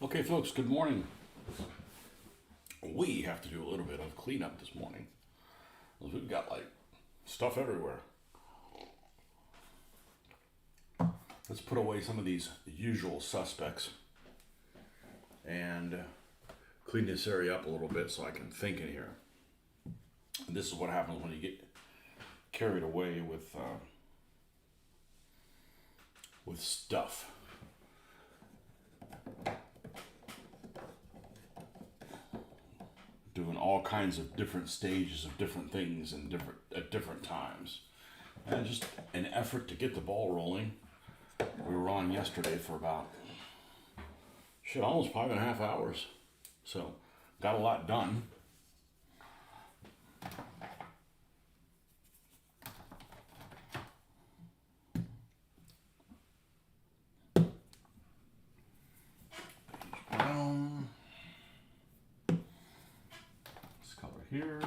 Okay, folks, good morning. We have to do a little bit of cleanup this morning. We've got like stuff everywhere. Let's put away some of these usual suspects and clean this area up a little bit so I can think in here. And this is what happens when you get carried away with stuff. Doing all kinds of different stages of different things and at different times. And just an effort to get the ball rolling. We were on yesterday for about almost 5.5 hours. So got a lot done. Brown. This color here.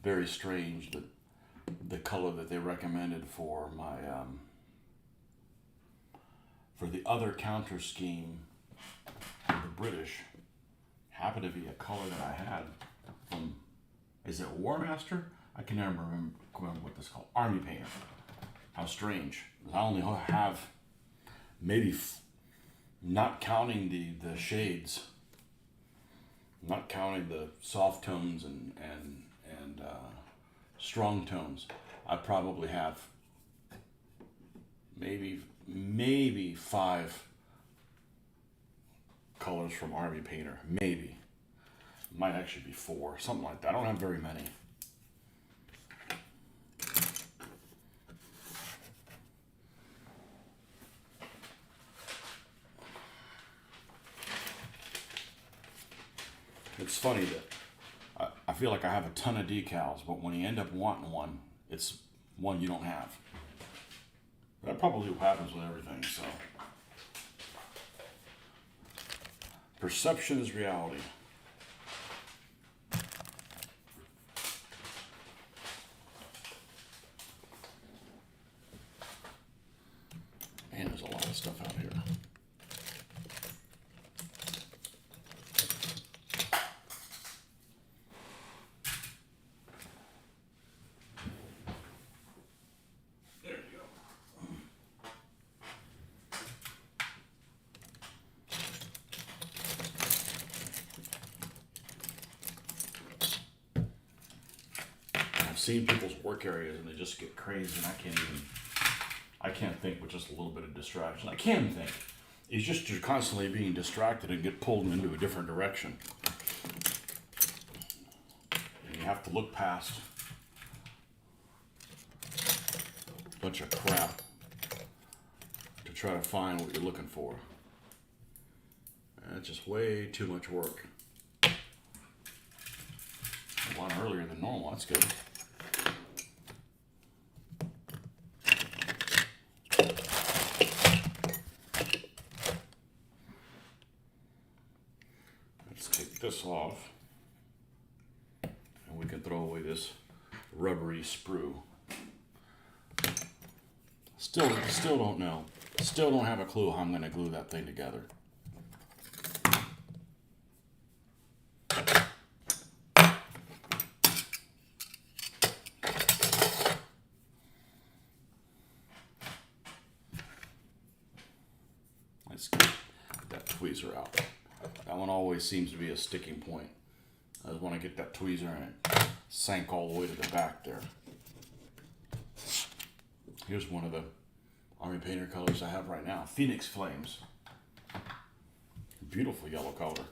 Very strange that the color that they recommended for my for the other counter scheme for the British happened to be a color that I had from, is it War Master? I can never remember what this is called. Army Painter. How strange. I only have maybe not counting the shades, not counting the soft tones and strong tones, I probably have maybe 5 colors from Army Painter. Maybe. Might actually be 4, something like that. I don't have very many. It's funny that I feel like I have a ton of decals, but when you end up wanting one, it's one you don't have. That probably happens with everything, so. Perception is reality. And there's a lot of stuff out here. Seen people's work areas and they just get crazy and I can't think with just a little bit of distraction. I can think. It's just you're constantly being distracted and get pulled into a different direction. And you have to look past a bunch of crap to try to find what you're looking for. And it's just way too much work. A lot earlier than normal, that's good. This off and we can throw away this rubbery sprue. Still don't know. Still don't have a clue how I'm going to glue that thing together. Let's get that tweezer out. That one always seems to be a sticking point. I just want to get that tweezer and it sank all the way to the back there. Here's one of the Army Painter colors I have right now. Phoenix Flames. Beautiful yellow color.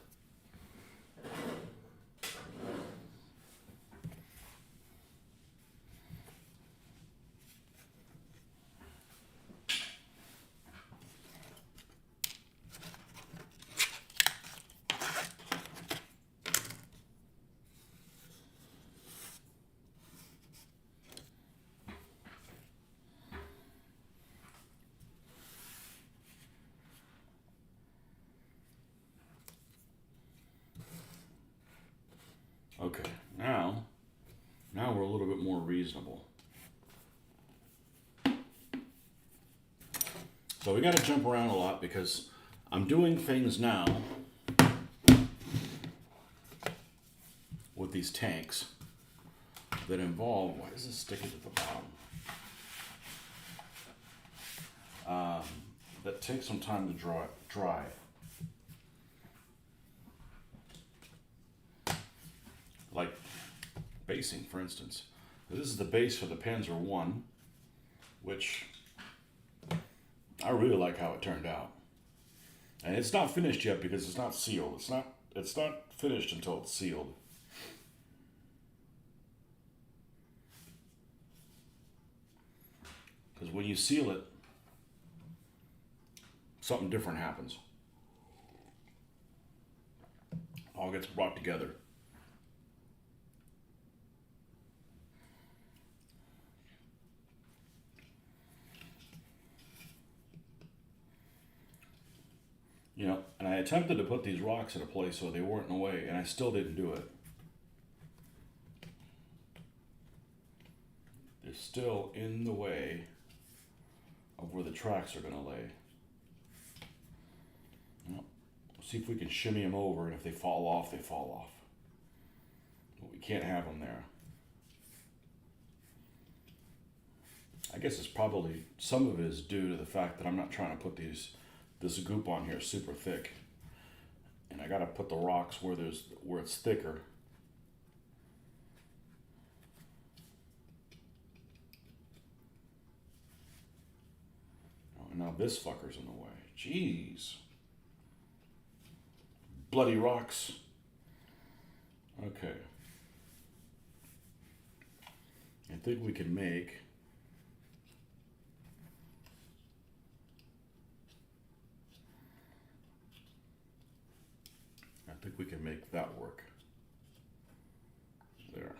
Okay, now we're a little bit more reasonable. So we got to jump around a lot because I'm doing things now with these tanks that involve, why is this sticking to the bottom? That takes some time to dry. Like basing, for instance. This is the base for the Panzer 1, which I really like how it turned out. And it's not finished yet because it's not sealed. It's not finished until it's sealed. Because when you seal it, something different happens. All gets brought together. You know, and I attempted to put these rocks in a place so they weren't in the way, and I still didn't do it. They're still in the way of where the tracks are going to lay. You know, see if we can shimmy them over, and if they fall off, they fall off. But we can't have them there. I guess it's probably, some of it is due to the fact that I'm not trying to put this goop on here super thick. And I gotta put the rocks where it's thicker. Oh, and now this fucker's in the way. Jeez. Bloody rocks. Okay. I think we can make that work. There.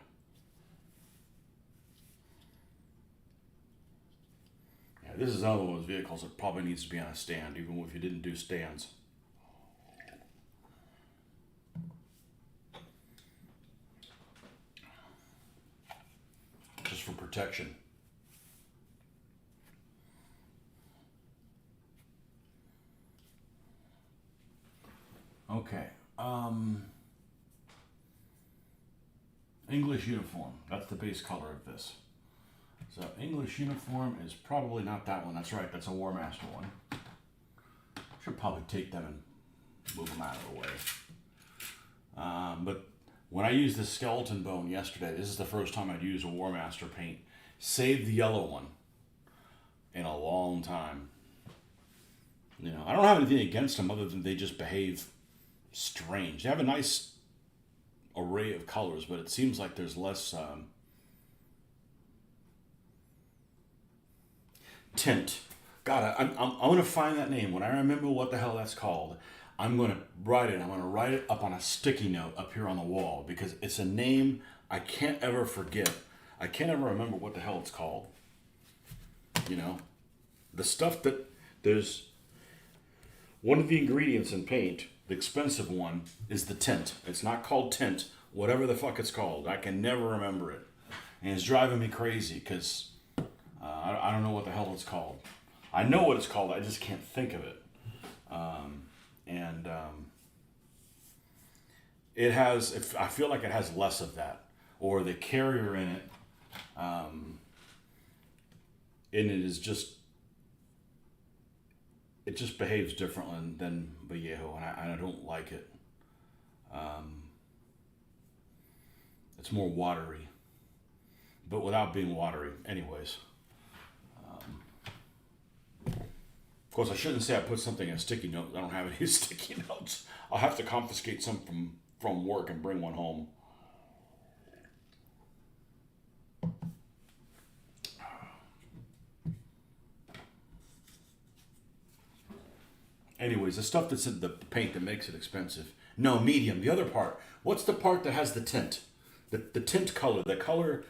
Yeah, this is another one of those vehicles that probably needs to be on a stand, even if you didn't do stands. Just for protection. Okay. English uniform. That's the base color of this. So English uniform is probably not that one. That's right. That's a War Master one. Should probably take them and move them out of the way. But when I used the skeleton bone yesterday, this is the first time I'd used a War Master paint. Saved the yellow one in a long time. You know, I don't have anything against them other than they just behave strange. They have a nice array of colors, but it seems like there's less tint. God, I'm going to find that name. When I remember what the hell that's called, I'm going to write it. I'm going to write it up on a sticky note up here on the wall because it's a name I can't ever forget. I can't ever remember what the hell it's called. You know, the stuff that there's one of the ingredients in paint. The expensive one is the tint. It's not called tint, whatever the fuck it's called. I can never remember it. And it's driving me crazy because I don't know what the hell it's called. I know what it's called, I just can't think of it. It has, I feel like it has less of that. Or the carrier in it, and it is just, it just behaves differently than Vallejo, and I don't like it. It's more watery, but without being watery. Anyways, of course, I shouldn't say I put something in a sticky note. I don't have any sticky notes. I'll have to confiscate some from work and bring one home. Anyways, the stuff that's in the paint that makes it expensive. No, medium. The other part. What's the part that has the tint? The tint color. The color.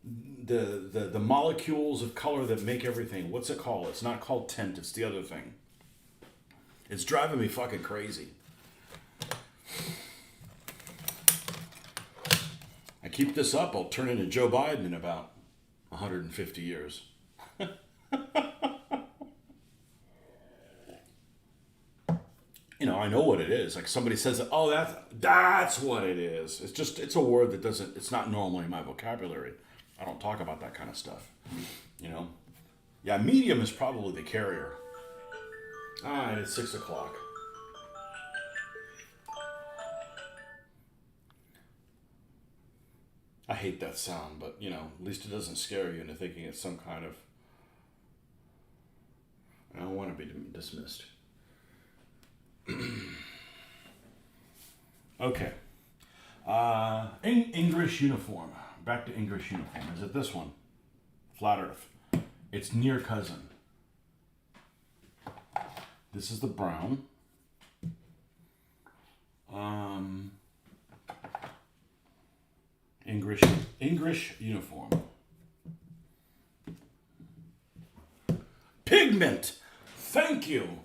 The molecules of color that make everything. What's it called? It's not called tint. It's the other thing. It's driving me fucking crazy. I keep this up, I'll turn into Joe Biden in about 150 years. I know what it is. Like somebody says, oh, that's what it is. It's a word that doesn't, it's not normally in my vocabulary. I don't talk about that kind of stuff, you know? Yeah, medium is probably the carrier. All right, it's 6 o'clock. I hate that sound, but you know, at least it doesn't scare you into thinking it's some kind of. I don't want to be dismissed. Okay. English uniform. Back to English uniform. Is it this one? Flat Earth. It's near cousin. This is the brown. English uniform. Pigment. Thank you.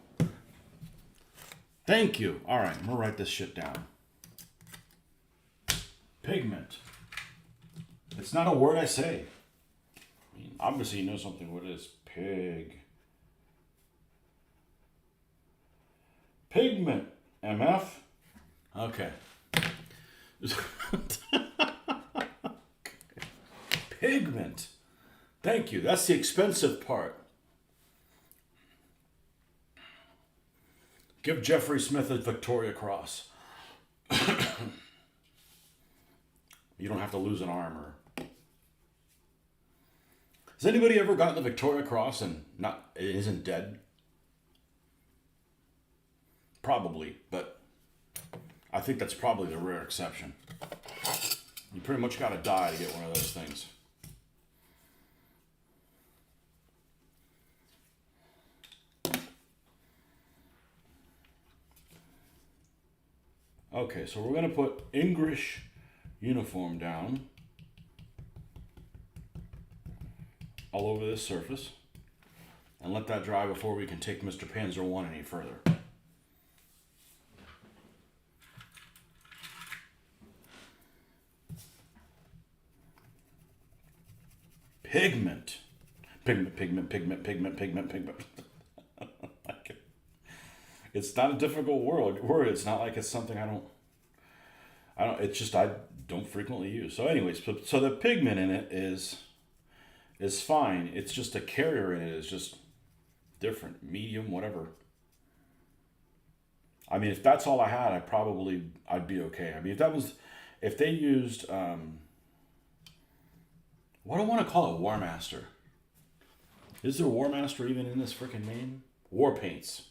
Thank you. All right, I'm gonna write this shit down. Pigment. It's not a word I say. I mean, obviously you know something what it is. Pigment. MF. Okay. Pigment. Thank you. That's the expensive part. Give Jeffrey Smith a Victoria Cross. You don't have to lose an arm. Has anybody ever gotten the Victoria Cross and it isn't dead? Probably, but I think that's probably the rare exception. You pretty much got to die to get one of those things. Okay, so we're going to put English uniform down all over this surface and let that dry before we can take Mr. Panzer 1 any further. Pigment. Pigment. It's not a difficult word. It's not like it's something it's just I don't frequently use. So anyways, so the pigment in it is fine. It's just a carrier in it is just different, medium, whatever. I mean, if that's all I had, I'd be okay. I mean, if they used, what do I want to call it? War Master. Is there a War Master even in this freaking name? War Paints.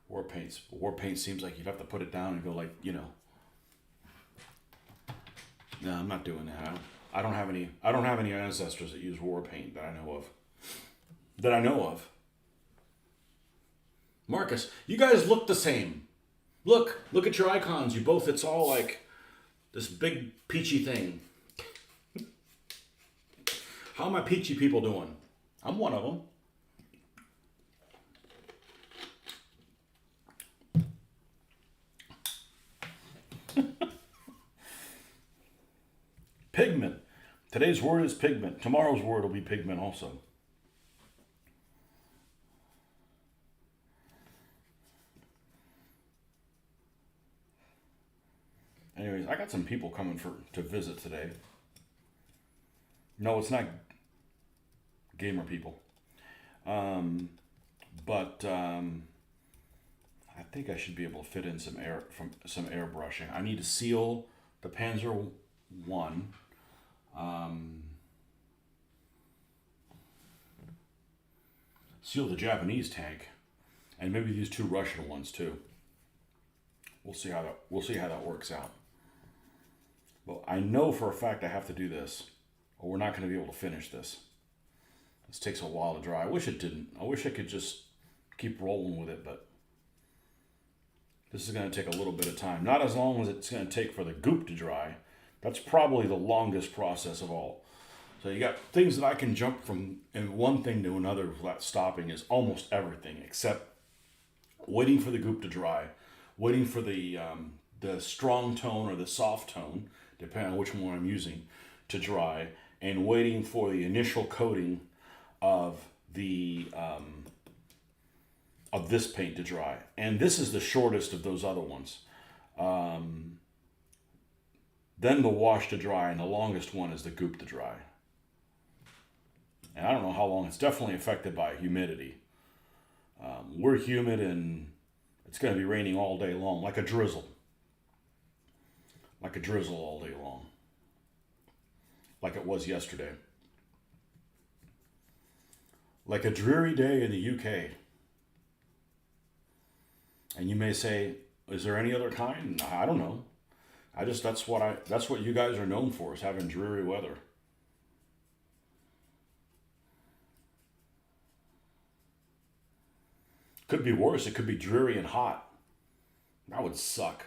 War paints. War paint seems like you'd have to put it down and go like, you know. No, I'm not doing that. I don't have any ancestors that use war paint that I know of. Marcus, you guys look the same. Look at your icons. It's all like this big peachy thing. How are my peachy people doing? I'm one of them. Pigment. Today's word is pigment. Tomorrow's word will be pigment also. Anyways, I got some people coming to visit today. No, it's not gamer people. But I think I should be able to fit in some airbrushing. I need to seal the Panzer 1. Seal the Japanese tank, and maybe these 2 Russian ones too. We'll see how that works out. Well, I know for a fact I have to do this, or we're not going to be able to finish this. This takes a while to dry. I wish it didn't. I wish I could just keep rolling with it, but this is going to take a little bit of time. Not as long as it's going to take for the goop to dry. That's probably the longest process of all. So you got things that I can jump from one thing to another without stopping is almost everything except waiting for the goop to dry, waiting for the strong tone or the soft tone, depending on which one I'm using, to dry, and waiting for the initial coating of the of this paint to dry. And this is the shortest of those other ones. Then the wash to dry, and the longest one is the goop to dry. And I don't know how long. It's definitely affected by humidity. We're humid, and it's going to be raining all day long, like a drizzle. Like a drizzle all day long. Like it was yesterday. Like a dreary day in the UK. And you may say, is there any other kind? I don't know. That's what you guys are known for, is having dreary weather. Could be worse. It could be dreary and hot. That would suck.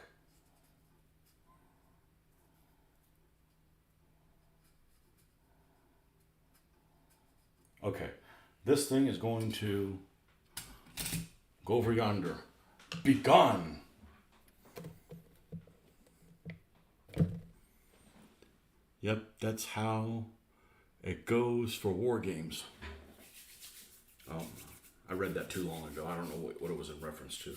Okay. This thing is going to go over yonder. Be gone. Yep, that's how it goes for war games. I read that too long ago. I don't know what it was in reference to.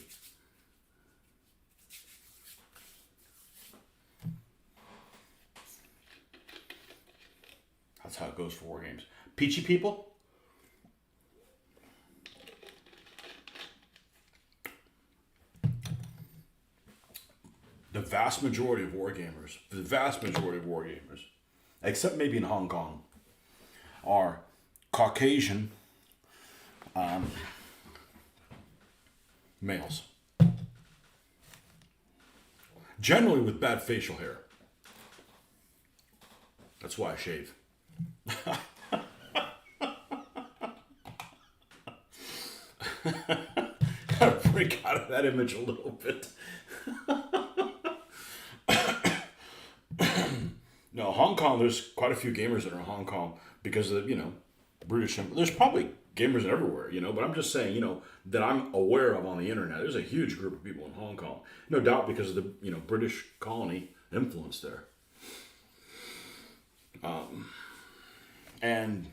That's how it goes for war games. Peachy people? The vast majority of war gamers, except maybe in Hong Kong, are Caucasian males. Generally with bad facial hair. That's why I shave. Gotta break out of that image a little bit. No, Hong Kong, there's quite a few gamers that are in Hong Kong because of, British. There's probably gamers everywhere, but I'm just saying, that I'm aware of on the internet. There's a huge group of people in Hong Kong. No doubt because of the, British colony influence there. And,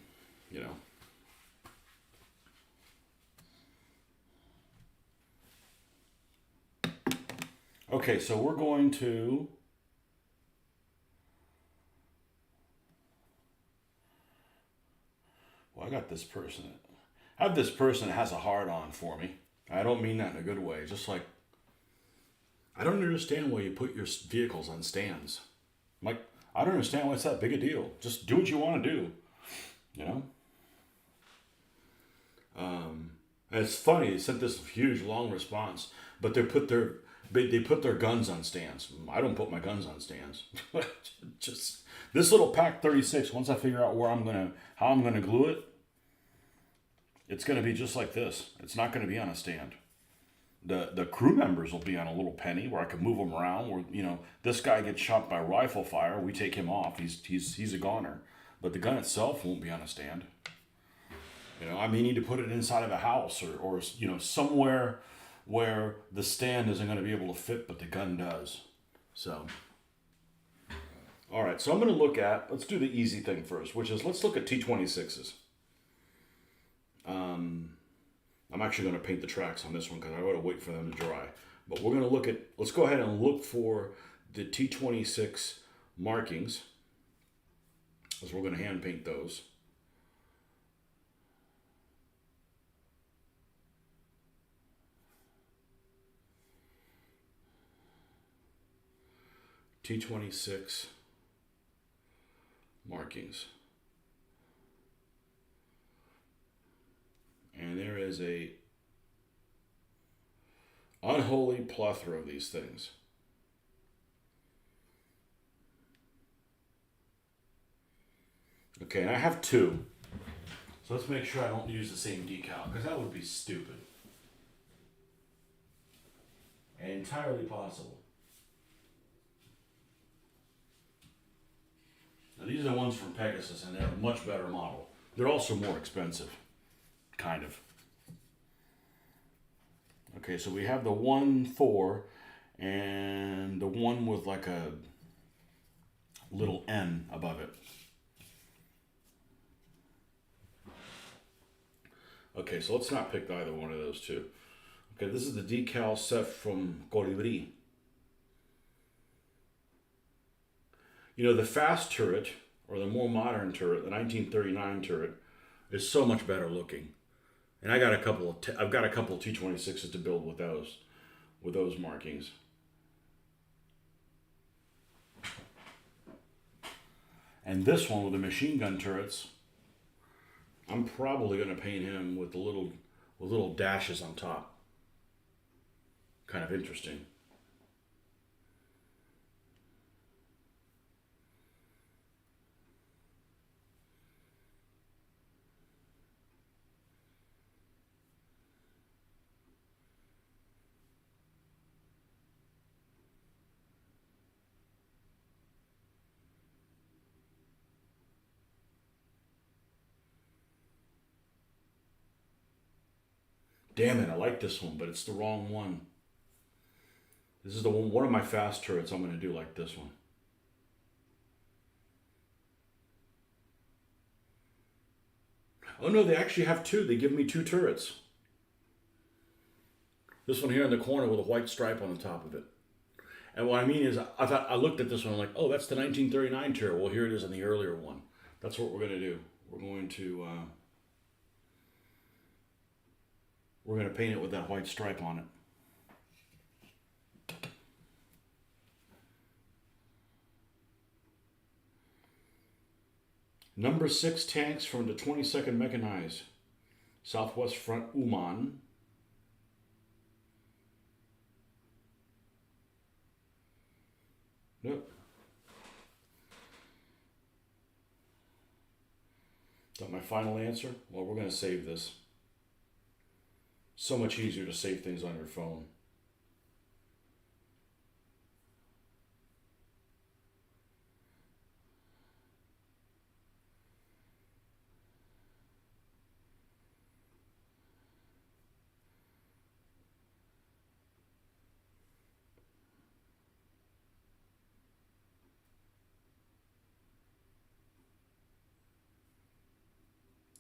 Okay, so we're going to... Well, I got this person. I have this person that has a hard-on for me. I don't mean that in a good way. Just like, I don't understand why you put your vehicles on stands. Like, I don't understand why it's that big a deal. Just do what you want to do, And it's funny. They sent this huge, long response, but they put their guns on stands. I don't put my guns on stands. Just this little Pack 36. Once I figure out how I'm gonna glue it, it's gonna be just like this. It's not gonna be on a stand. The crew members will be on a little penny where I can move them around. Where this guy gets shot by rifle fire, we take him off. He's a goner. But the gun itself won't be on a stand. I may need to put it inside of a house or somewhere where the stand isn't going to be able to fit, but the gun does. So, all right. So I'm going to let's do the easy thing first, which is let's look at T26s. I'm actually going to paint the tracks on this one because I got to wait for them to dry. But we're going to let's go ahead and look for the T26 markings, because we're going to hand paint those. T26 markings. And there is a unholy plethora of these things. Okay, and I have two. So let's make sure I don't use the same decal, because that would be stupid. And entirely possible. Now these are the ones from Pegasus, and they're a much better model. They're also more expensive. Kind of. Okay, so we have the 1.4 and the one with like a little N above it. Okay, so let's not pick either one of those two. Okay, this is the decal set from Colibri. You know, the fast turret, or the more modern turret, the 1939 turret, is so much better looking. And I got a couple of I've got a couple of T26s to build with those markings. And this one with the machine gun turrets, I'm probably going to paint him with little dashes on top. Kind of interesting. Damn it, I like this one, but it's the wrong one. This is the one of my fast turrets I'm going to do like this one. Oh no, they actually have two. They give me two turrets. This one here in the corner with a white stripe on the top of it. And what I mean is, I looked at this one, I'm like, oh, that's the 1939 turret. Well, here it is in the earlier one. That's what we're going to do. We're going to paint it with that white stripe on it. Number 6 tanks from the 22nd Mechanized, Southwest Front Uman. Nope. Is that my final answer? Well, we're going to save this. So much easier to save things on your phone.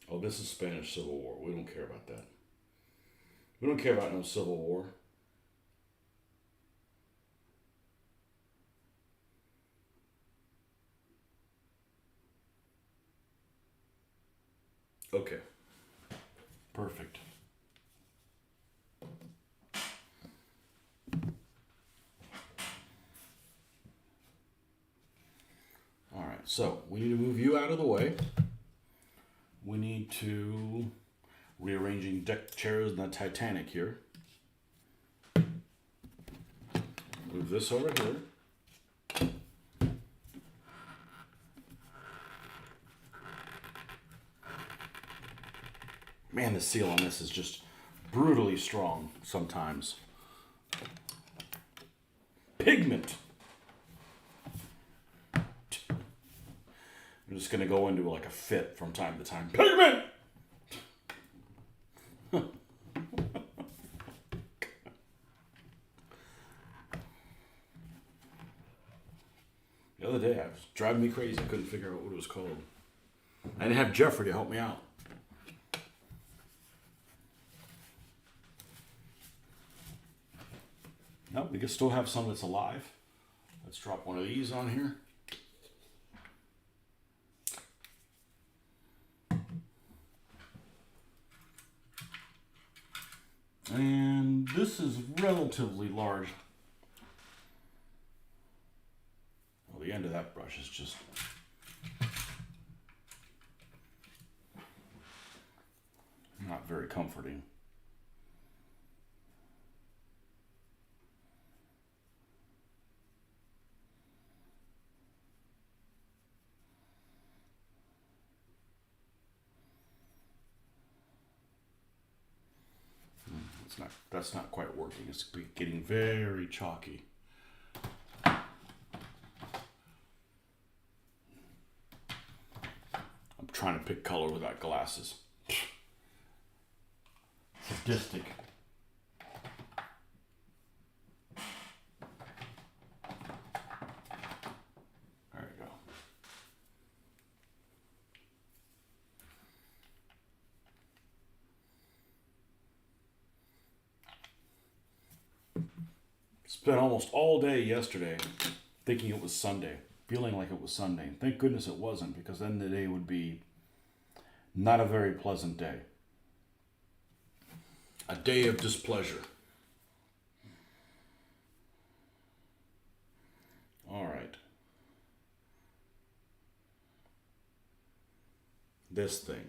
Oh, this is Spanish Civil War. We don't care about that. We don't care about no Civil War. Okay. Perfect. All right, so we need to move you out of the way. We need to rearranging deck chairs in the Titanic here. Move this over here. Man, the seal on this is just brutally strong sometimes. Pigment. I'm just going to go into like a fit from time to time. Pigment! The other day, it was driving me crazy. I couldn't figure out what it was called. I didn't have Jeffrey to help me out. Nope, we can still have some that's alive. Let's drop one of these on here. And this is relatively large. Well, the end of that brush is just not very comforting. That's not quite working. It's getting very chalky. I'm trying to pick color without glasses. Sadistic. There you go. Spent almost all day yesterday thinking it was Sunday, feeling like it was Sunday. Thank goodness it wasn't, because then the day would be not a very pleasant day. A day of displeasure. All right. This thing.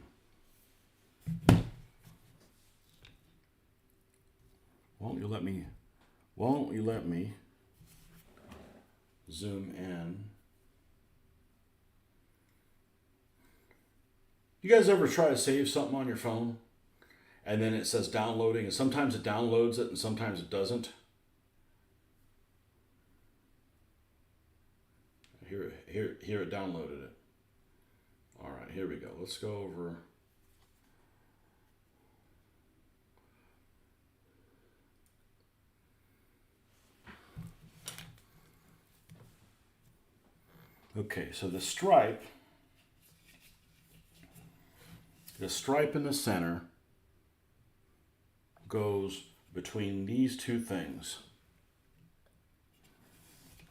Won't you let me zoom in? You guys ever try to save something on your phone and then it says downloading, and sometimes it downloads it and sometimes it doesn't? Here it downloaded it. All right, here we go. Let's go over. Okay, so the stripe in the center goes between these two things.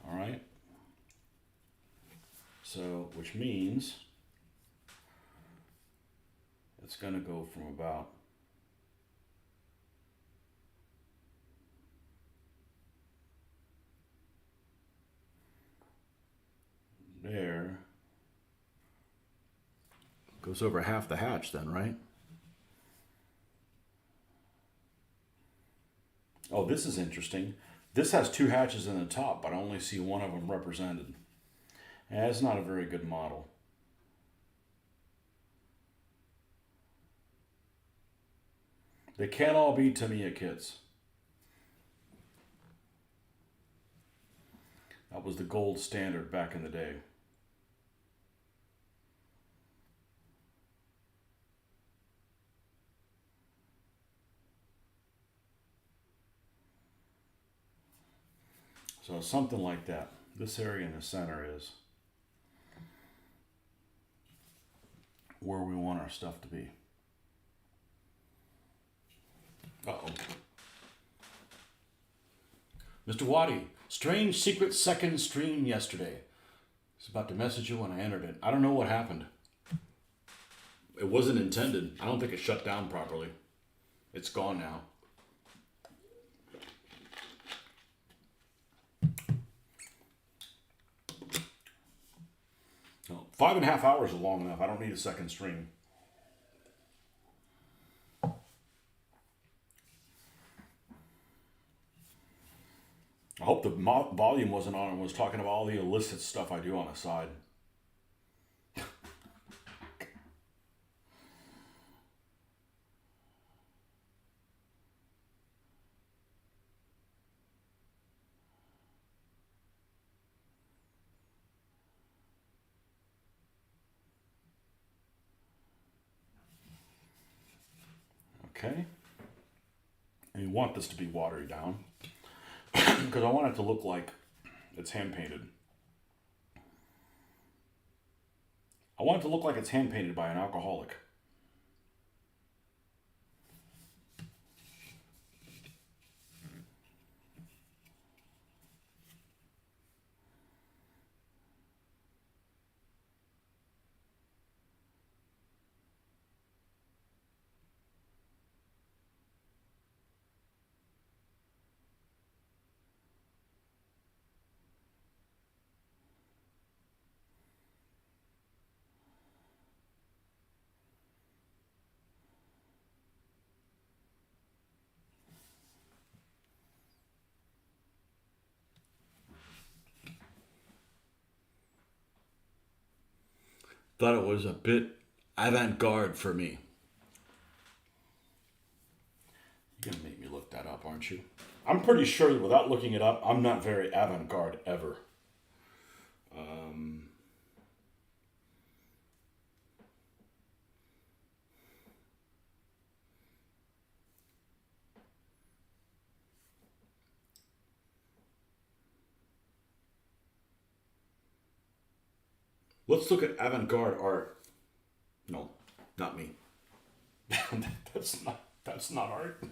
All right? So, which means it's going to go from about there, goes over half the hatch then, right? Oh, this is interesting. This has two hatches in the top, but I only see one of them represented. And that's not a very good model. They can't all be Tamiya kits. That was the gold standard back in the day. So something like that. This area in the center is where we want our stuff to be. Uh-oh. Mr. Waddy, strange secret second stream yesterday. I was about to message you when I entered it. I don't know what happened. It wasn't intended. I don't think it shut down properly. It's gone now. No, 5.5 hours is long enough. I don't need a second stream. I hope the volume wasn't on and was talking about all the illicit stuff I do on the side. Okay. And you want this to be watered down because I want it to look like it's hand painted. I want it to look like it's hand painted by an alcoholic. Thought it was a bit avant-garde for me. You're gonna make me look that up, aren't you? I'm pretty sure that without looking it up, I'm not very avant-garde ever. Let's look at avant-garde art. No, not me. That's not art.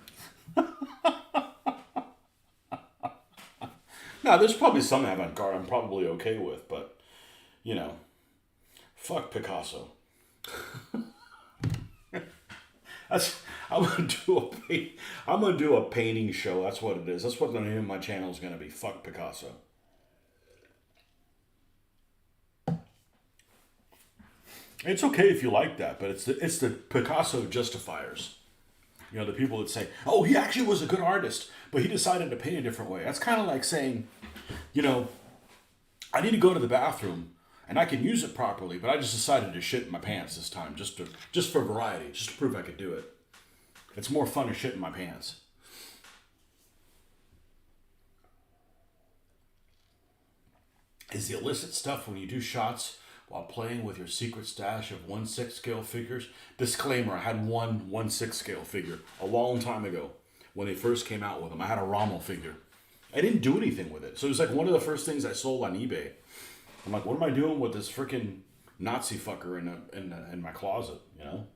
Now, there's probably some avant-garde I'm probably okay with, but, you know, fuck Picasso. That's I'm gonna do a painting show. That's what it is. That's what the name of my channel is gonna be. Fuck Picasso. It's okay if you like that, but it's the Picasso justifiers. You know, the people that say, "Oh, he actually was a good artist, but he decided to paint a different way." That's kind of like saying, you know, I need to go to the bathroom and I can use it properly, but I just decided to shit in my pants this time, just for variety, just to prove I could do it. It's more fun to shit in my pants. Is the illicit stuff when you do shots while playing with your secret stash of 1/6 scale figures? Disclaimer, I had one 1/6 scale figure a long time ago when they first came out with them. I had a Rommel figure. I didn't do anything with it. So it was like one of the first things I sold on eBay. I'm like, what am I doing with this freaking Nazi fucker in my closet, you know?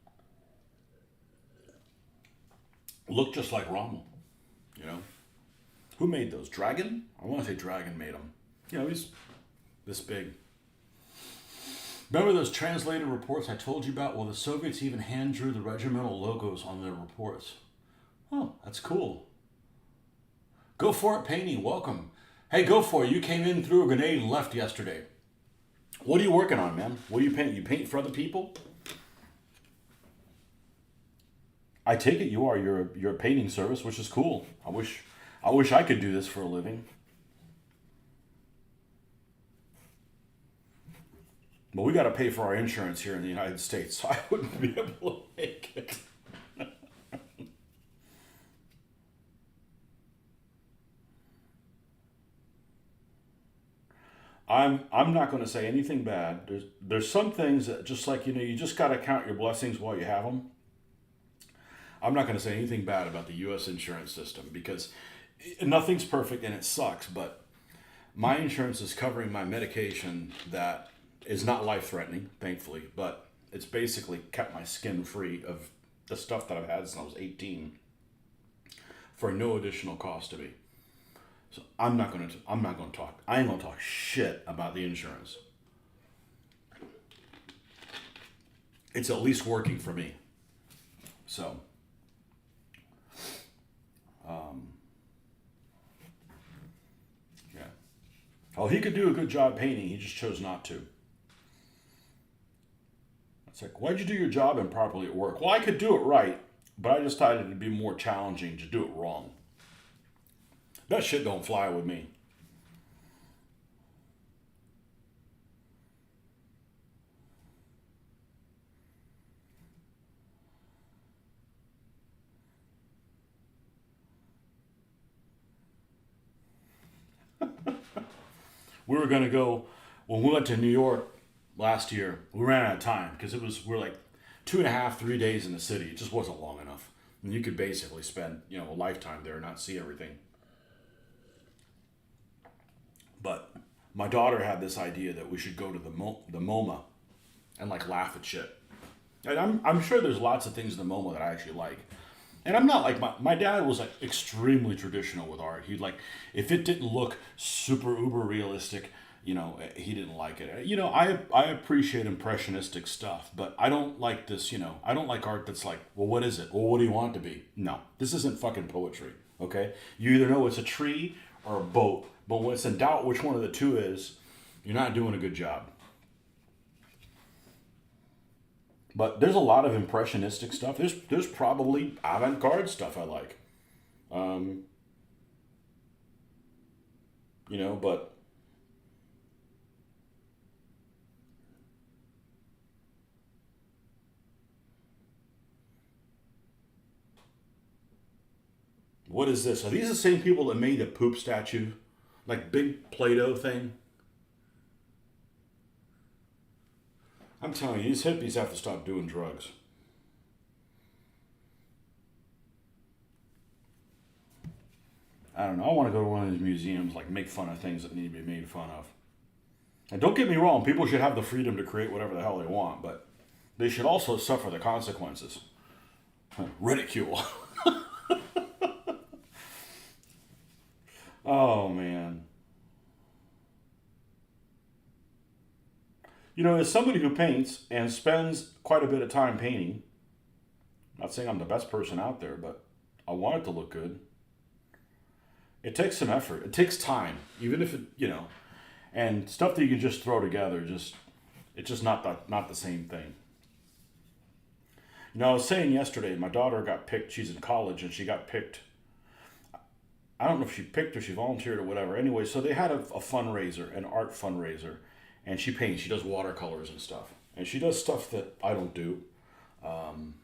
Looked just like Rommel, you know? Who made those? Dragon? I want to say Dragon made them. You know, he's this big. Remember those translated reports I told you about? Well, the Soviets even hand drew the regimental logos on their reports. Oh, that's cool. Go for it, painting. Welcome. Hey, go for it. You came in, threw a grenade, and left yesterday. What are you working on, man? What do you paint? You paint for other people? I take it you are. You're a painting service, which is cool. I wish I could do this for a living. But we got to pay for our insurance here in the United States, so I wouldn't be able to make it. I'm not going to say anything bad. There's some things that just like you just got to count your blessings while you have them. I'm not going to say anything bad about the U.S. insurance system because nothing's perfect and it sucks. But my insurance is covering my medication that is not life threatening, thankfully, but it's basically kept my skin free of the stuff that I've had since I was 18 for no additional cost to me. So I'm not going to talk. I ain't going to talk shit about the insurance. It's at least working for me. So, yeah. Oh, he could do a good job painting. He just chose not to. It's like, why'd you do your job improperly at work? Well, I could do it right, but I decided it'd be more challenging to do it wrong. That shit don't fly with me. We were gonna go when we went to New York last year. We ran out of time because we're like 2.5, 3 days in the city. It just wasn't long enough, and you could basically spend a lifetime there and not see everything. But my daughter had this idea that we should go to the MoMA and like laugh at shit. And I'm sure there's lots of things in the MoMA that I actually like. And I'm not like my dad was like extremely traditional with art. He'd like if it didn't look super uber realistic, he didn't like it. I appreciate impressionistic stuff, but I don't like this. I don't like art that's like, well, what is it? Well, what do you want it to be? No, this isn't fucking poetry. Okay, you either know it's a tree or a boat, but when it's in doubt which one of the two is, you're not doing a good job. But there's a lot of impressionistic stuff. There's probably avant-garde stuff I like. Um, but what is this? Are these the same people that made the poop statue? Like big Play-Doh thing? I'm telling you, these hippies have to stop doing drugs. I don't know. I want to go to one of these museums, like make fun of things that need to be made fun of. And don't get me wrong, people should have the freedom to create whatever the hell they want, but they should also suffer the consequences. Ridicule. Oh man. As somebody who paints and spends quite a bit of time painting, I'm not saying I'm the best person out there, but I want it to look good. It takes some effort. It takes time, even if and stuff that you can just throw together. It's just not the same thing. I was saying yesterday, my daughter got picked. She's in college, and she got picked. I don't know if she picked or she volunteered or whatever. Anyway, so they had a fundraiser, an art fundraiser, and she paints. She does watercolors and stuff, and she does stuff that I don't do. Um,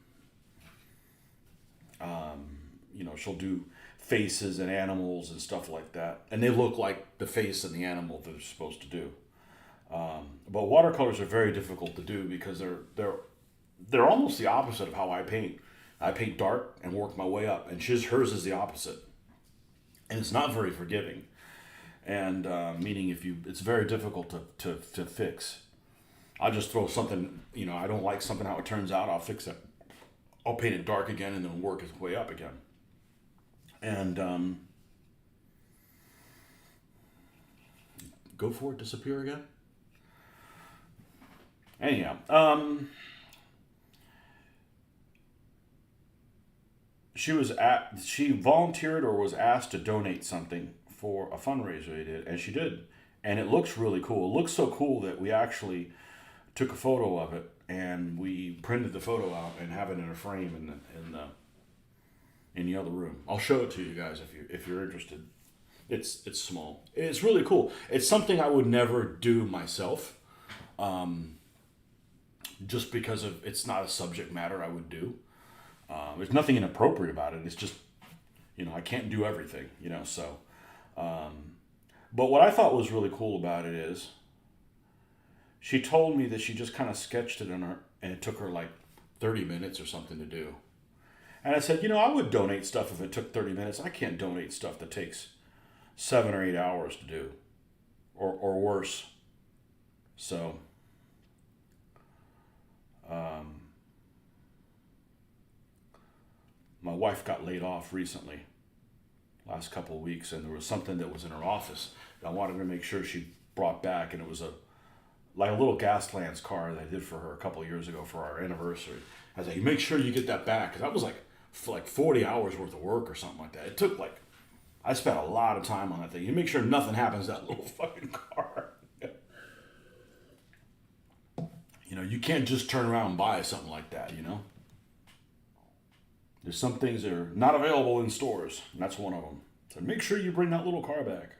she'll do faces and animals and stuff like that, and they look like the face and the animal that they're supposed to do. But watercolors are very difficult to do because they're almost the opposite of how I paint. I paint dark and work my way up, and hers is the opposite, and it's not very forgiving. And meaning it's very difficult to fix. I'll just throw something. I don't like something how it turns out. I'll fix it. I'll paint it dark again and then work its way up again. And go for it, disappear again. Anyhow, she volunteered or was asked to donate something for a fundraiser they did, and she did, and it looks really cool. It looks so cool that we actually took a photo of it and we printed the photo out and have it in a frame in the other room. I'll show it to you guys if you're interested. It's small. It's really cool. It's something I would never do myself, just because it's not a subject matter I would do. There's nothing inappropriate about it. It's just, I can't do everything, so. But what I thought was really cool about it is she told me that she just kind of sketched it and it took her like 30 minutes or something to do. And I said, I would donate stuff if it took 30 minutes. I can't donate stuff that takes 7 or 8 hours to do or worse. So, my wife got laid off recently, last couple of weeks, and there was something that was in her office that I wanted to make sure she brought back, and it was like a little Gaslands car that I did for her a couple of years ago for our anniversary. I was like, make sure you get that back, because that was like 40 hours worth of work or something like that. It took I spent a lot of time on that thing. You make sure nothing happens to that little fucking car. You can't just turn around and buy something like that, There's some things that are not available in stores, and that's one of them. So make sure you bring that little car back.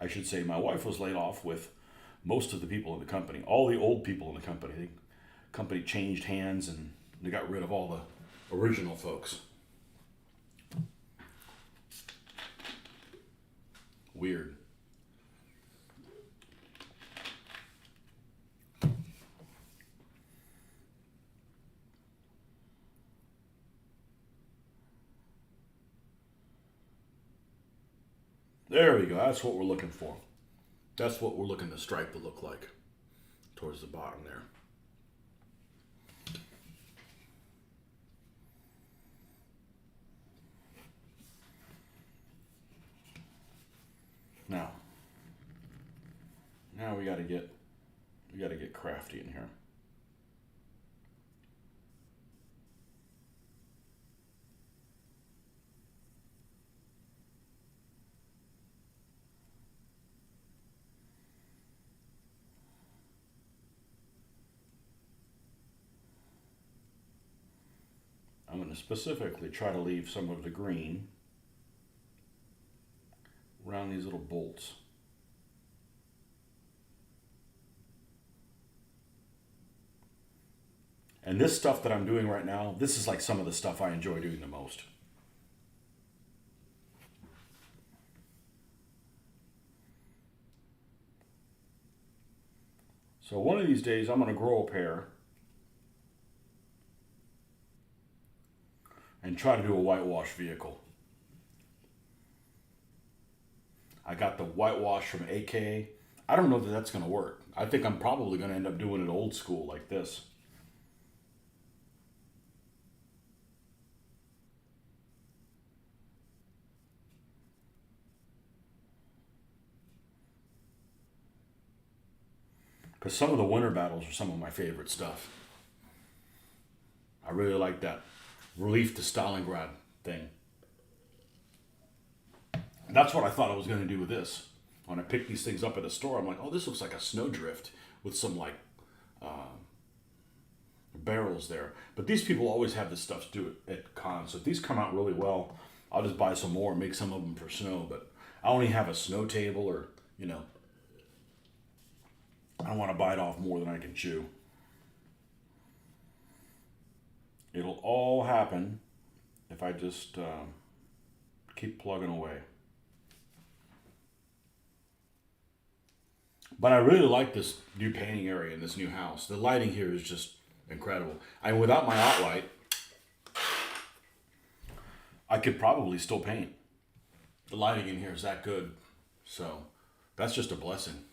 I should say my wife was laid off with most of the people in the company, all the old people in the company. The company changed hands and they got rid of all the original folks. Weird. There we go. That's what we're looking for. That's what we're looking the stripe to look like towards the bottom there. Now we got to get crafty in here. I'm going to specifically try to leave some of the green around these little bolts. And this stuff that I'm doing right now, this is like some of the stuff I enjoy doing the most. So one of these days I'm going to grow a pair and try to do a whitewash vehicle. I got the whitewash from AK. I don't know that that's going to work. I think I'm probably going to end up doing it old school like this. Because some of the winter battles are some of my favorite stuff. I really like that relief to Stalingrad thing. And that's what I thought I was going to do with this. When I picked these things up at a store, I'm like, oh, this looks like a snowdrift with some like barrels there. But these people always have this stuff to do at cons. So if these come out really well, I'll just buy some more and make some of them for snow. But I only have a snow table, or, you know, I don't want to bite off more than I can chew. It'll all happen if I just keep plugging away. But I really like this new painting area in this new house. The lighting here is just incredible. Without my outlight, I could probably still paint. The lighting in here is that good. So that's just a blessing.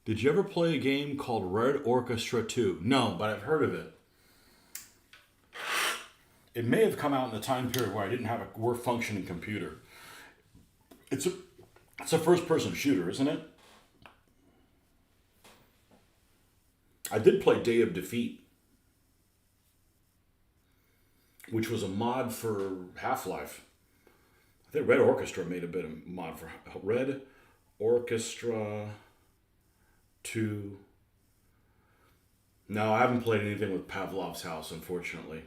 Did you ever play a game called Red Orchestra 2? No, but I've heard of it. It may have come out in the time period where I didn't have a functioning computer. It's a first-person shooter, isn't it? I did play Day of Defeat, which was a mod for Half-Life. I think Red Orchestra made a bit of mod for Red Orchestra 2. No, I haven't played anything with Pavlov's House, unfortunately.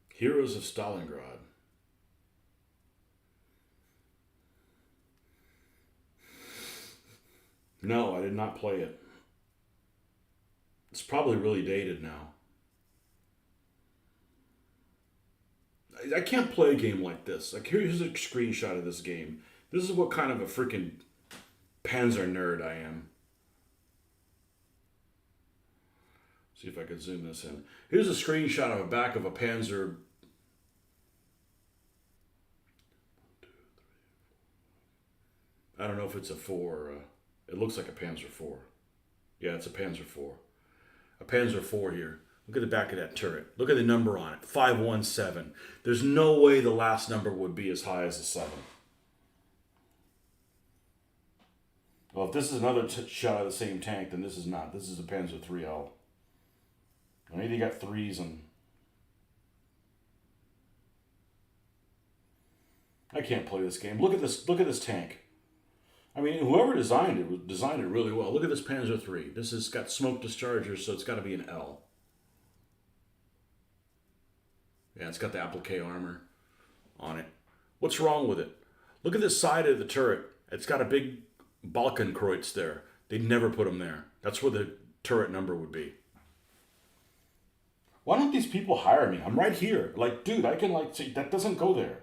Heroes of Stalingrad. No, I did not play it. It's probably really dated now. I can't play a game like this. Like, here's a screenshot of this game. This is what kind of a freaking Panzer nerd I am. See if I could zoom this in. Here's a screenshot of the back of a Panzer. I don't know if it's a 4 or it looks like a Panzer 4. Yeah, it's a Panzer 4. A Panzer 4 here. Look at the back of that turret. Look at the number on it. 517. There's no way the last number would be as high as a 7. Well, if this is another shot of the same tank, then this is not. This is a Panzer 3L. Maybe you got 3s and... I can't play this game. Look at this. Look at this tank. I mean, whoever designed it designed it really well. Look at this Panzer 3. This has got smoke dischargers, so it's got to be an L. Yeah, it's got the applique armor on it. What's wrong with it? Look at the side of the turret. It's got a big Balkenkreuz there. They'd never put them there. That's where the turret number would be. Why don't these people hire me? I'm right here. Like, dude, I can like say that doesn't go there.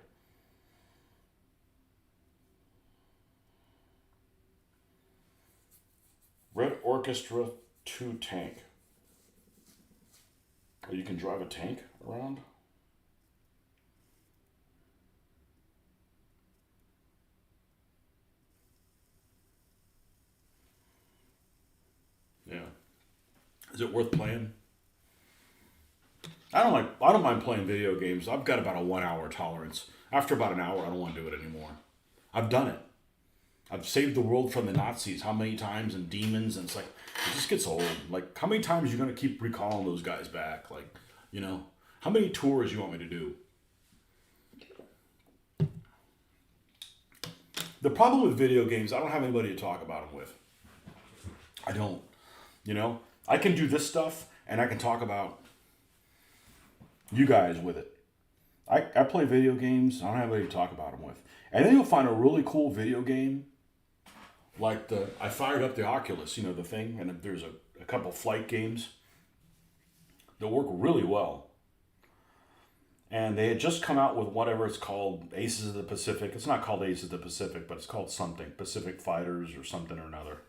Red Orchestra 2 tank. Oh, you can drive a tank around? Yeah. Is it worth playing? I don't mind playing video games. I've got about a 1 hour tolerance. After about an hour, I don't want to do it anymore. I've done it. I've saved the world from the Nazis how many times, and demons, and it's like, it just gets old. Like, how many times are you going to keep recalling those guys back? Like, you know, how many tours you want me to do? The problem with video games, I don't have anybody to talk about them with. I don't. You know, I can do this stuff, and I can talk about you guys with it. I play video games, I don't have anybody to talk about them with. And then you'll find a really cool video game, like I fired up the Oculus, you know, the thing, and there's a couple flight games that work really well. And they had just come out with whatever it's called, Aces of the Pacific. It's not called Aces of the Pacific, but it's called something, Pacific Fighters or something or another.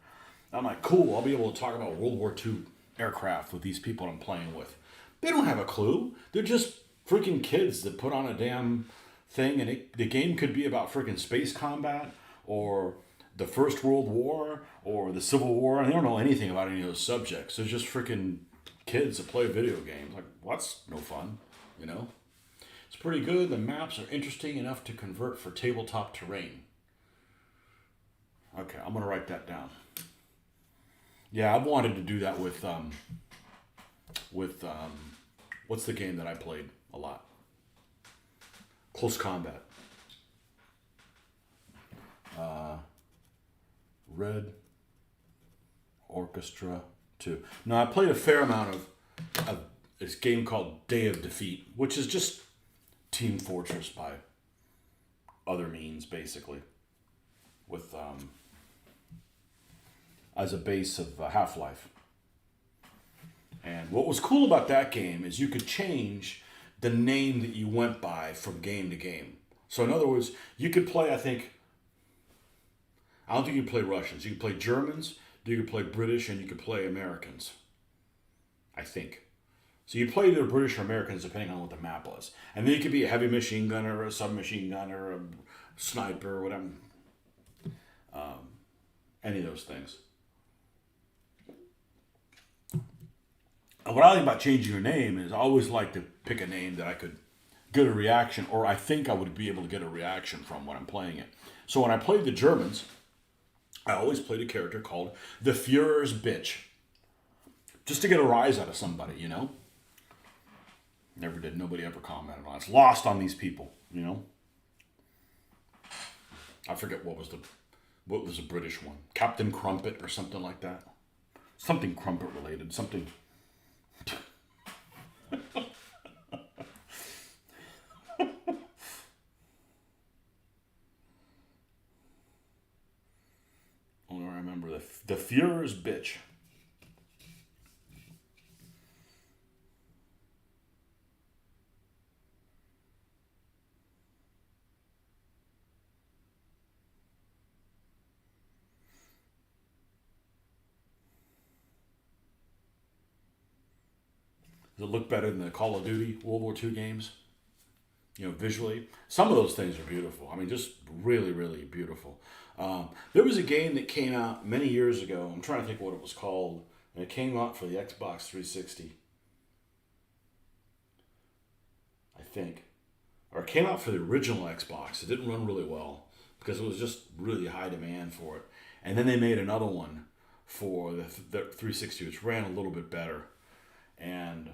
I'm like, cool, I'll be able to talk about World War II aircraft with these people I'm playing with. They don't have a clue. They're just freaking kids that put on a damn thing, and the game could be about freaking space combat or the First World War or the Civil War, and they don't know anything about any of those subjects. They're just freaking kids that play video games. Like, well, that's no fun, you know? It's pretty good. The maps are interesting enough to convert for tabletop terrain. Okay, I'm gonna write that down. Yeah, I've wanted to do that with what's the game that I played a lot? Close Combat. Red Orchestra 2. No, I played a fair amount of this game called Day of Defeat, which is just Team Fortress by other means, basically, with as a base of Half-Life. And what was cool about that game is you could change the name that you went by from game to game. So in other words, you could play, I don't think you could play Russians. You could play Germans, you could play British, and you could play Americans. I think. So you play either British or Americans depending on what the map was. And then you could be a heavy machine gunner, or a submachine gunner, or a sniper, or whatever. Any of those things. And what I like about changing your name is I always like to pick a name that I could get a reaction, or I think I would be able to get a reaction from when I'm playing it. So when I played the Germans, I always played a character called the Führer's Bitch. Just to get a rise out of somebody, you know? Never did. Nobody ever commented on it. It's lost on these people, you know? I forget what was the British one. Captain Crumpet or something like that. Something Crumpet related. Something... Only I remember the Führer's Bitch. Does it look better than the Call of Duty World War II games? You know, visually. Some of those things are beautiful. I mean, just really, really beautiful. There was a game that came out many years ago. I'm trying to think what it was called. And it came out for the Xbox 360. I think. Or it came out for the original Xbox. It didn't run really well because it was just really high demand for it. And then they made another one for the 360, which ran a little bit better. And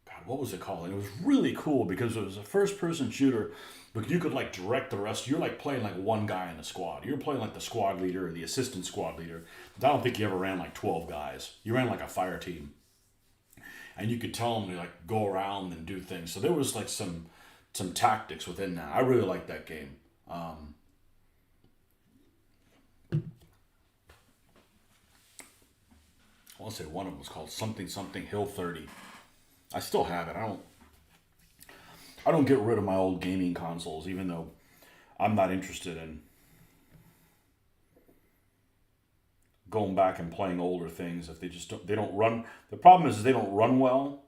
God, what was it called? And it was really cool because it was a first-person shooter, but you could like direct the rest. You're like playing like one guy in a squad. You're playing like the squad leader or the assistant squad leader. I don't think you ever ran like 12 guys. You ran like a fire team, and you could tell them to like go around and do things. So there was like some tactics within that. I really liked that game. I want to say one of them was called something Hill 30. I still have it. I don't get rid of my old gaming consoles, even though I'm not interested in going back and playing older things if they don't run. The problem is they don't run well.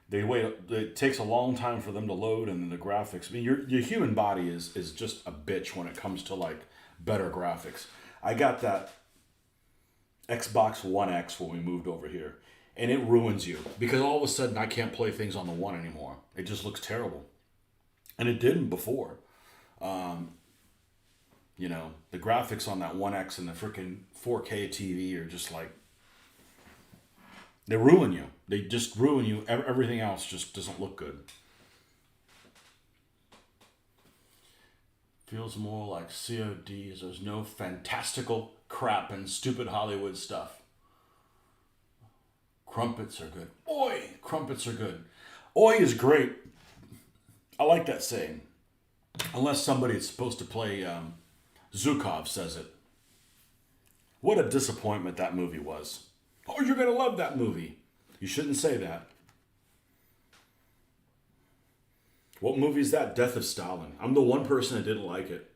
It takes a long time for them to load, and then the graphics. I mean, your human body is just a bitch when it comes to like better graphics. I got that Xbox One X when we moved over here, and it ruins you because all of a sudden I can't play things on the One anymore. It just looks terrible, and it didn't before. You know, the graphics on that One X and the freaking 4K TV are just like, they ruin you. They just ruin you. Everything else just doesn't look good. Feels more like CODs. There's no fantastical crap and stupid Hollywood stuff. Crumpets are good. Oi! Crumpets are good. Oi is great. I like that saying. Unless somebody is supposed to play Zukov says it. What a disappointment that movie was. Oh, you're going to love that movie. You shouldn't say that. What movie is that? Death of Stalin. I'm the one person that didn't like it.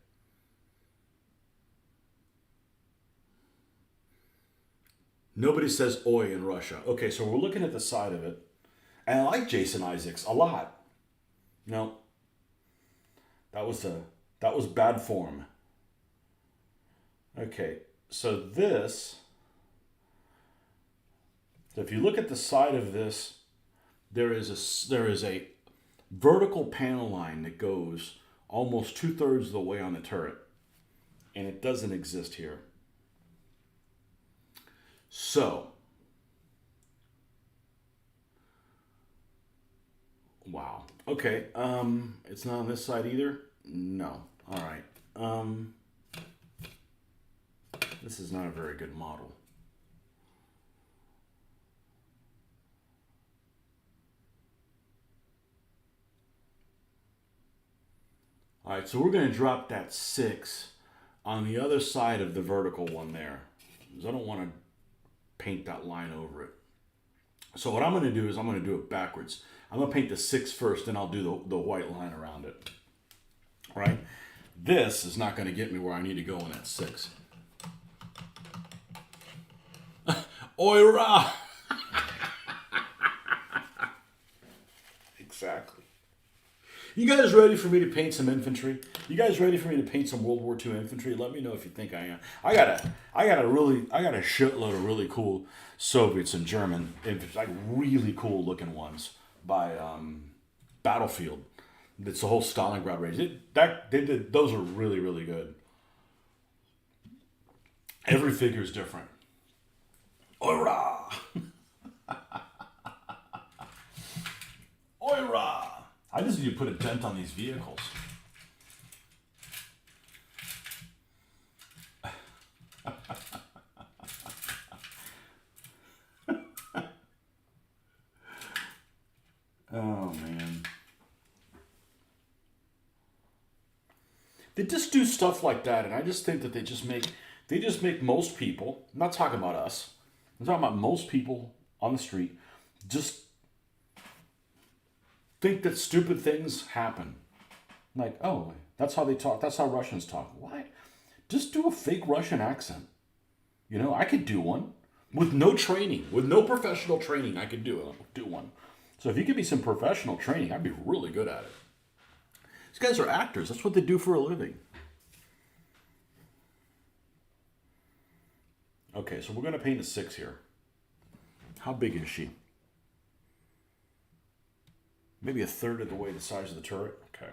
Nobody says oi in Russia. Okay, so we're looking at the side of it. And I like Jason Isaacs a lot. No. That was bad form. Okay, so if you look at the side of this, there is a vertical panel line that goes almost 2/3 of the way on the turret. And it doesn't exist here. So, wow. Okay, it's not on this side either? No. All right. This is not a very good model. All right, so we're going to drop that 6 on the other side of the vertical one there, because I don't want to paint that line over it. So what I'm going to do is I'm going to do it backwards. I'm going to paint the 6 first, then I'll do the white line around it. All right? This is not going to get me where I need to go in that 6. Oira! Exactly. You guys ready for me to paint some infantry? You guys ready for me to paint some World War II infantry? Let me know if you think I am. I got a shitload of really cool Soviets and German infantry, like really cool looking ones by Battlefield. It's the whole Stalingrad raid. Those are really, really good. Every figure is different. Oira! Oira! I just need to put a dent on these vehicles. Oh man. They just do stuff like that, and I just think that they just make most people, I'm not talking about us, I'm talking about most people on the street, just think that stupid things happen. Like, oh, that's how they talk, that's how Russians talk. Why? Just do a fake Russian accent. You know, I could do one. With no training, with no professional training, I could do one. So if you give me some professional training, I'd be really good at it. These guys are actors. That's what they do for a living. Okay, so we're going to paint a 6 here. How big is she? Maybe 1/3 of the way the size of the turret. Okay.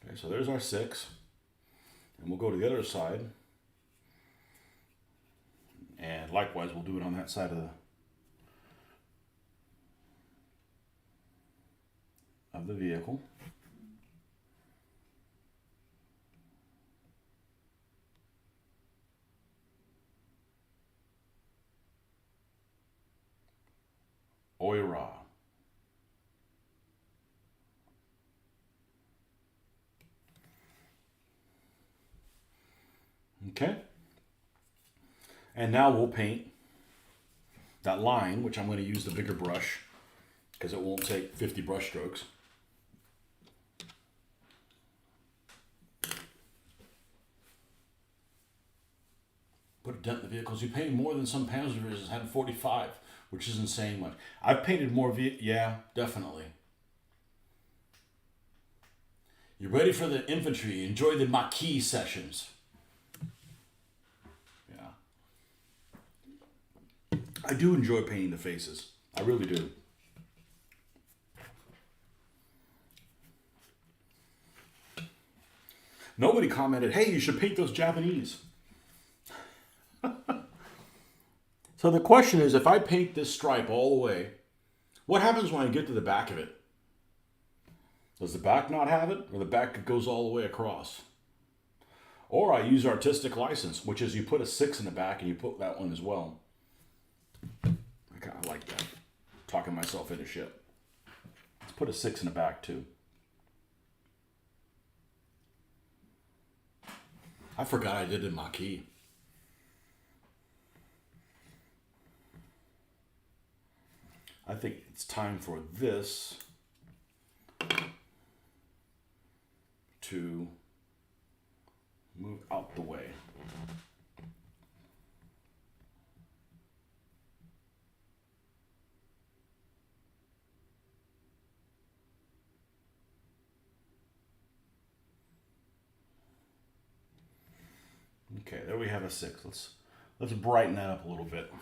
Okay, so there's our 6. And we'll go to the other side. And likewise, we'll do it on that side of the vehicle. Oira. Okay. And now we'll paint that line, which I'm going to use the bigger brush because it won't take 50 brush strokes. Put a dent in the vehicles. You paint more than some Panzer divisions had 45, which isn't saying much. I've painted more yeah, definitely. You ready for the infantry? Enjoy the Maquis sessions. Yeah. I do enjoy painting the faces. I really do. Nobody commented, hey, you should paint those Japanese. So the question is, if I paint this stripe all the way, what happens when I get to the back of it? Does the back not have it? Or the back goes all the way across? Or I use artistic license, which is you put a 6 in the back and you put that one as well. I kind of like that. Talking myself into shit. Let's put a 6 in the back too. I forgot I did the Maquis. I think it's time for this to move out the way. Okay, there we have a 6. Let's brighten that up a little bit.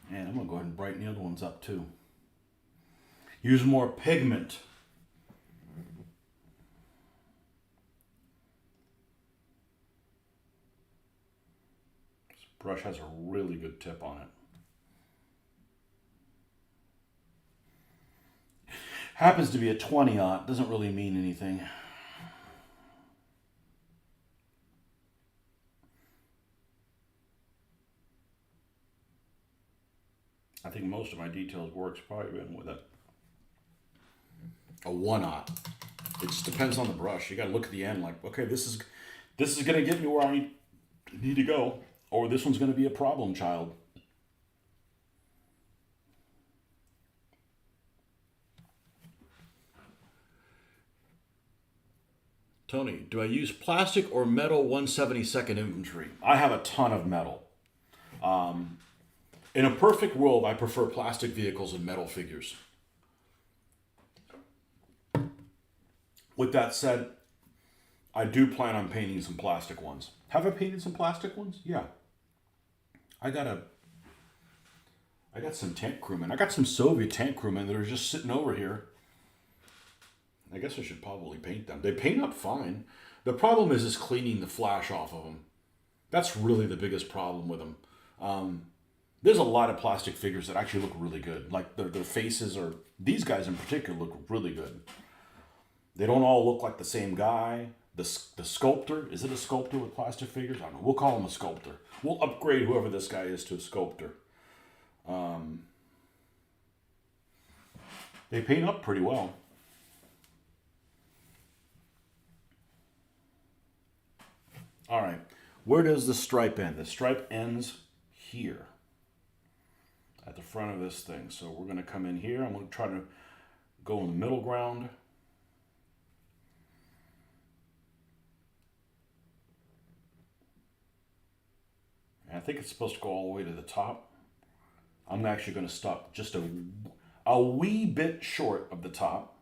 And I'm going to go ahead and brighten the other ones up too. Use more pigment. This brush has a really good tip on it. Happens to be a 20-aught, doesn't really mean anything. I think most of my details work's probably been with a 1-aught. It just depends on the brush. You got to look at the end like, okay, this is going to get me where I need to go, or this one's going to be a problem child. Tony, do I use plastic or metal 1/72nd infantry? I have a ton of metal. In a perfect world, I prefer plastic vehicles and metal figures. With that said, I do plan on painting some plastic ones. Have I painted some plastic ones? Yeah. I got some tank crewmen. I got some Soviet tank crewmen that are just sitting over here. I guess I should probably paint them. They paint up fine. The problem is cleaning the flash off of them. That's really the biggest problem with them. There's a lot of plastic figures that actually look really good. Like their faces, or these guys in particular, look really good. They don't all look like the same guy. The sculptor, is it a sculptor with plastic figures? I don't know. We'll call him a sculptor. We'll upgrade whoever this guy is to a sculptor. They paint up pretty well. All right, where does the stripe end? The stripe ends here at the front of this thing. So we're going to come in here. I'm going to try to go in the middle ground. And I think it's supposed to go all the way to the top. I'm actually going to stop just a wee bit short of the top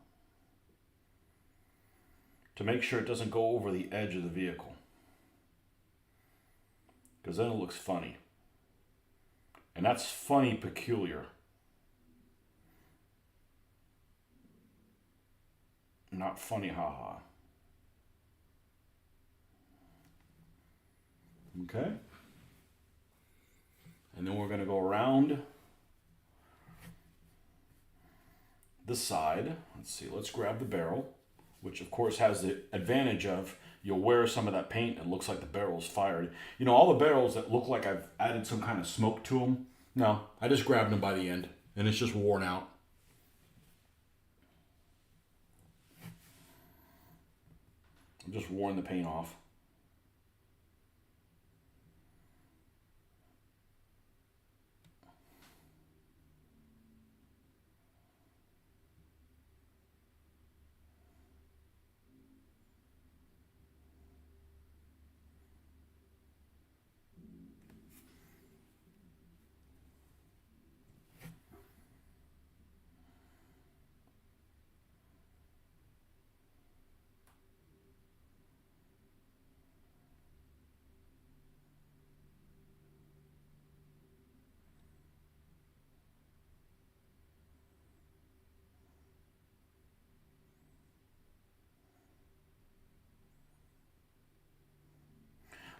to make sure it doesn't go over the edge of the vehicle, because then it looks funny. And that's funny peculiar. Not funny haha. Okay. And then we're going to go around the side. Let's see, let's grab the barrel, which of course has the advantage of you'll wear some of that paint and it looks like the barrel's fired. You know, all the barrels that look like I've added some kind of smoke to them, no, I just grabbed them by the end and it's just worn out. I'm just worn the paint off.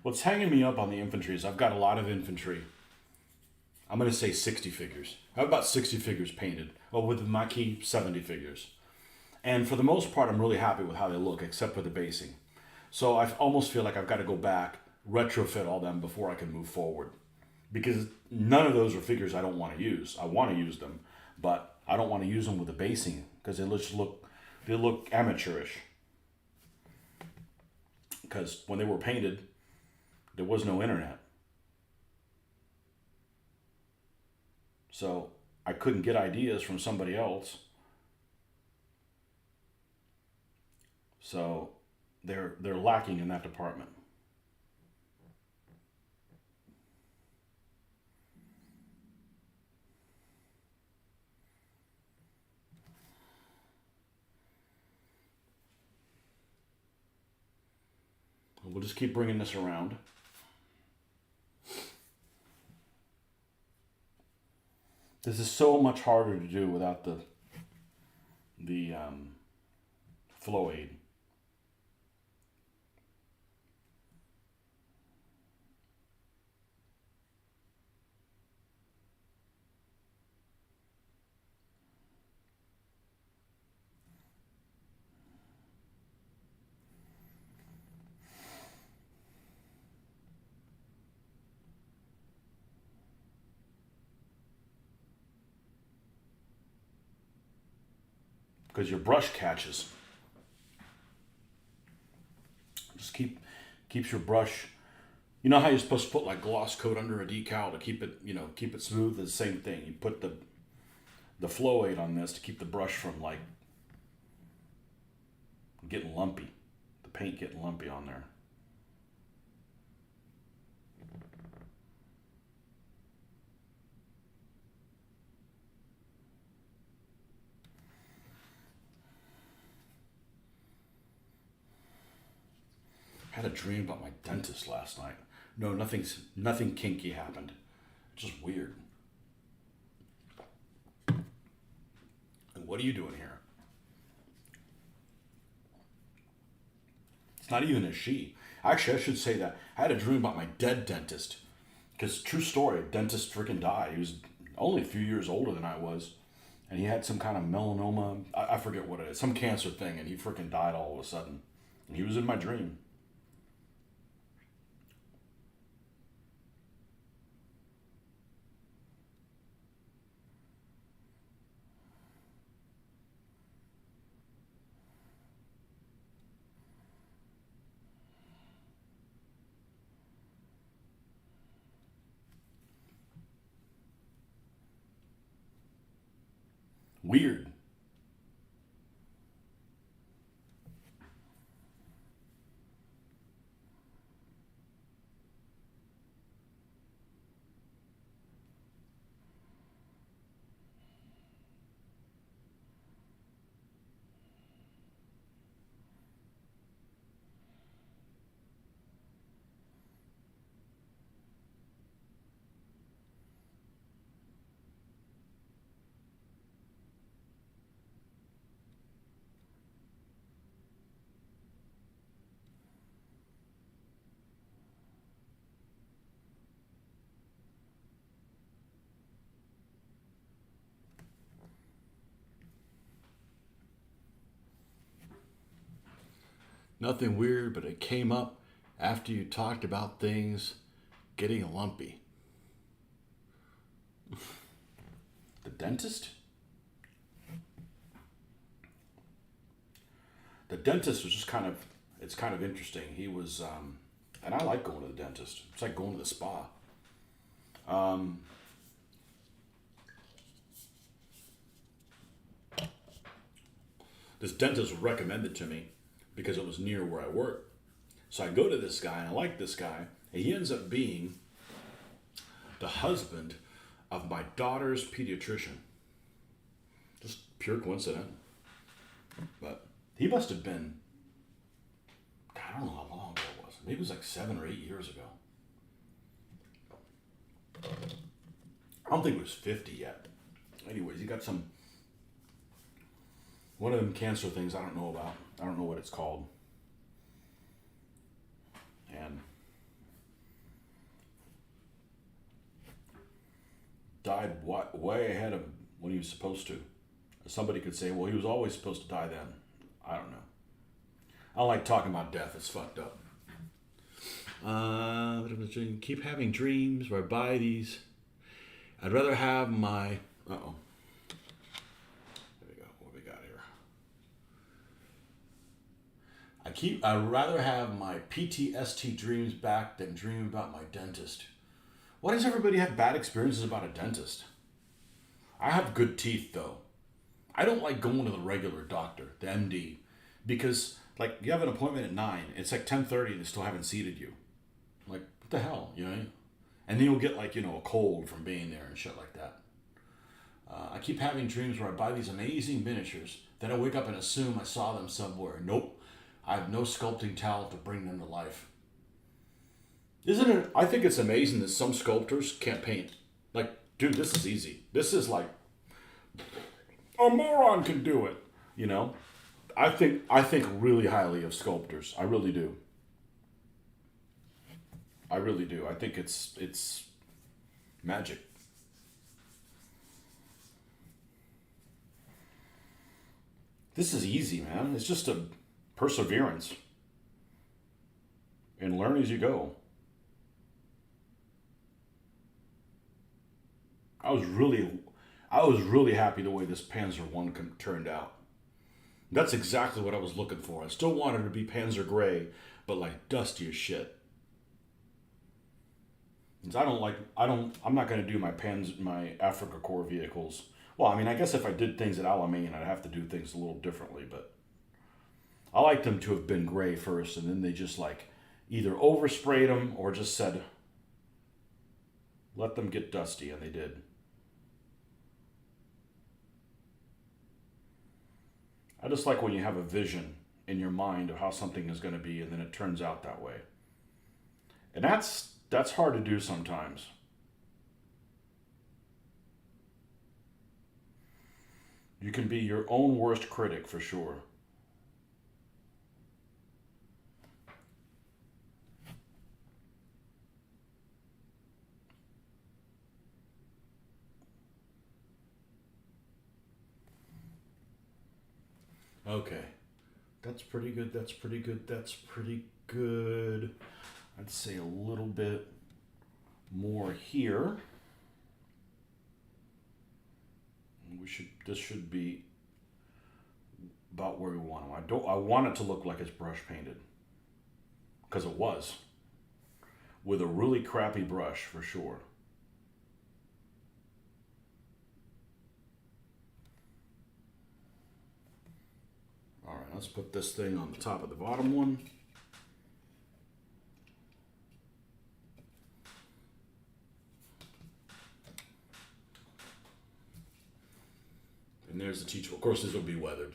What's hanging me up on the infantry is I've got a lot of infantry. I'm going to say 60 figures. I have about 60 figures painted. Well, with my key, 70 figures. And for the most part, I'm really happy with how they look, except for the basing. So I almost feel like I've got to go back, retrofit all them before I can move forward. Because none of those are figures I don't want to use. I want to use them, but I don't want to use them with the basing because they look amateurish. Because when they were painted, there was no internet. So I couldn't get ideas from somebody else. So they're lacking in that department. We'll just keep bringing this around. This is so much harder to do without the flow aid. Because your brush catches. Just keeps your brush. You know how you're supposed to put like gloss coat under a decal to keep it smooth? It's the same thing. You put the flow aid on this to keep the brush from like getting lumpy. The paint getting lumpy on there. I had a dream about my dentist last night. No, nothing kinky happened. Just weird. And what are you doing here? It's not even a she. Actually, I should say that. I had a dream about my dead dentist. Because, true story, dentist freaking died. He was only a few years older than I was. And he had some kind of melanoma. I forget what it is. Some cancer thing. And he freaking died all of a sudden. And he was in my dream. Weird. Nothing weird, but it came up after you talked about things getting lumpy. The dentist? The dentist was just it's kind of interesting. He was, and I like going to the dentist. It's like going to the spa. This dentist was recommended to me because it was near where I work. So I go to this guy, and I like this guy, and he ends up being the husband of my daughter's pediatrician. Just pure coincidence. But he must have been, God, I don't know how long ago it was. Maybe it was like 7 or 8 years ago. I don't think it was 50 yet. Anyways, he got one of them cancer things I don't know about. I don't know what it's called. And died way ahead of when he was supposed to. Somebody could say, well, he was always supposed to die then. I don't know. I don't like talking about death. It's fucked up. Keep having dreams where I buy these. I'd rather have my... Uh-oh. There we go. What we got here? I'd rather have my PTSD dreams back than dream about my dentist. Why does everybody have bad experiences about a dentist? I have good teeth, though. I don't like going to the regular doctor, the MD, because, like, you have an appointment at 9. It's like 10:30 and they still haven't seated you. Like, what the hell, you know? And then you'll get, like, a cold from being there and shit like that. I keep having dreams where I buy these amazing miniatures, then I wake up and assume I saw them somewhere. Nope. I have no sculpting talent to bring them to life. Isn't it? I think it's amazing that some sculptors can't paint. Like, dude, this is easy. This is like a moron can do it. You know, I think really highly of sculptors. I really do. I really do. I think it's magic. This is easy, man. It's just a perseverance and learn as you go. I was really, I was really happy the way this Panzer One turned out. That's exactly what I was looking for. I still wanted it to be Panzer Gray, but like dusty as shit. 'Cause I don't like, I don't, I'm not going to do my Africa Corps vehicles. Well, I mean, I guess if I did things at Alamein, I'd have to do things a little differently, but I like them to have been gray first, and then they just like either oversprayed them or just said, let them get dusty, and they did. I just like when you have a vision in your mind of how something is going to be, and then it turns out that way. And that's hard to do sometimes. You can be your own worst critic for sure. Okay. That's pretty good. That's pretty good. That's pretty good. I'd say a little bit more here. This should be about where we want them. I want it to look like it's brush painted. Because it was. With a really crappy brush for sure. All right, let's put this thing on the top of the bottom one. And there's the teachable. Of course, this will be weathered.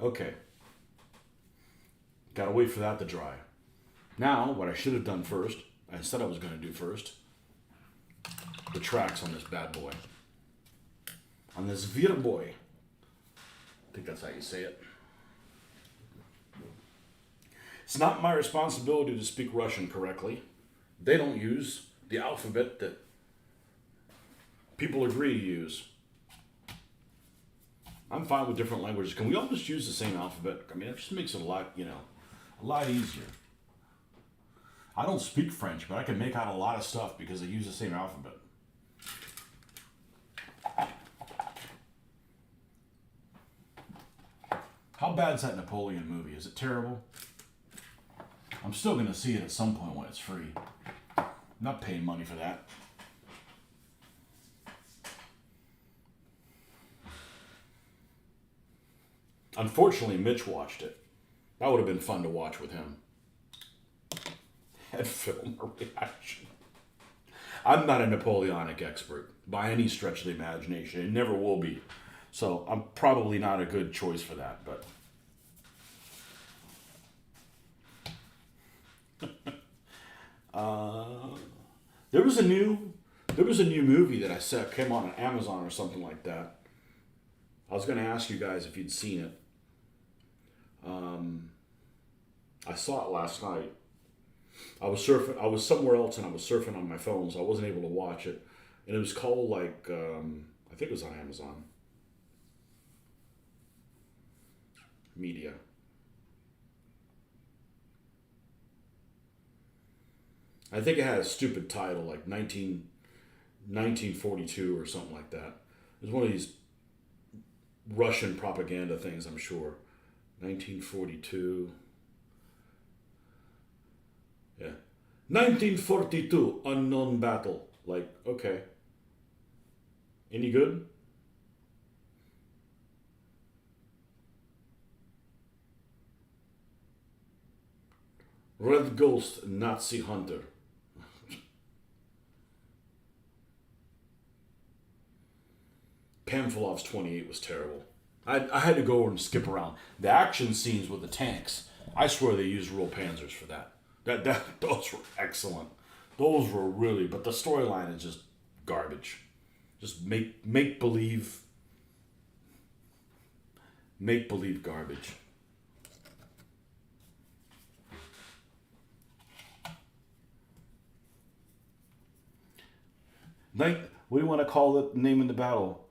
Okay. Gotta wait for that to dry. Now, what I should have done first, I said I was going to do first, the tracks on this bad boy. On this Vir boy. I think that's how you say it. It's not my responsibility to speak Russian correctly. They don't use the alphabet that people agree to use. I'm fine with different languages. Can we all just use the same alphabet? I mean, it just makes it a lot, a lot easier. I don't speak French, but I can make out a lot of stuff because they use the same alphabet. How bad is that Napoleon movie? Is it terrible? I'm still going to see it at some point when it's free. I'm not paying money for that. Unfortunately, Mitch watched it. That would have been fun to watch with him. And film a reaction. I'm not a Napoleonic expert by any stretch of the imagination. It never will be. So I'm probably not a good choice for that, but there was a new movie that I saw came on Amazon or something like that. I was going to ask you guys if you'd seen it. I saw it last night. I was surfing. I was somewhere else and I was surfing on my phone, so I wasn't able to watch it. And it was called I think it was on Amazon Media. I think it had a stupid title like 1942 or something like that. It was one of these Russian propaganda things, I'm sure. 1942. Yeah. 1942, unknown battle. Like, okay. Any good? Red Ghost, Nazi Hunter. Pamfilov's 28 was terrible. I had to go over and skip around. The action scenes with the tanks, I swear they used real panzers for that. Those were excellent. Those were really, but the storyline is just garbage. Just make believe garbage. What do you want to call the name in the battle?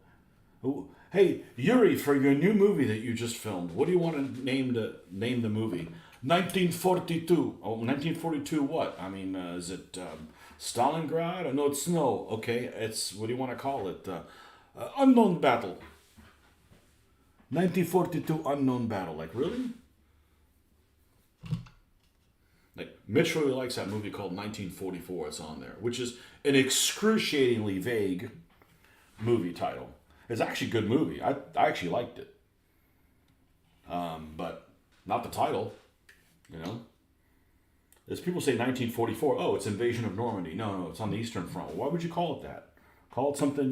Hey, Yuri, for your new movie that you just filmed, what do you want to name the movie? 1942. Oh, 1942 what? I mean, is it Stalingrad? No, it's snow. Okay, it's, what do you want to call it? Unknown Battle. 1942 Unknown Battle. Like, really? Like, Mitch really likes that movie called 1944. It's on there, which is an excruciatingly vague movie title. It's actually a good movie. I actually liked it. But not the title, you know? As people say 1944, oh, it's Invasion of Normandy. No, it's on the Eastern Front. Why would you call it that? Call it something,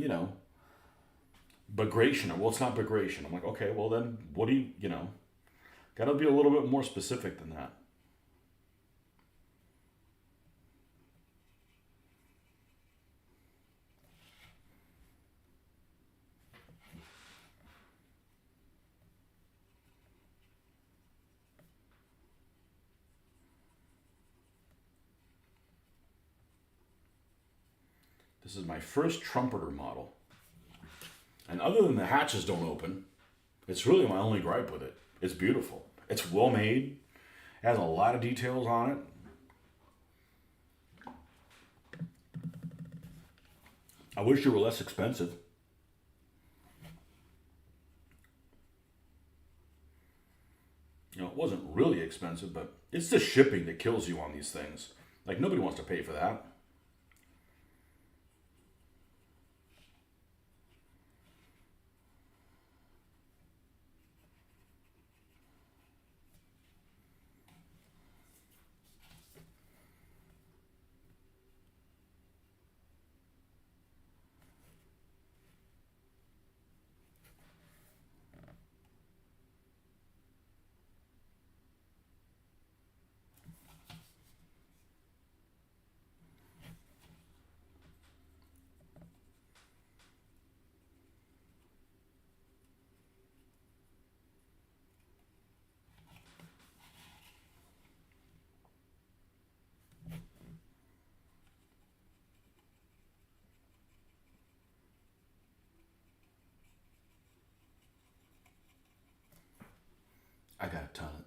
Bagration. Well, it's not Bagration. I'm like, okay, well then, what do you, gotta be a little bit more specific than that. This is my first trumpeter model. And other than the hatches don't open, it's really my only gripe with it. It's beautiful. It's well made. It has a lot of details on it. I wish they were less expensive. It wasn't really expensive, but it's the shipping that kills you on these things. Like, nobody wants to pay for that.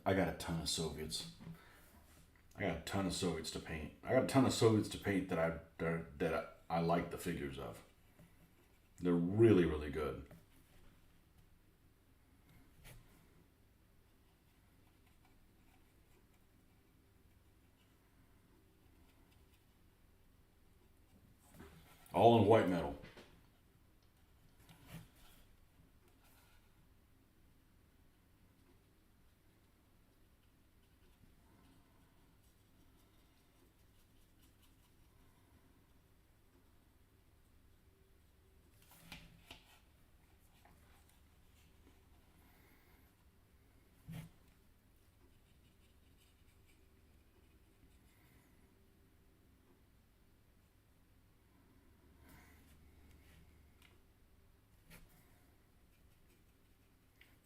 I got a ton of Soviets. I got a ton of Soviets to paint. I got a ton of Soviets to paint that I like the figures of. They're really, really good. All in white metal.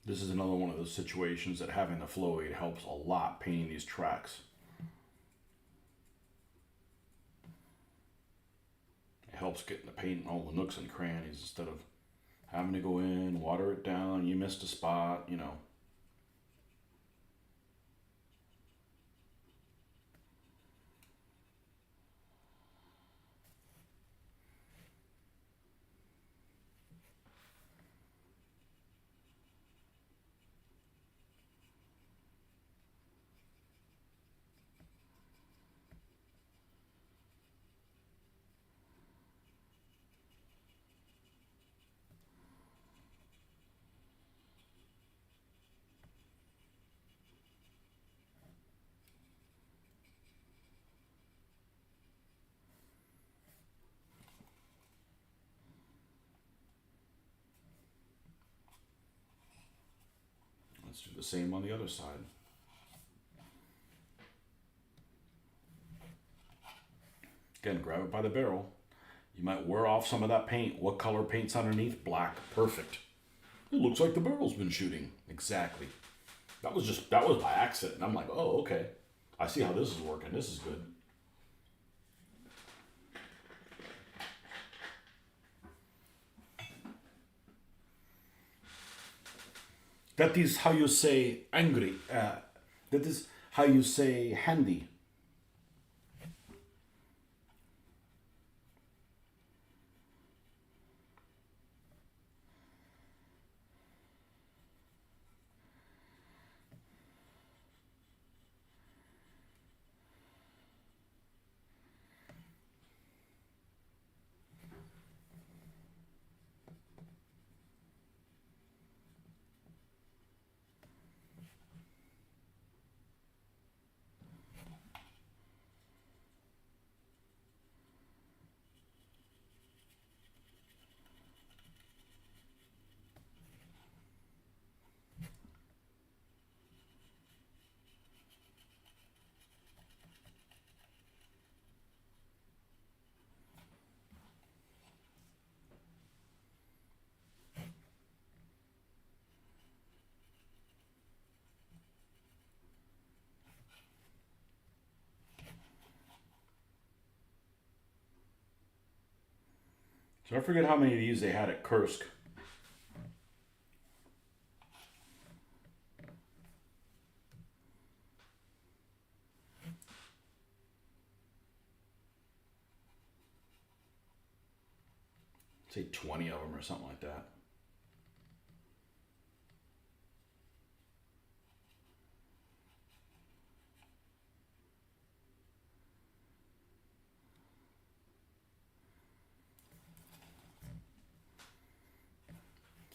This is another one of those situations that having the flow aid helps a lot painting these tracks. It helps getting the paint in all the nooks and crannies instead of having to go in, water it down, you missed a spot. Let's do the same on the other side. Again, grab it by the barrel. You might wear off some of that paint. What color paint's underneath? Black. Perfect. It looks like the barrel's been shooting. Exactly. That was by accident. I'm like, oh, okay. I see how this is working. This is good. That is how you say angry. That is how you say handy. So I forget how many of these they had at Kursk. Say 20 of them or something like that.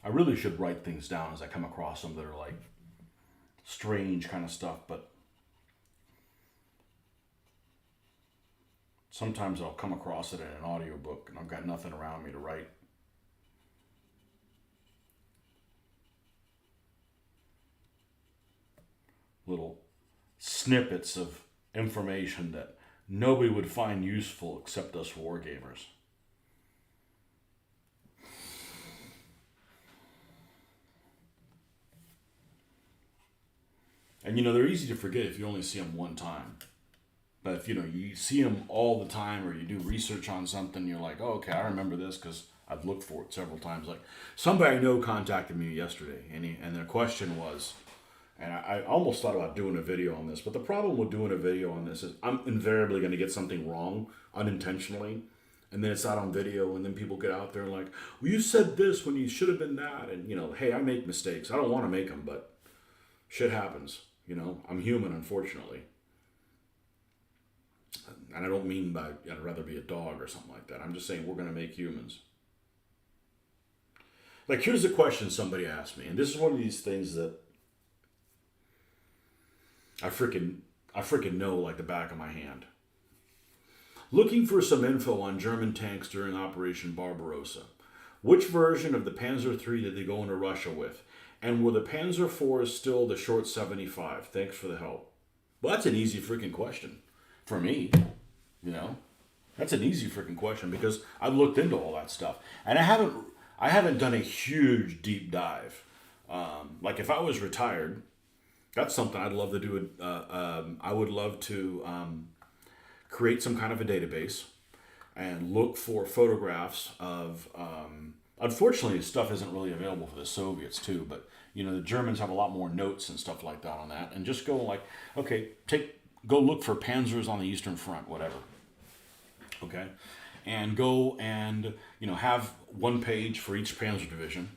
I really should write things down as I come across them that are like strange kind of stuff, but sometimes I'll come across it in an audiobook and I've got nothing around me to write. Little snippets of information that nobody would find useful except us wargamers. And they're easy to forget if you only see them one time. But if you see them all the time, or you do research on something, you're like, oh, okay, I remember this because I've looked for it several times. Like somebody I know contacted me yesterday, and their question was, and I almost thought about doing a video on this, but the problem with doing a video on this is I'm invariably going to get something wrong unintentionally, and then it's not on video, and then people get out there and like, well, you said this when you should have been that, and hey, I make mistakes. I don't want to make them, but shit happens. I'm human, unfortunately. And I don't mean by I'd rather be a dog or something like that. I'm just saying we're going to make humans. Like, here's a question somebody asked me, and this is one of these things that I freaking know like the back of my hand. Looking for some info on German tanks during Operation Barbarossa. Which version of the Panzer III did they go into Russia with? And were the Panzer IVs still the short 75? Thanks for the help. Well, that's an easy freaking question for me. That's an easy freaking question because I've looked into all that stuff, and I haven't done a huge deep dive. Like if I was retired, that's something I'd love to do. I would love to create some kind of a database and look for photographs of. Unfortunately, stuff isn't really available for the Soviets too, but the Germans have a lot more notes and stuff like that on that, and just go like, okay, go look for panzers on the Eastern Front, whatever. Okay, and go and have one page for each Panzer division,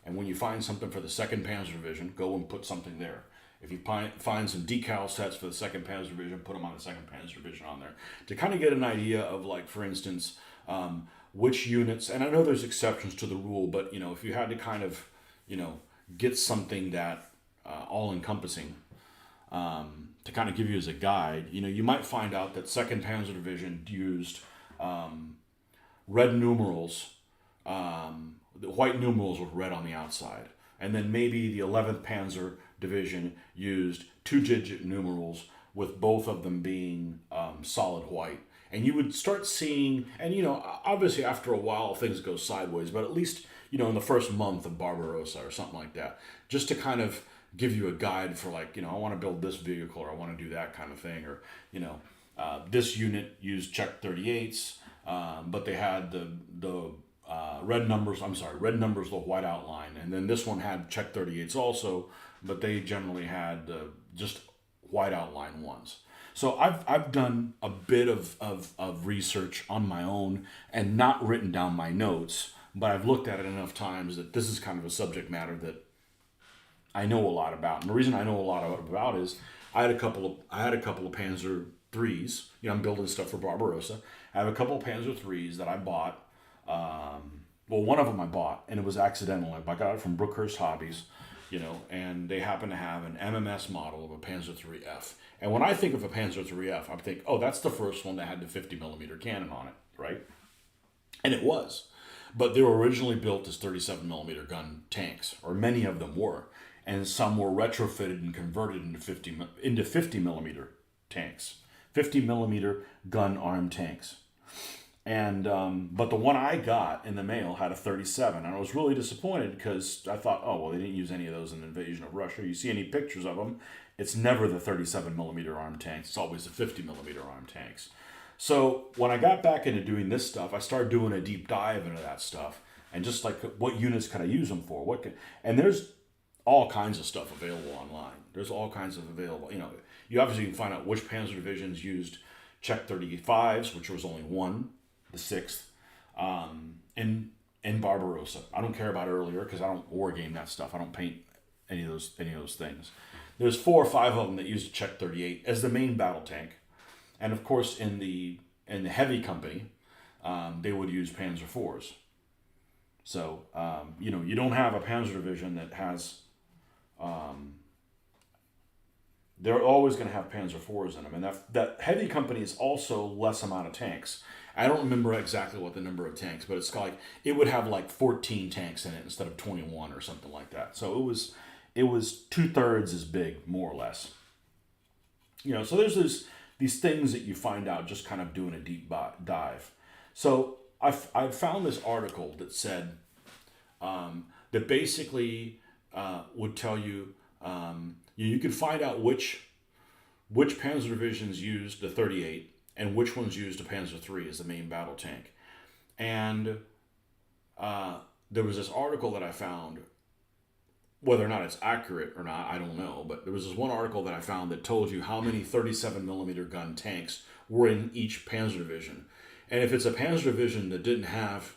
and when you find something for the 2nd Panzer Division, go and put something there. If you find some decal sets for the 2nd Panzer Division, put them on the 2nd Panzer Division on there to kind of get an idea of, like, for instance, which units, and I know there's exceptions to the rule, but if you had to kind of get something that all-encompassing to kind of give you as a guide, you might find out that 2nd Panzer Division used red numerals, the white numerals with red on the outside, and then maybe the 11th Panzer division used two-digit numerals with both of them being solid white. And you would start seeing, and obviously after a while things go sideways, but at least, in the first month of Barbarossa or something like that, just to kind of give you a guide for like, I want to build this vehicle or I want to do that kind of thing. Or, this unit used Czech 38s, but they had the red numbers, red numbers, the white outline. And then this one had Czech 38s also, but they generally had just white outline ones. So I've done a bit of research on my own and not written down my notes, but I've looked at it enough times that this is kind of a subject matter that I know a lot about. And the reason I know a lot about is I had a couple of Panzer IIIs. I'm building stuff for Barbarossa. I have a couple of Panzer IIIs that I bought. One of them I bought, and it was accidental. I got it from Brookhurst Hobbies, and they happen to have an MMS model of a Panzer IIIF. And when I think of a Panzer IIIF, I think, oh, that's the first one that had the 50 millimeter cannon on it, right? And it was. But they were originally built as 37 millimeter gun tanks, or many of them were. And some were retrofitted and converted into 50 millimeter tanks, 50 millimeter gun armed tanks. And but the one I got in the mail had a 37, and I was really disappointed because I thought, oh well, they didn't use any of those in the invasion of Russia. You see any pictures of them, it's never the 37 millimeter armed tanks. It's always the 50 millimeter armed tanks. So when I got back into doing this stuff, I started doing a deep dive into that stuff, and just like what units can I use them for? And there's all kinds of stuff available online. There's all kinds of available. You obviously can find out which Panzer divisions used Czech 35s, which was only one, the 6th, in Barbarossa. I don't care about earlier because I don't war game that stuff. I don't paint any of those things. There's 4 or 5 of them that used a Czech 38 as the main battle tank, and of course in the heavy company, they would use Panzer IVs. So you don't have a Panzer division that has. They're always going to have Panzer IVs in them, and that heavy company is also less amount of tanks. I don't remember exactly what the number of tanks, but it's like it would have like 14 tanks in it instead of 21 or something like that. So it was 2/3 as big, more or less. So there's these things that you find out just kind of doing a deep dive. So I found this article that said that basically would tell you you could find out which Panzer divisions used the 38 and which ones used a Panzer III as the main battle tank. And there was this article that I found, whether or not it's accurate or not, I don't know, but there was this one article that I found that told you how many 37 millimeter gun tanks were in each Panzer division. And if it's a Panzer division that didn't have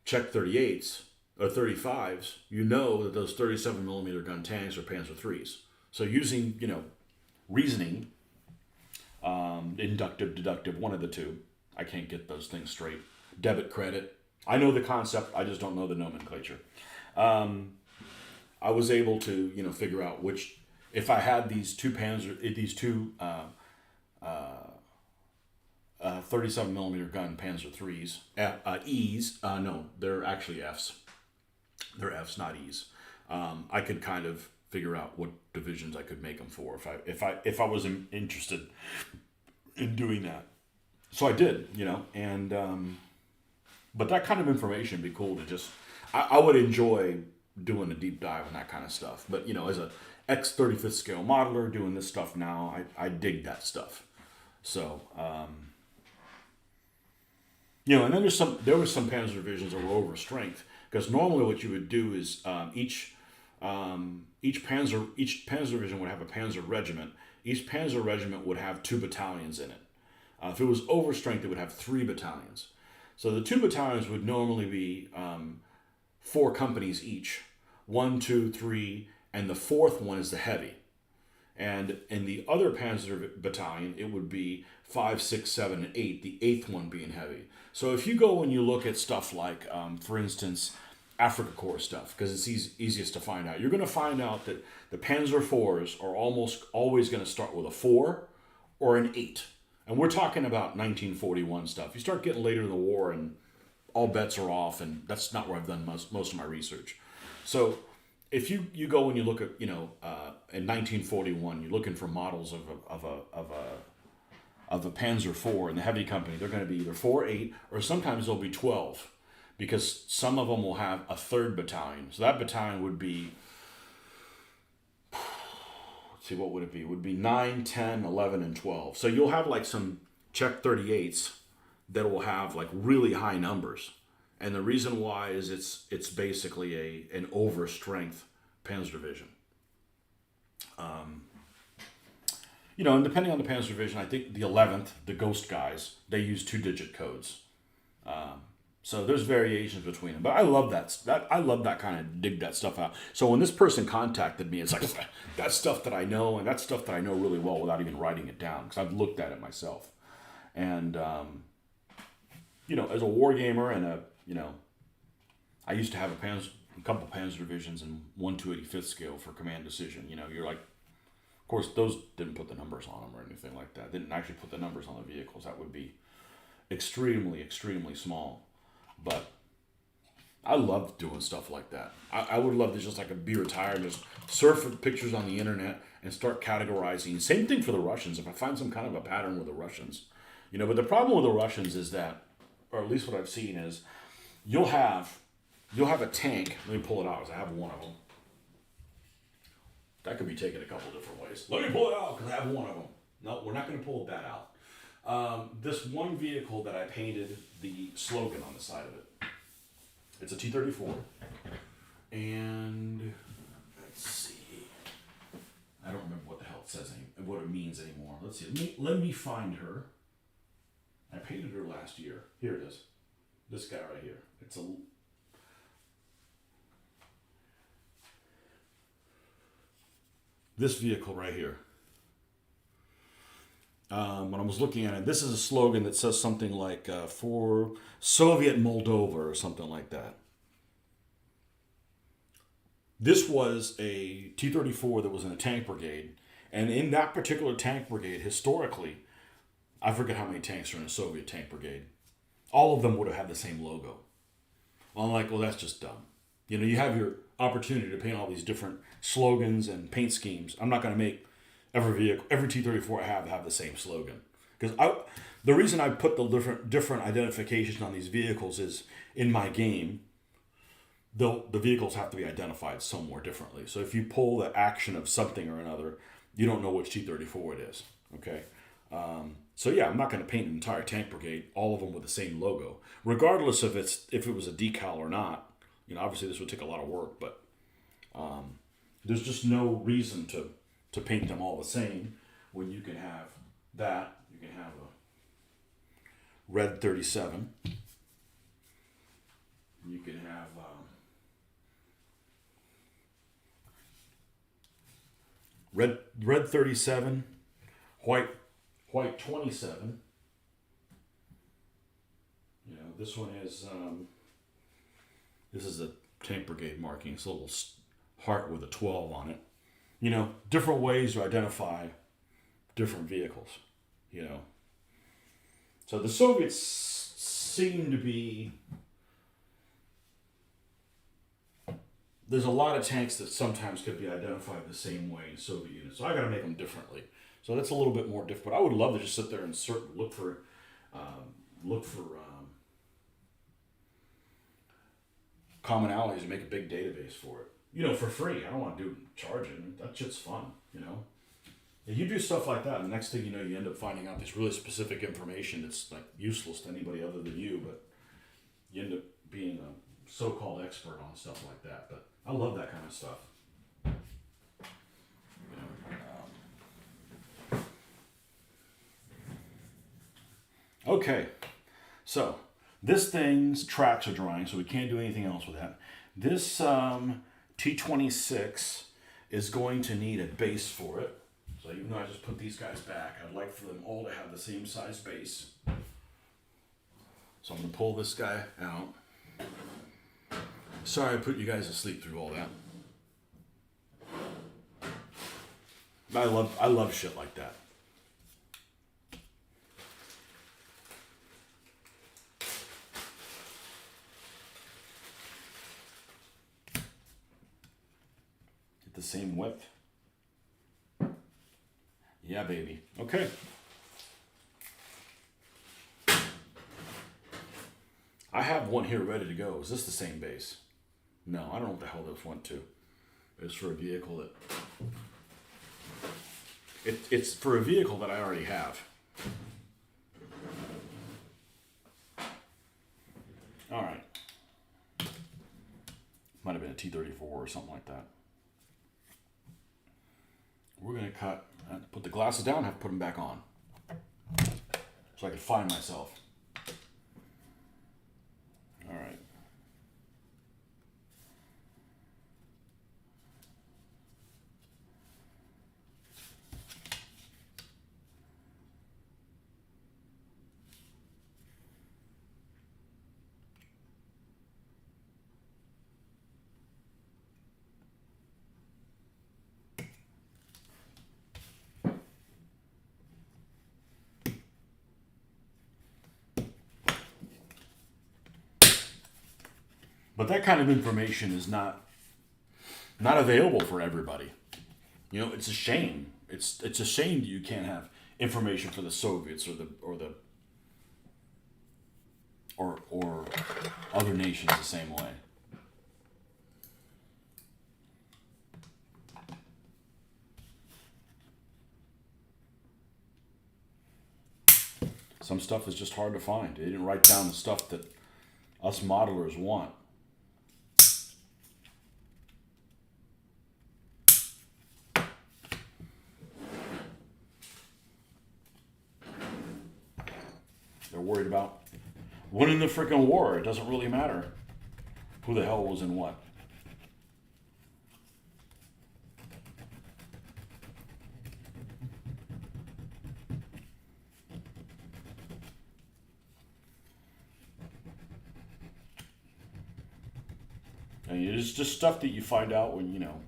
Czech 38s or 35s, you know that those 37 millimeter gun tanks are Panzer IIIs. So using, reasoning, inductive, deductive, one of the two. I can't get those things straight. Debit, credit. I know the concept. I just don't know the nomenclature. I was able to, figure out which, if I had these two 37 millimeter gun Panzer IIIs, E's. No, they're actually F's. They're F's, not E's. I could kind of figure out what divisions I could make them for if I was interested in doing that. So I did, and but that kind of information would be cool to just. I would enjoy doing a deep dive on that kind of stuff. But as a X-35th scale modeler doing this stuff now, I dig that stuff. So and then there were some Panzer divisions that were over strength, because normally what you would do is each Panzer division would have a Panzer regiment. Each Panzer regiment would have 2 battalions in it. If it was over strength, it would have 3 battalions. So the 2 battalions would normally be 4 companies each, 1, 2, 3, and the 4th one is the heavy. And in the other Panzer battalion, it would be 5, 6, 7, and 8, the 8th one being heavy. So if you go and you look at stuff like, for instance, Africa Corps stuff, because it's easiest to find out, you're going to find out that the Panzer IVs are almost always going to start with a 4 or an 8. And we're talking about 1941 stuff. You start getting later in the war and all bets are off, and that's not where I've done most of my research. So if you go and you look at, in 1941, you're looking for models of a Panzer IV in the heavy company, they're going to be either 4, 8, or sometimes they'll be 12, because some of them will have a third battalion. So that battalion would be, let's see, what would it be? It would be 9, 10, 11, and 12. So you'll have like some Czech 38s that will have like really high numbers. And the reason why is it's basically an overstrength Panzer division. And depending on the Panzer division, I think the 11th, the Ghost guys, they use 2-digit codes. So there's variations between them. But I love that. I love that kind of dig that stuff out. So when this person contacted me, it's like that's stuff that I know, and that's stuff that I know really well without even writing it down, because I've looked at it myself. And as a war gamer and I used to have a couple Panzer divisions and 1 285th scale for command decision. You're like, of course, those didn't put the numbers on them or anything like that. They didn't actually put the numbers on the vehicles. That would be extremely, extremely small. But I love doing stuff like that. I would love to just be retired, just surf for pictures on the internet and start categorizing. Same thing for the Russians. If I find some kind of a pattern with the Russians, but the problem with the Russians is that, or at least what I've seen is, you'll have a tank. Let me pull it out, because I have one of them. That could be taken a couple different ways. Let me pull it out, because I have one of them. No, we're not going to pull that out. This one vehicle that I painted the slogan on the side of it. It's a T-34. And let's see. I don't remember what the hell it says, what it means anymore. Let's see. Let me find her. I painted her last year. Here it is. This guy right here. This vehicle right here. When I was looking at it, this is a slogan that says something like for Soviet Moldova or something like that. This was a T-34 that was in a tank brigade. And in that particular tank brigade, historically, I forget how many tanks are in a Soviet tank brigade. All of them would have had the same logo. I'm like, well, that's just dumb. You have your opportunity to paint all these different slogans and paint schemes. I'm not going to make every T-34 I have the same slogan. Because the reason I put the different identifications on these vehicles is, in my game, the vehicles have to be identified somewhere differently. So if you pull the action of something or another, you don't know which T-34 it is. Okay? So yeah, I'm not going to paint an entire tank brigade, all of them with the same logo, regardless of if it was a decal or not. Obviously this would take a lot of work, but there's just no reason to paint them all the same when you can have that. You can have a red 37. You can have red 37, white 27. This one is this is a tank brigade marking. It's a little heart with a 12 on it. Different ways to identify different vehicles. So the Soviets seem to be. There's a lot of tanks that sometimes could be identified the same way in Soviet units. So I got to make them differently. So that's a little bit more difficult. I would love to just sit there and look for commonalities and make a big database for it. For free. I don't want to charge it. That shit's fun. If you do stuff like that, and the next thing you know, you end up finding out this really specific information that's useless to anybody other than you, but you end up being a so-called expert on stuff like that. But I love that kind of stuff. Okay, so this thing's tracks are drying, so we can't do anything else with that. This T-26 is going to need a base for it. So even though I just put these guys back, I'd like for them all to have the same size base. So I'm going to pull this guy out. Sorry I put you guys to sleep through all that. I love shit like that. same width. Yeah, baby. Okay. I have one here ready to go. Is this the same base? No, I don't know what the hell this went to. It's for a vehicle that... It's for a vehicle that I already have. All right. Might have been a T-34 or something like that. We're going to cut, put the glasses down, have to put them back on. So I can find myself. All right. But that kind of information is not available for everybody. You know, it's a shame. It's a shame that you can't have information for the Soviets or other nations the same way. Some stuff is just hard to find. They didn't write down the stuff that us modelers want. They're worried about winning the freaking war. It doesn't really matter who the hell was in what. And it's just stuff that you find out when, you know,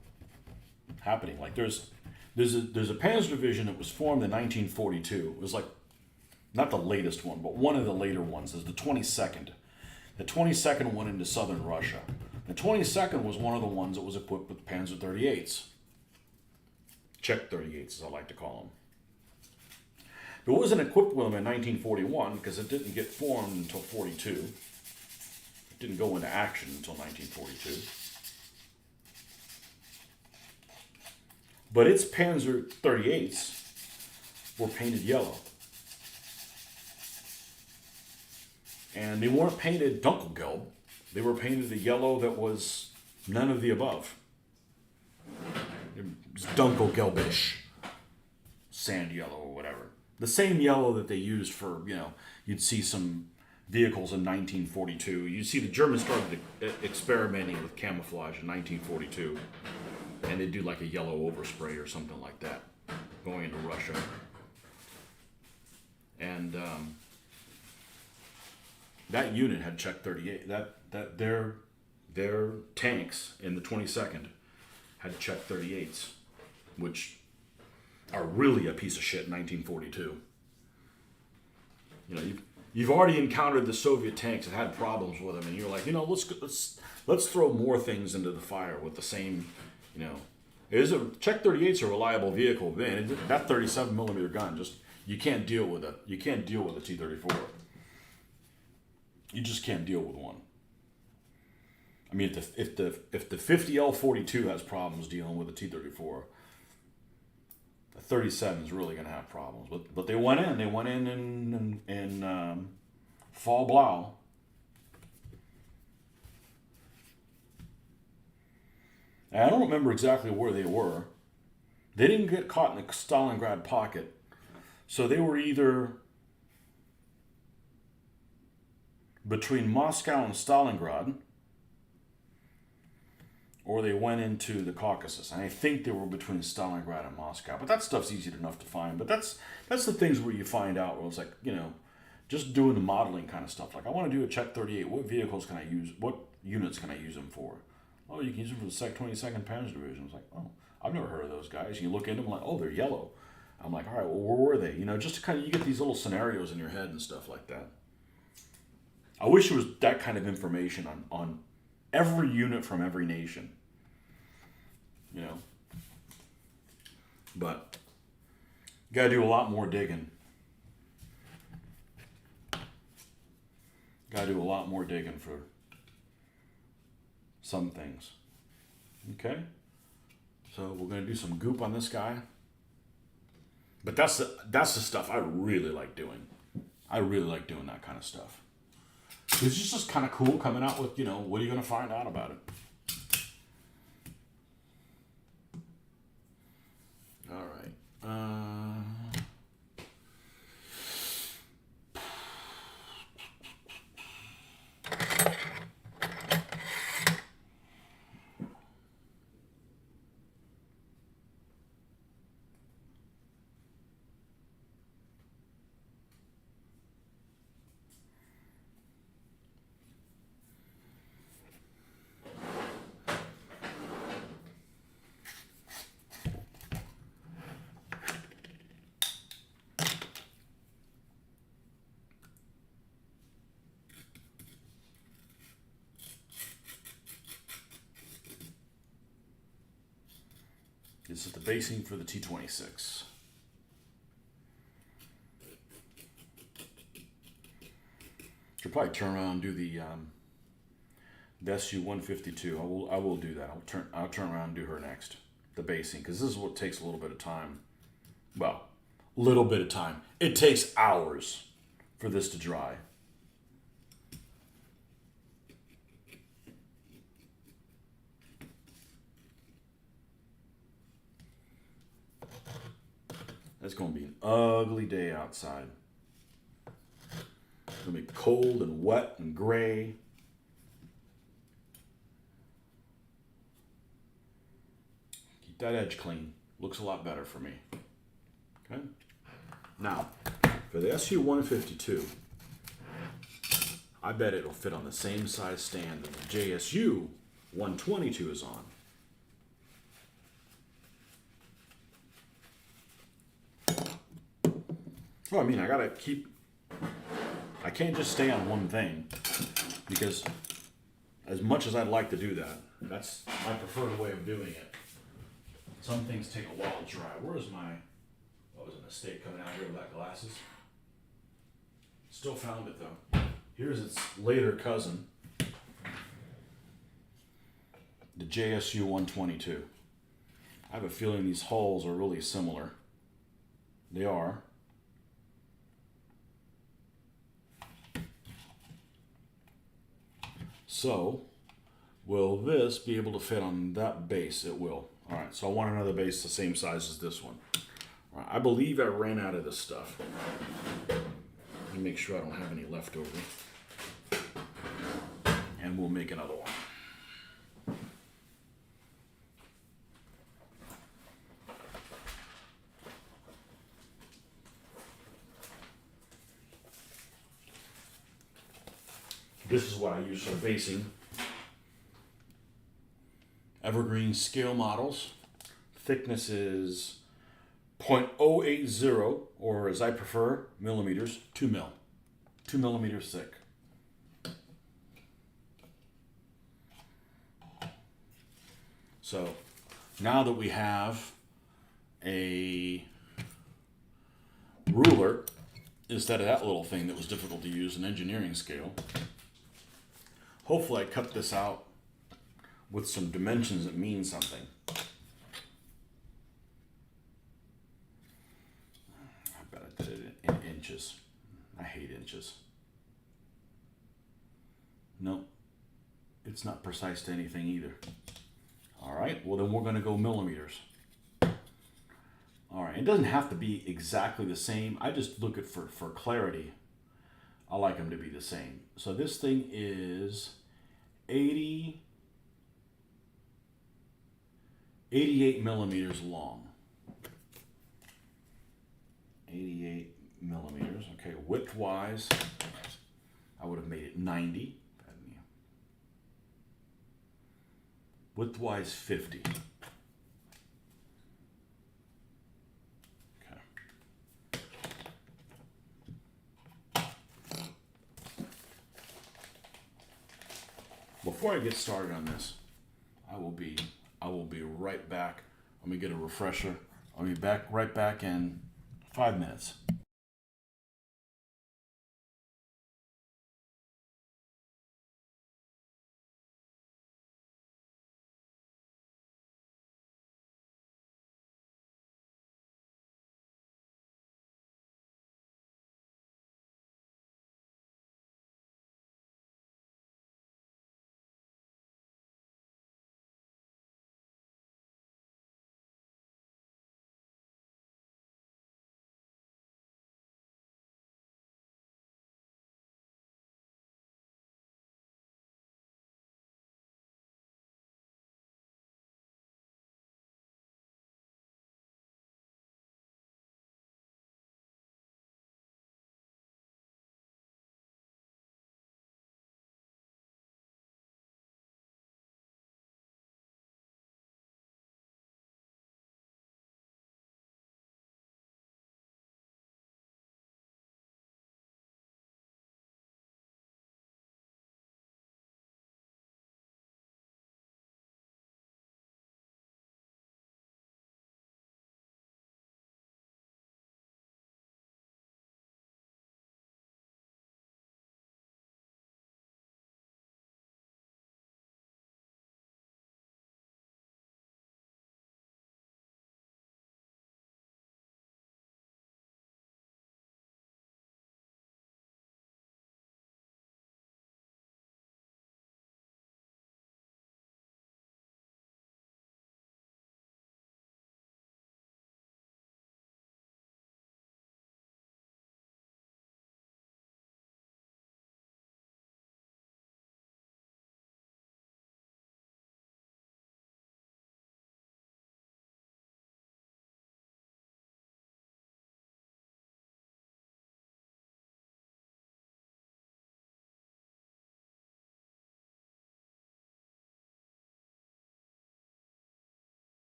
happening. Like there's a Panzer division that was formed in 1942. It was like not the latest one, but one of the later ones is the 22nd. The 22nd went into southern Russia. The 22nd was one of the ones that was equipped with Panzer 38s. Czech 38s, as I like to call them. It wasn't equipped with them in 1941 because it didn't get formed until 42. It didn't go into action until 1942. But its Panzer 38s were painted yellow. And they weren't painted Dunkelgelb. They were painted a yellow that was none of the above. It was Dunkelgelbish. Sand yellow or whatever. The same yellow that they used for, you know, you'd see some vehicles in 1942. You'd see the Germans started experimenting with camouflage in 1942. And they'd do like a yellow overspray or something like that going into Russia. And that unit had Czech 38. That their tanks in the 22nd had Czech 38s, which are really a piece of shit in 1942. You know, you've already encountered the Soviet tanks that had problems with them, and you're like, you know, let's throw more things into the fire with the same, you know. Czech 38's a reliable vehicle, man. That 37 millimeter gun, just you can't deal with it. You can't deal with a T-34. You just can't deal with one. I mean, if the 50L42 has problems dealing with a T-34, the 37 is really going to have problems. But they went in. They went in Fall Blau. And I don't remember exactly where they were. They didn't get caught in the Stalingrad pocket. So they were either between Moscow and Stalingrad, or they went into the Caucasus. And I think they were between Stalingrad and Moscow. But that stuff's easy enough to find. But that's the things where you find out where it's like, you know, just doing the modeling kind of stuff. Like, I want to do a Czech 38. What vehicles can I use? What units can I use them for? Oh, you can use them for the 22nd Panzer Division. It's like, oh, I've never heard of those guys. You look into them like, oh, they're yellow. I'm like, all right, well, where were they? You know, just to kind of, you get these little scenarios in your head and stuff like that. I wish there was that kind of information on every unit from every nation. You know, But you gotta do a lot more digging. Gotta do a lot more digging for some things. Okay? So we're gonna do some goop on this guy. But that's the stuff I really like doing. I really like doing that kind of stuff. It's just kind of cool coming out with, what are you gonna find out about it? All right. This is the basing for the T26. Should probably turn around and do the SU-152. I will do that. I'll turn around and do her next. The basing, because this is what takes a little bit of time. Well, a little bit of time. It takes hours for this to dry. It's going to be an ugly day outside. It's going to be cold and wet and gray. Keep that edge clean. Looks a lot better for me. Okay? Now, for the SU-152, I bet it'll fit on the same size stand that the JSU-122 is on. Well, I mean, I can't just stay on one thing, because as much as I'd like to do that, that's my preferred way of doing it. Some things take a while to dry. Where's what was a mistake coming out here without glasses? Still found it though. Here's its later cousin, the JSU-122. I have a feeling these hulls are really similar. They are. So, will this be able to fit on that base? It will. All right, so I want another base the same size as this one. All right, I believe I ran out of this stuff. Let me make sure I don't have any left over. And we'll make another one. This is what I use for basing. Evergreen scale models. Thickness is 0.080, or as I prefer, millimeters, 2 mil. 2 millimeters thick. So now that we have a ruler instead of that little thing that was difficult to use, an engineering scale, hopefully I cut this out with some dimensions that mean something. I bet I did it in inches. I hate inches. Nope. It's not precise to anything either. All right, well then we're going to go millimeters. All right, it doesn't have to be exactly the same. I just look at for clarity. I like them to be the same. So this thing is 88 millimeters long. 88 millimeters. Okay, width-wise, I would have made it 90. Width-wise, 50. Okay. Before I get started on this, I will be right back. Let me get a refresher I'll be right back in 5 minutes.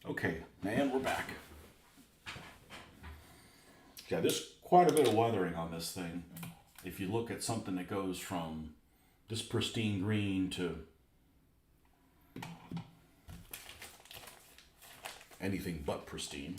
Okay, and we're back. Yeah, there's quite a bit of weathering on this thing. If you look at something that goes from this pristine green to anything but pristine.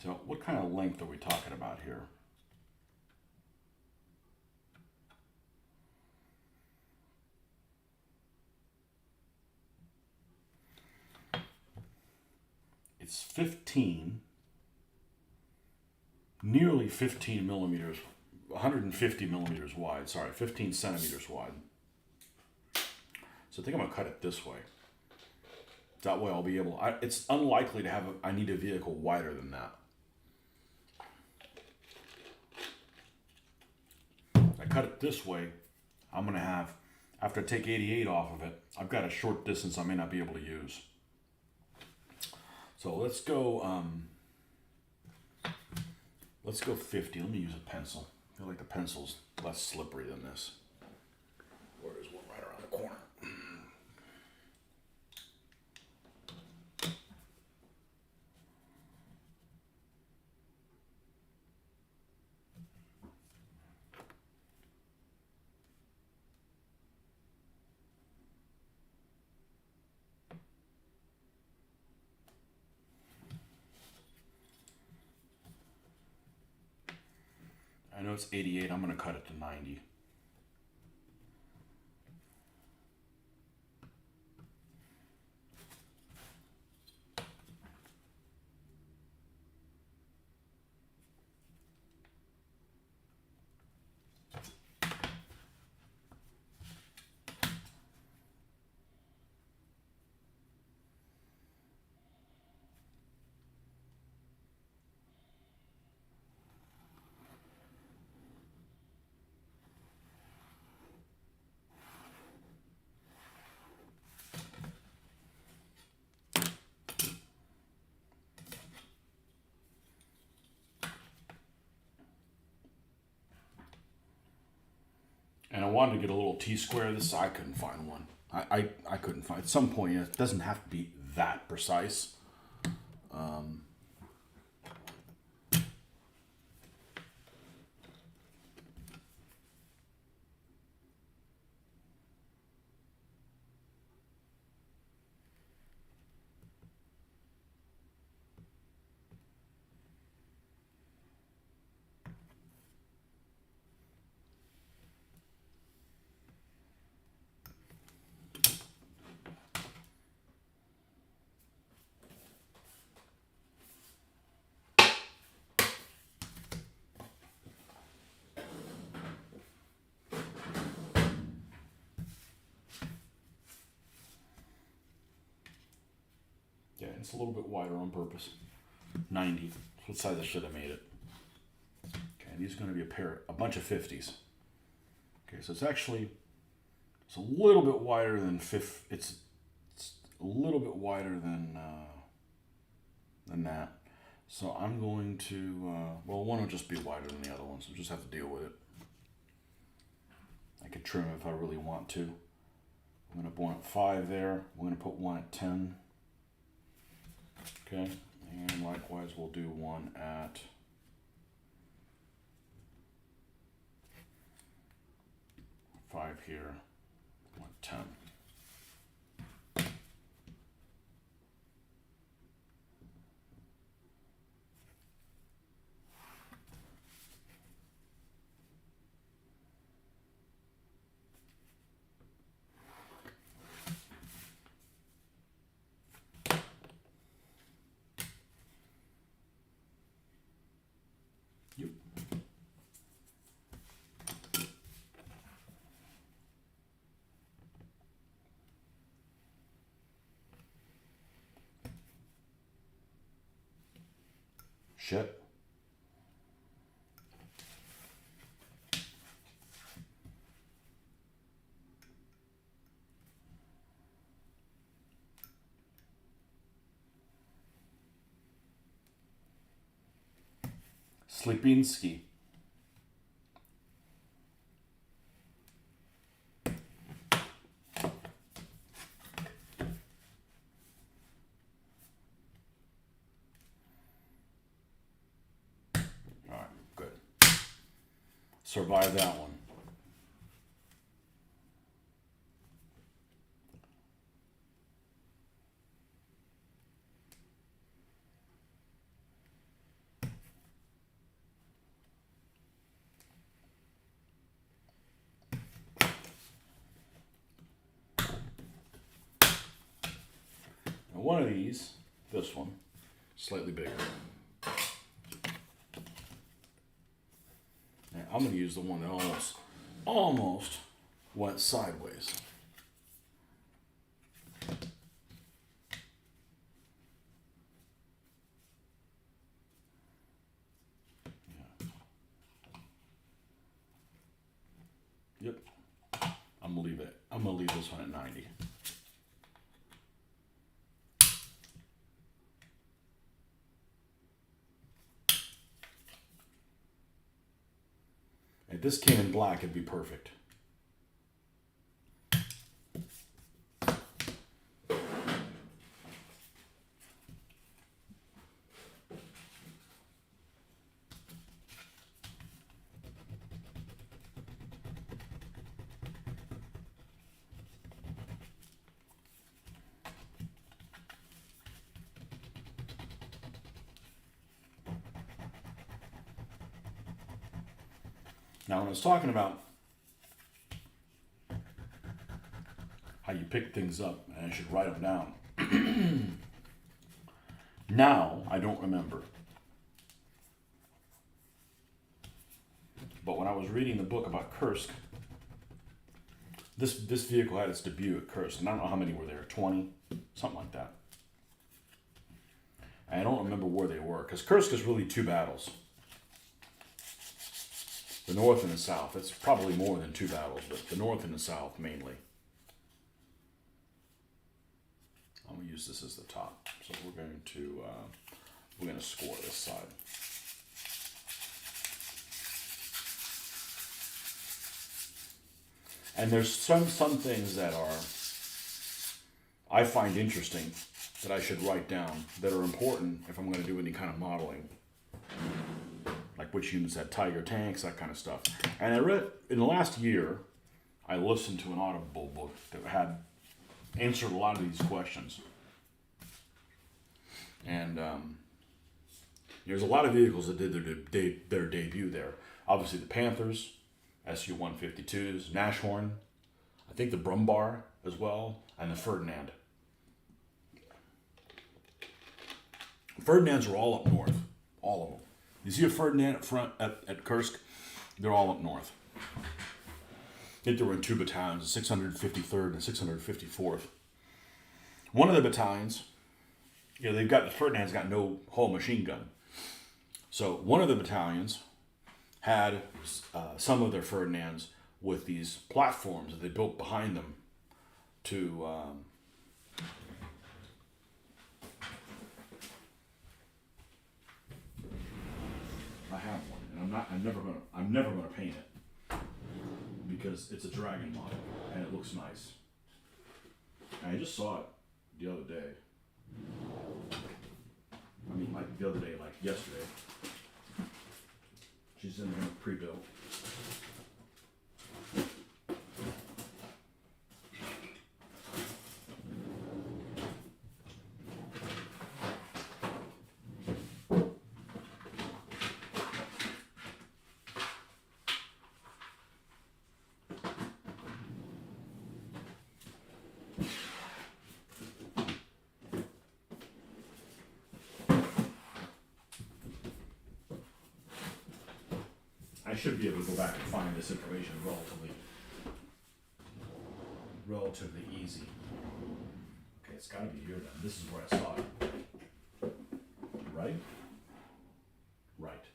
So what kind of length are we talking about here? It's 15, nearly 15 millimeters, 150 millimeters wide, sorry, 15 centimeters wide. So I think I'm gonna cut it this way. That way I'll be able, it's unlikely to have, I need a vehicle wider than that. cut it this way, I'm going to have, after I take 88 off of it, I've got a short distance I may not be able to use. So let's go 50. Let me use a pencil. I feel like the pencil's less slippery than this. Where is one right around the corner? I know it's 88. I'm going to cut it to 90. And I wanted to get a little T-square. This, I couldn't find one. I couldn't find, at some point, it doesn't have to be that precise. Yeah, it's a little bit wider on purpose. 90. What size I should have made it. Okay, these are going to be a bunch of 50s. Okay, so it's actually, it's a little bit wider than it's a little bit wider than that. So I'm going to, well, one will just be wider than the other one, so we'll just have to deal with it. I could trim if I really want to. I'm going to put one at 5 there. We're going to put one at 10. Okay, and likewise we'll do one at 5 here, 1 at 10. Yep. Shit. Slipinski. All right, good. Survive that one. Now one of these, this one, slightly bigger. And I'm going to use the one that almost went sideways. Yep. I'm gonna leave it. I'm gonna leave this one at 90. If this came in black, it'd be perfect. Now, when I was talking about how you pick things up, and I should write them down. Now, I don't remember. But when I was reading the book about Kursk, this vehicle had its debut at Kursk, and I don't know how many were there, 20, something like that. And I don't remember where they were, because Kursk is really two battles. The north and the south. It's probably more than two battles, but the north and the south mainly. I'm going to use this as the top. So we're going to score this side. And there's some things that I find interesting that I should write down that are important if I'm going to do any kind of modeling. Like which units had Tiger tanks, that kind of stuff. And I read, in the last year, I listened to an Audible book that had answered a lot of these questions. And there's a lot of vehicles that did their debut there. Obviously the Panthers, Su-152s, Nashorn, I think the Brumbar as well, and the Ferdinand. Ferdinands are all up north, all of them. You see a Ferdinand up front at Kursk? They're all up north. I think there were in two battalions, the 653rd and 654th. One of the battalions, Ferdinand's got no whole machine gun. So one of the battalions had some of their Ferdinands with these platforms that they built behind them to I have one, and I'm never gonna paint it because it's a dragon model and it looks nice. And I just saw it the other day. I mean, like the other day, like yesterday. She's in there pre-built. I should be able to go back and find this information relatively easy. Okay, it's got to be here then. This is where I saw it. Right? Right.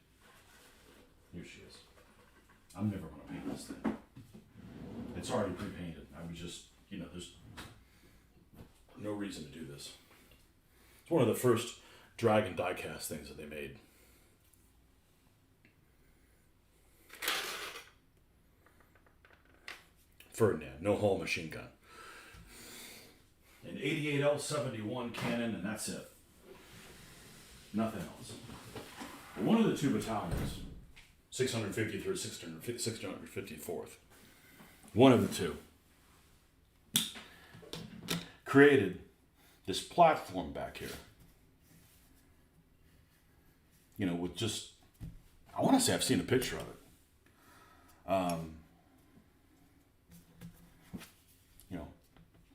Here she is. I'm never going to paint this thing. It's already pre-painted. I was just, there's no reason to do this. It's one of the first Dragon diecast things that they made. Ferdinand, no hull machine gun. An 88L71 cannon, and that's it. Nothing else. One of the two battalions, 653rd, 654th, one of the two, created this platform back here. With just, I want to say I've seen a picture of it.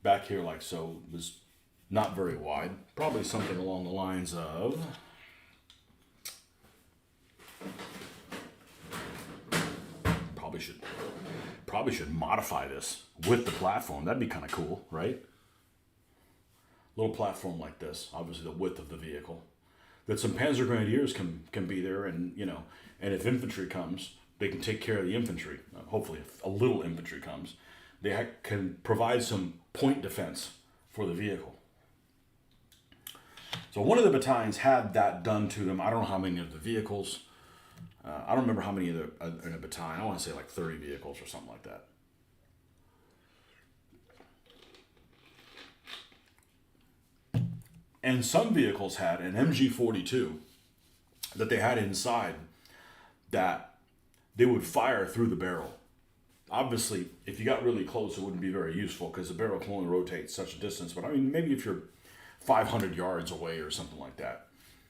Back here like so, was not very wide. Probably something along the lines of probably should modify this with the platform. That'd be kind of cool, right? Little platform like this, obviously the width of the vehicle. That some Panzer Grenadiers can be there, and and if infantry comes, they can take care of the infantry. Hopefully, if a little infantry comes, they can provide some point defense for the vehicle. So one of the battalions had that done to them. I don't know how many of the vehicles. I don't remember how many in a battalion. I want to say like 30 vehicles or something like that. And some vehicles had an MG42 that they had inside that they would fire through the barrel. Obviously, if you got really close, it wouldn't be very useful because the barrel can only rotate such a distance. But I mean, maybe if you're 500 yards away or something like that,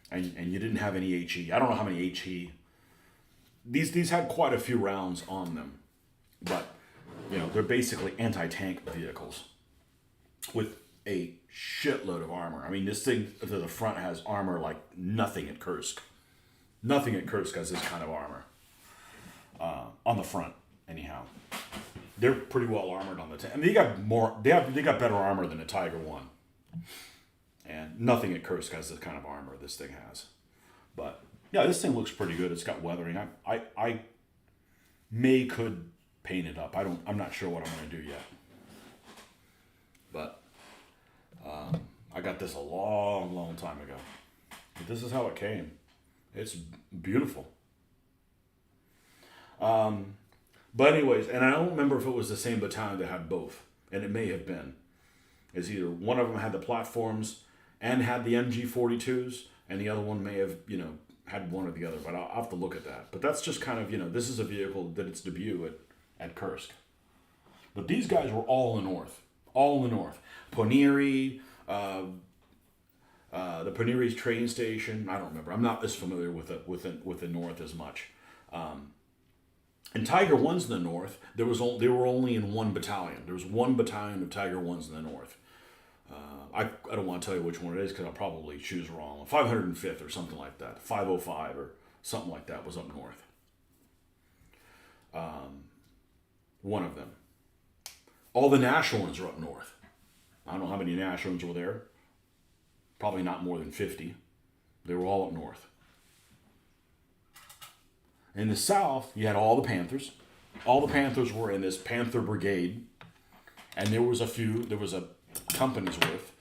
and you didn't have any HE. I don't know how many HE. These had quite a few rounds on them, but they're basically anti-tank vehicles with a shitload of armor. I mean, this thing to the front has armor like nothing at Kursk. Nothing at Kursk has this kind of armor on the front. Anyhow, they're pretty well armored on the tank. I mean, they got more. They got better armor than a Tiger One, and nothing at Kursk has the kind of armor this thing has. But yeah, this thing looks pretty good. It's got weathering. I could paint it up. I'm not sure what I'm going to do yet. But I got this a long time ago. But this is how it came. It's beautiful. But anyways, and I don't remember if it was the same battalion that had both, and it may have been. It's either one of them had the platforms and had the MG42s, and the other one may have, had one or the other, but I'll have to look at that. But that's just kind of, this is a vehicle that its debut at Kursk. But these guys were all in the north. All in the north. Poniri, the Poniri's train station, I don't remember. I'm not as familiar with the north as much. And Tiger One's in the north. They were only in one battalion. There was one battalion of Tiger Ones in the north. I don't want to tell you which one it is because I'll probably choose wrong. 505th or something like that. 505 or something like that was up north. One of them. All the national ones are up north. I don't know how many national ones were there. Probably not more than 50. They were all up north. In the south, you had all the Panthers. All the Panthers were in this Panther Brigade. And there was a company's worth.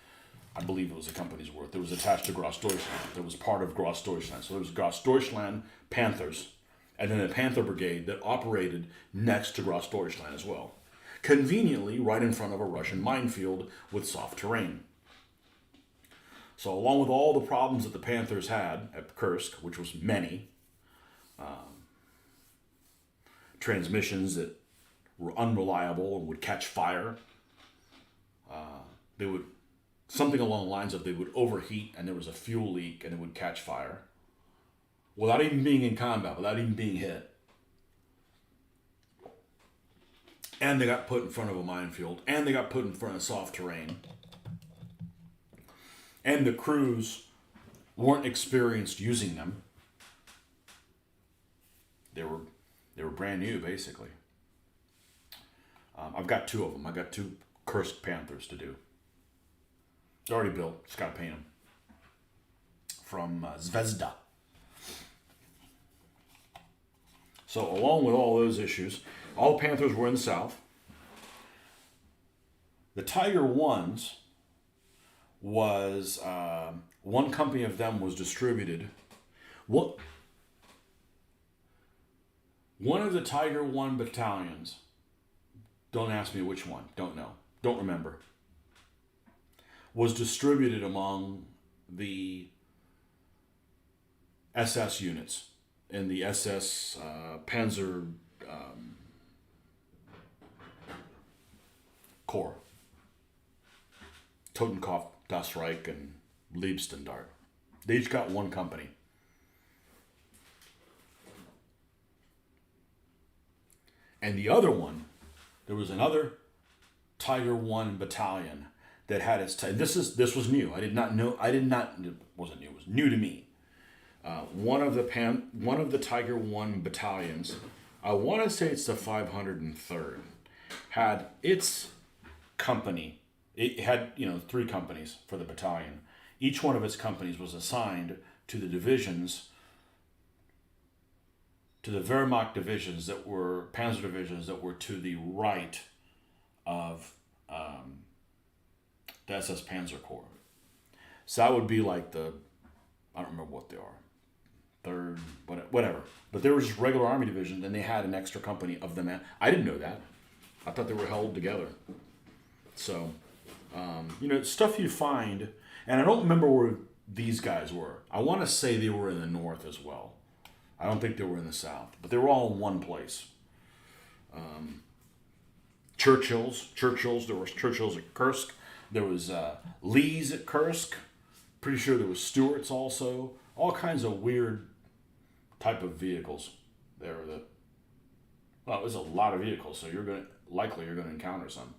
I believe it was a company's worth. That was attached to Grossdeutschland. That was part of Grossdeutschland. So there was Grossdeutschland Panthers. And then a Panther Brigade that operated next to Grossdeutschland as well. Conveniently, right in front of a Russian minefield with soft terrain. So along with all the problems that the Panthers had at Kursk, which was many, transmissions that were unreliable and would catch fire. They would, something along the lines of they would overheat and there was a fuel leak and it would catch fire. Without even being in combat, without even being hit. And they got put in front of a minefield. And they got put in front of soft terrain. And the crews weren't experienced using them. They were brand new, basically. I've got two of them. I've got two Kursk Panthers to do. They're already built. Just got to paint them. From Zvezda. So along with all those issues, all the Panthers were in the south. The Tiger Ones was, one company of them was distributed. One of the Tiger One battalions, don't ask me which one, don't know, don't remember, was distributed among the SS units in the SS Panzer Corps. Totenkopf, Das Reich, and Liebstandard. They each got one company. And the other one, there was another Tiger One battalion that had its. This was new. I did not know. It wasn't new. It was new to me. One of the Tiger One battalions, I want to say it's the 503rd, had its company. It had 3 companies for the battalion. Each one of its companies was assigned to the divisions to the Wehrmacht divisions that were Panzer divisions that were to the right of the SS Panzer Corps. So that would be like I don't remember what they are, third, whatever. But they were just regular army divisions, and they had an extra company of them. I didn't know that. I thought they were held together. So, stuff you find, and I don't remember where these guys were. I want to say they were in the north as well. I don't think they were in the south, but they were all in one place. Churchills. There was Churchills at Kursk. There was Lees at Kursk. Pretty sure there was Stuarts also. All kinds of weird type of vehicles there. There's a lot of vehicles, so you're gonna encounter some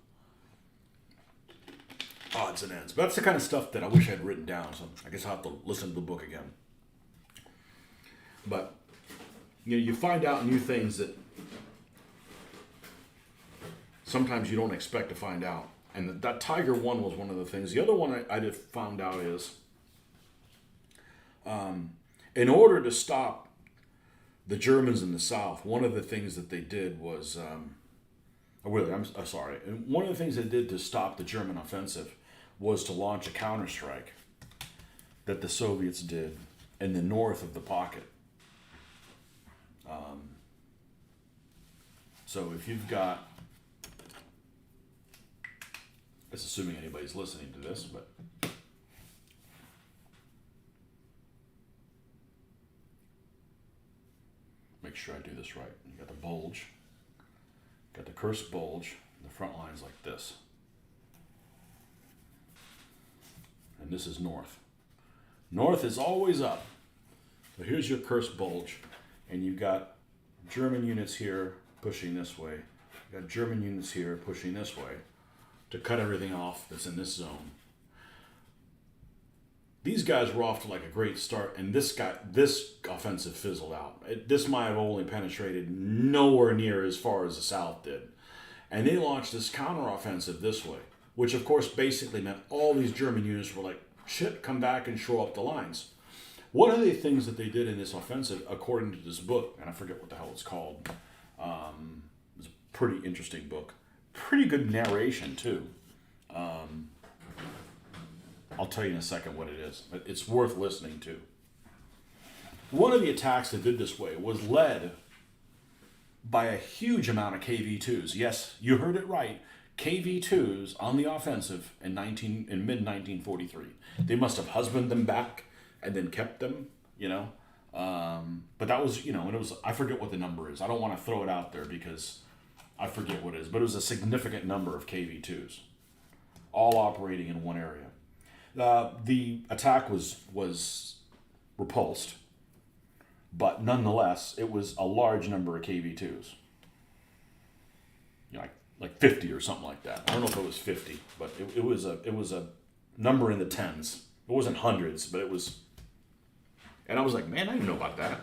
odds and ends. But that's the kind of stuff that I wish I had written down. So I guess I'll have to listen to the book again. But you find out new things that sometimes you don't expect to find out. And that Tiger one was one of the things. The other one I just found out is, in order to stop the Germans in the South, one of the things that they did was, I'm sorry. And one of the things they did to stop the German offensive was to launch a counterstrike that the Soviets did in the north of the pocket. So if you've got, it's assuming anybody's listening to this, but make sure I do this right. You got the bulge, got the Kursk bulge, the front line's like this. And this is north. North is always up. So here's your Kursk bulge, and you've got German units here pushing this way. You've got German units here pushing this way to cut everything off that's in this zone. These guys were off to like a great start, and this offensive fizzled out. This might have only penetrated nowhere near as far as the South did. And they launched this counteroffensive this way, which of course basically meant all these German units were like, shit, come back and shore up the lines. One of the things that they did in this offensive, according to this book, and I forget what the hell it's called, it was a pretty interesting book. Pretty good narration too. I'll tell you in a second what it is. It's worth listening to. One of the attacks that did this way was led by a huge amount of KV-2s. Yes, you heard it right. KV-2s on the offensive in mid-1943. They must have husbanded them back and then kept them, But that was, and it was, I forget what the number is. I don't want to throw it out there because I forget what it is. But it was a significant number of KV-2s, all operating in one area. The attack was repulsed, but nonetheless, it was a large number of KV-2s. Like 50 or something like that. I don't know if it was 50, but it was a number in the tens. It wasn't hundreds, but it was. And I was like, man, I didn't know about that.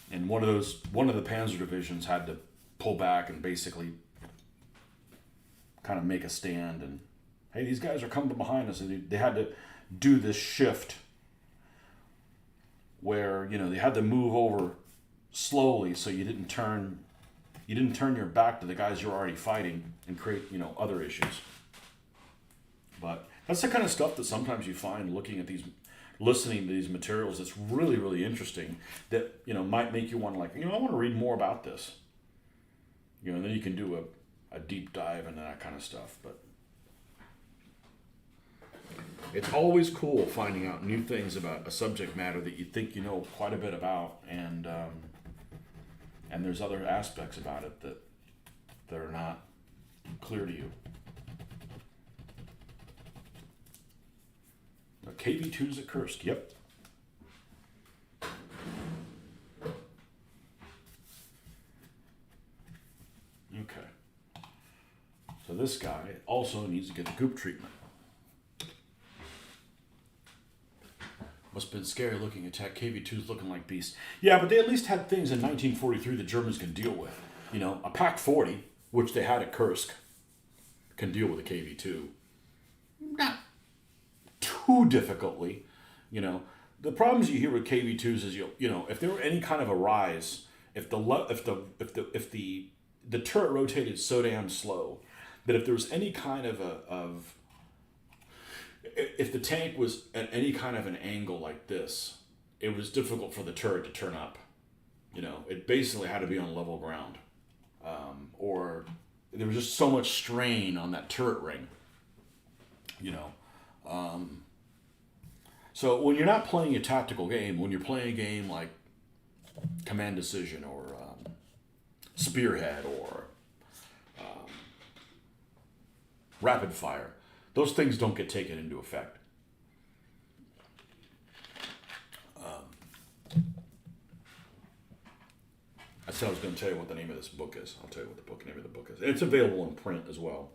And one of the Panzer divisions had to pull back and basically kind of make a stand. And hey, these guys are coming behind us, and they had to do this shift where they had to move over slowly so you didn't turn your back to the guys you're already fighting and create other issues. But that's the kind of stuff that sometimes you find listening to these materials that's really, really interesting that might make you want to I want to read more about this. And then you can do a deep dive into that kind of stuff. But it's always cool finding out new things about a subject matter that you think you know quite a bit about, and there's other aspects about it that are not clear to you. KV-2s at Kursk, yep. Okay. So this guy also needs to get the goop treatment. Must have been scary looking attack. KV-2s looking like beasts. Yeah, but they at least had things in 1943 the Germans can deal with. A PaK-40, which they had at Kursk, can deal with a KV-2. Not too difficultly, You know, the problems you hear with KV2s is if there were any kind of a rise, if the turret rotated so damn slow that if there was any kind of if the tank was at any kind of an angle like this, it was difficult for the turret to turn up. It basically had to be on level ground, or there was just so much strain on that turret ring. So when you're not playing a tactical game, when you're playing a game like Command Decision or Spearhead or Rapid Fire, those things don't get taken into effect. I said I was going to tell you what the name of this book is. I'll tell you what the name of the book is. It's available in print as well.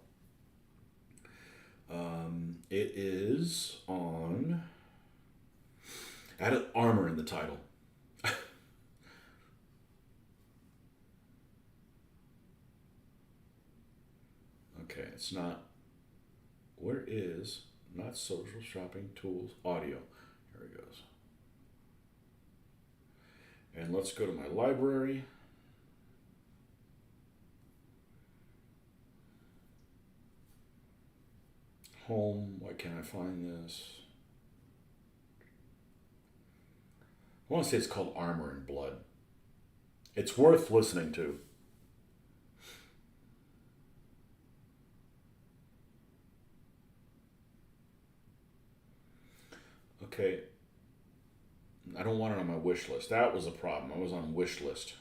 It is on... I had armor in the title. Okay, it's not... Where is... Not social shopping tools, audio. Here it goes. And let's go to my library. Home, why can't I find this? I want to say it's called Armor and Blood. It's worth listening to. Okay. I don't want it on my wish list. That was a problem. I was on wish list.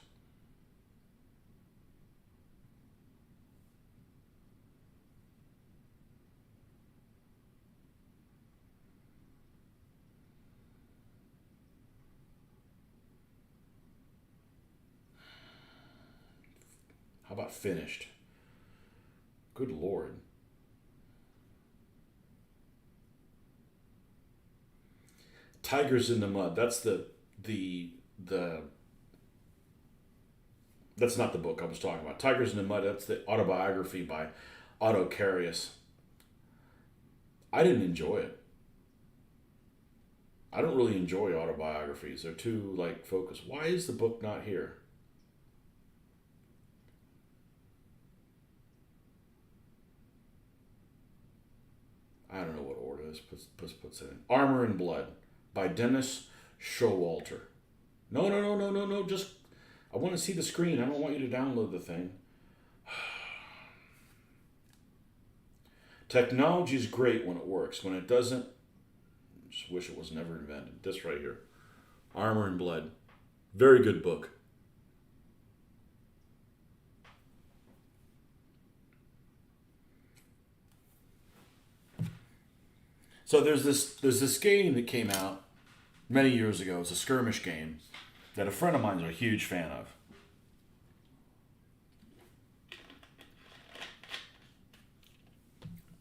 How about finished? Good Lord. Tigers in the Mud. That's that's not the book I was talking about. Tigers in the Mud. That's the autobiography by Otto Carius. I didn't enjoy it. I don't really enjoy autobiographies. They're too focused. Why is the book not here? I don't know what order this puts it in. Armor and Blood by Dennis Showalter. No. Just, I want to see the screen. I don't want you to download the thing. Technology is great when it works. When it doesn't, just wish it was never invented. This right here. Armor and Blood. Very good book. So there's this game that came out many years ago. It's a skirmish game that a friend of mine is a huge fan of.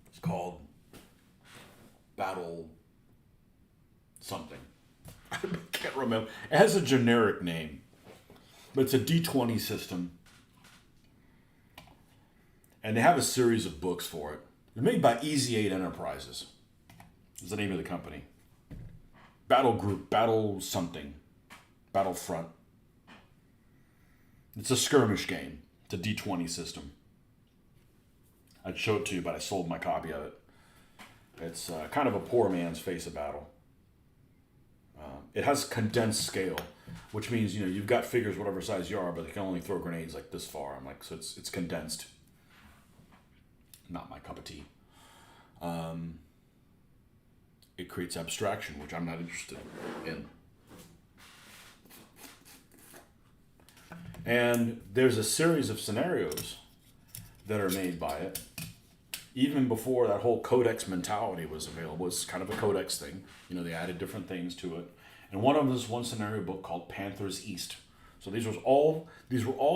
It's called Battle something. I can't remember. It has a generic name, but it's a D20 system. And they have a series of books for it. They're made by Easy 8 Enterprises. Is the name of the company. Battle Group, Battle something. Battlefront. It's a skirmish game. It's a D20 system. I'd show it to you, but I sold my copy of it. It's kind of a poor man's Face of Battle. It has condensed scale, which means, you've got figures whatever size you are, but they can only throw grenades like this far. I'm like, so it's condensed. Not my cup of tea. It creates abstraction, which I'm not interested in. And there's a series of scenarios that are made by it. Even before that whole codex mentality was available, it's kind of a codex thing. They added different things to it. And one of them is one scenario book called Panthers East. So these were all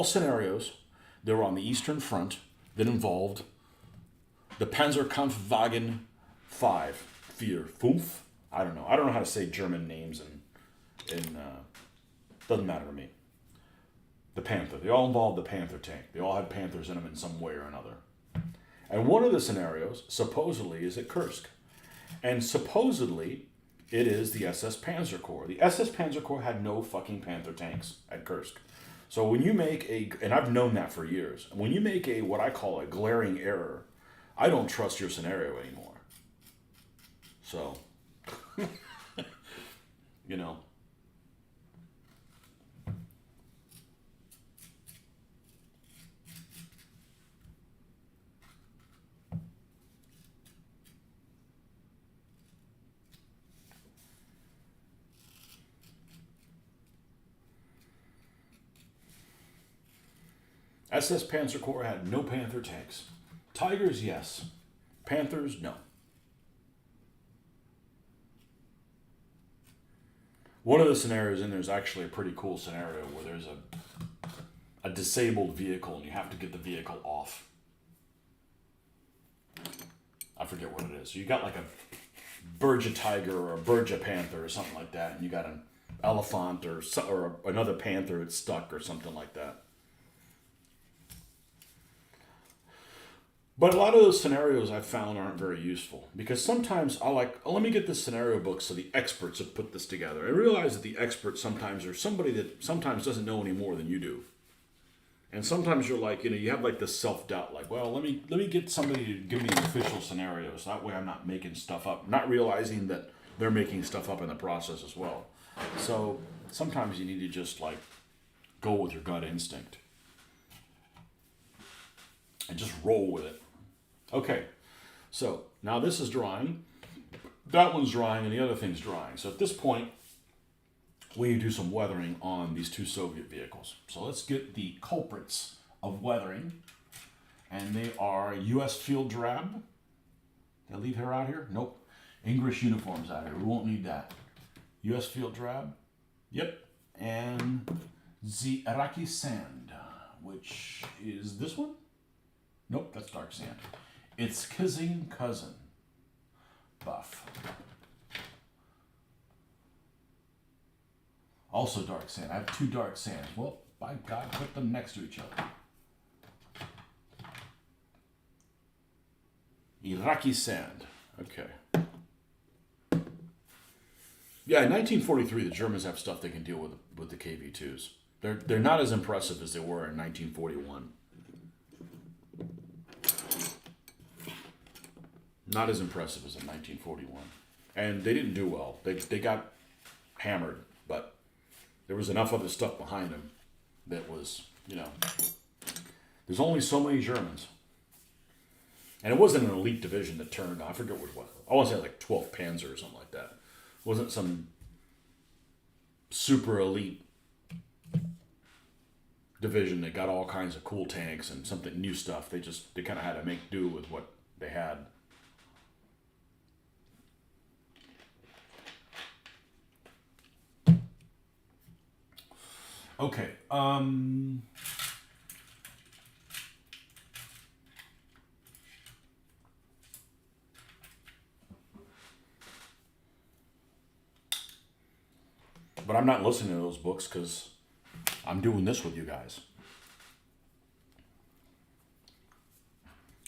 scenarios that were on the Eastern Front that involved the Panzerkampfwagen 5. 5. I don't know. I don't know how to say German names and doesn't matter to me. The Panther. They all involved the Panther tank. They all had Panthers in them in some way or another. And one of the scenarios, supposedly, is at Kursk. And supposedly, It is the SS Panzer Corps. The SS Panzer Corps had no fucking Panther tanks at Kursk. So when you make and I've known that for years, when you make what I call a glaring error, I don't trust your scenario anymore. So, you know. SS Panzer Corps had no Panther tanks. Tigers, yes. Panthers, no. One of the scenarios in there is actually a pretty cool scenario where there's a disabled vehicle and you have to get the vehicle off. I forget what it is. So you got like a Berja Tiger or a Berja Panther or something like that, and you got an elephant or another panther that's stuck or something like that. But a lot of those scenarios I've found aren't very useful because sometimes let me get this scenario book so the experts have put this together. I realize that the experts sometimes are somebody that sometimes doesn't know any more than you do. And sometimes you're like, you have like this self-doubt, like, well, let me get somebody to give me an official scenario so that way I'm not making stuff up, not realizing that they're making stuff up in the process as well. So sometimes you need to just like go with your gut instinct and just roll with it. Okay, so now this is drying, that one's drying, and the other thing's drying. So at this point, we need to do some weathering on these two Soviet vehicles. So let's get the culprits of weathering, and they are U.S. field drab. Did I leave her out here? Nope. English uniforms out here. We won't need that. U.S. field drab. Yep. And the Iraqi sand, which is this one? Nope, that's dark sand. It's Kazim cousin. Buff. Also dark sand. I have two dark sands. Well, by God, put them next to each other. Iraqi sand. Okay. Yeah, in 1943, the Germans have stuff they can deal with the KV-2s. They're not as impressive as they were in 1941. Not as impressive as in 1941. And they didn't do well. They got hammered, but there was enough other stuff behind them that was, there's only so many Germans. And it wasn't an elite division that turned, I forget what it was. I want to say like 12th Panzer or something like that. It wasn't some super elite division that got all kinds of cool tanks and something new stuff. They kind of had to make do with what they had. Okay. But I'm not listening to those books because I'm doing this with you guys.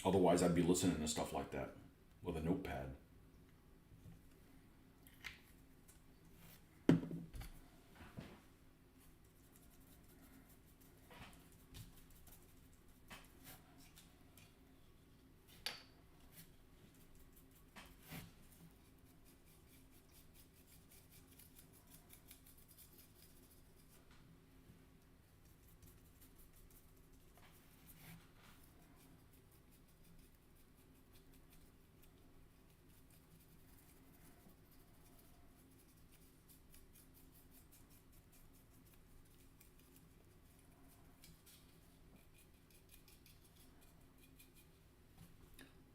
Otherwise, I'd be listening to stuff like that with a notepad.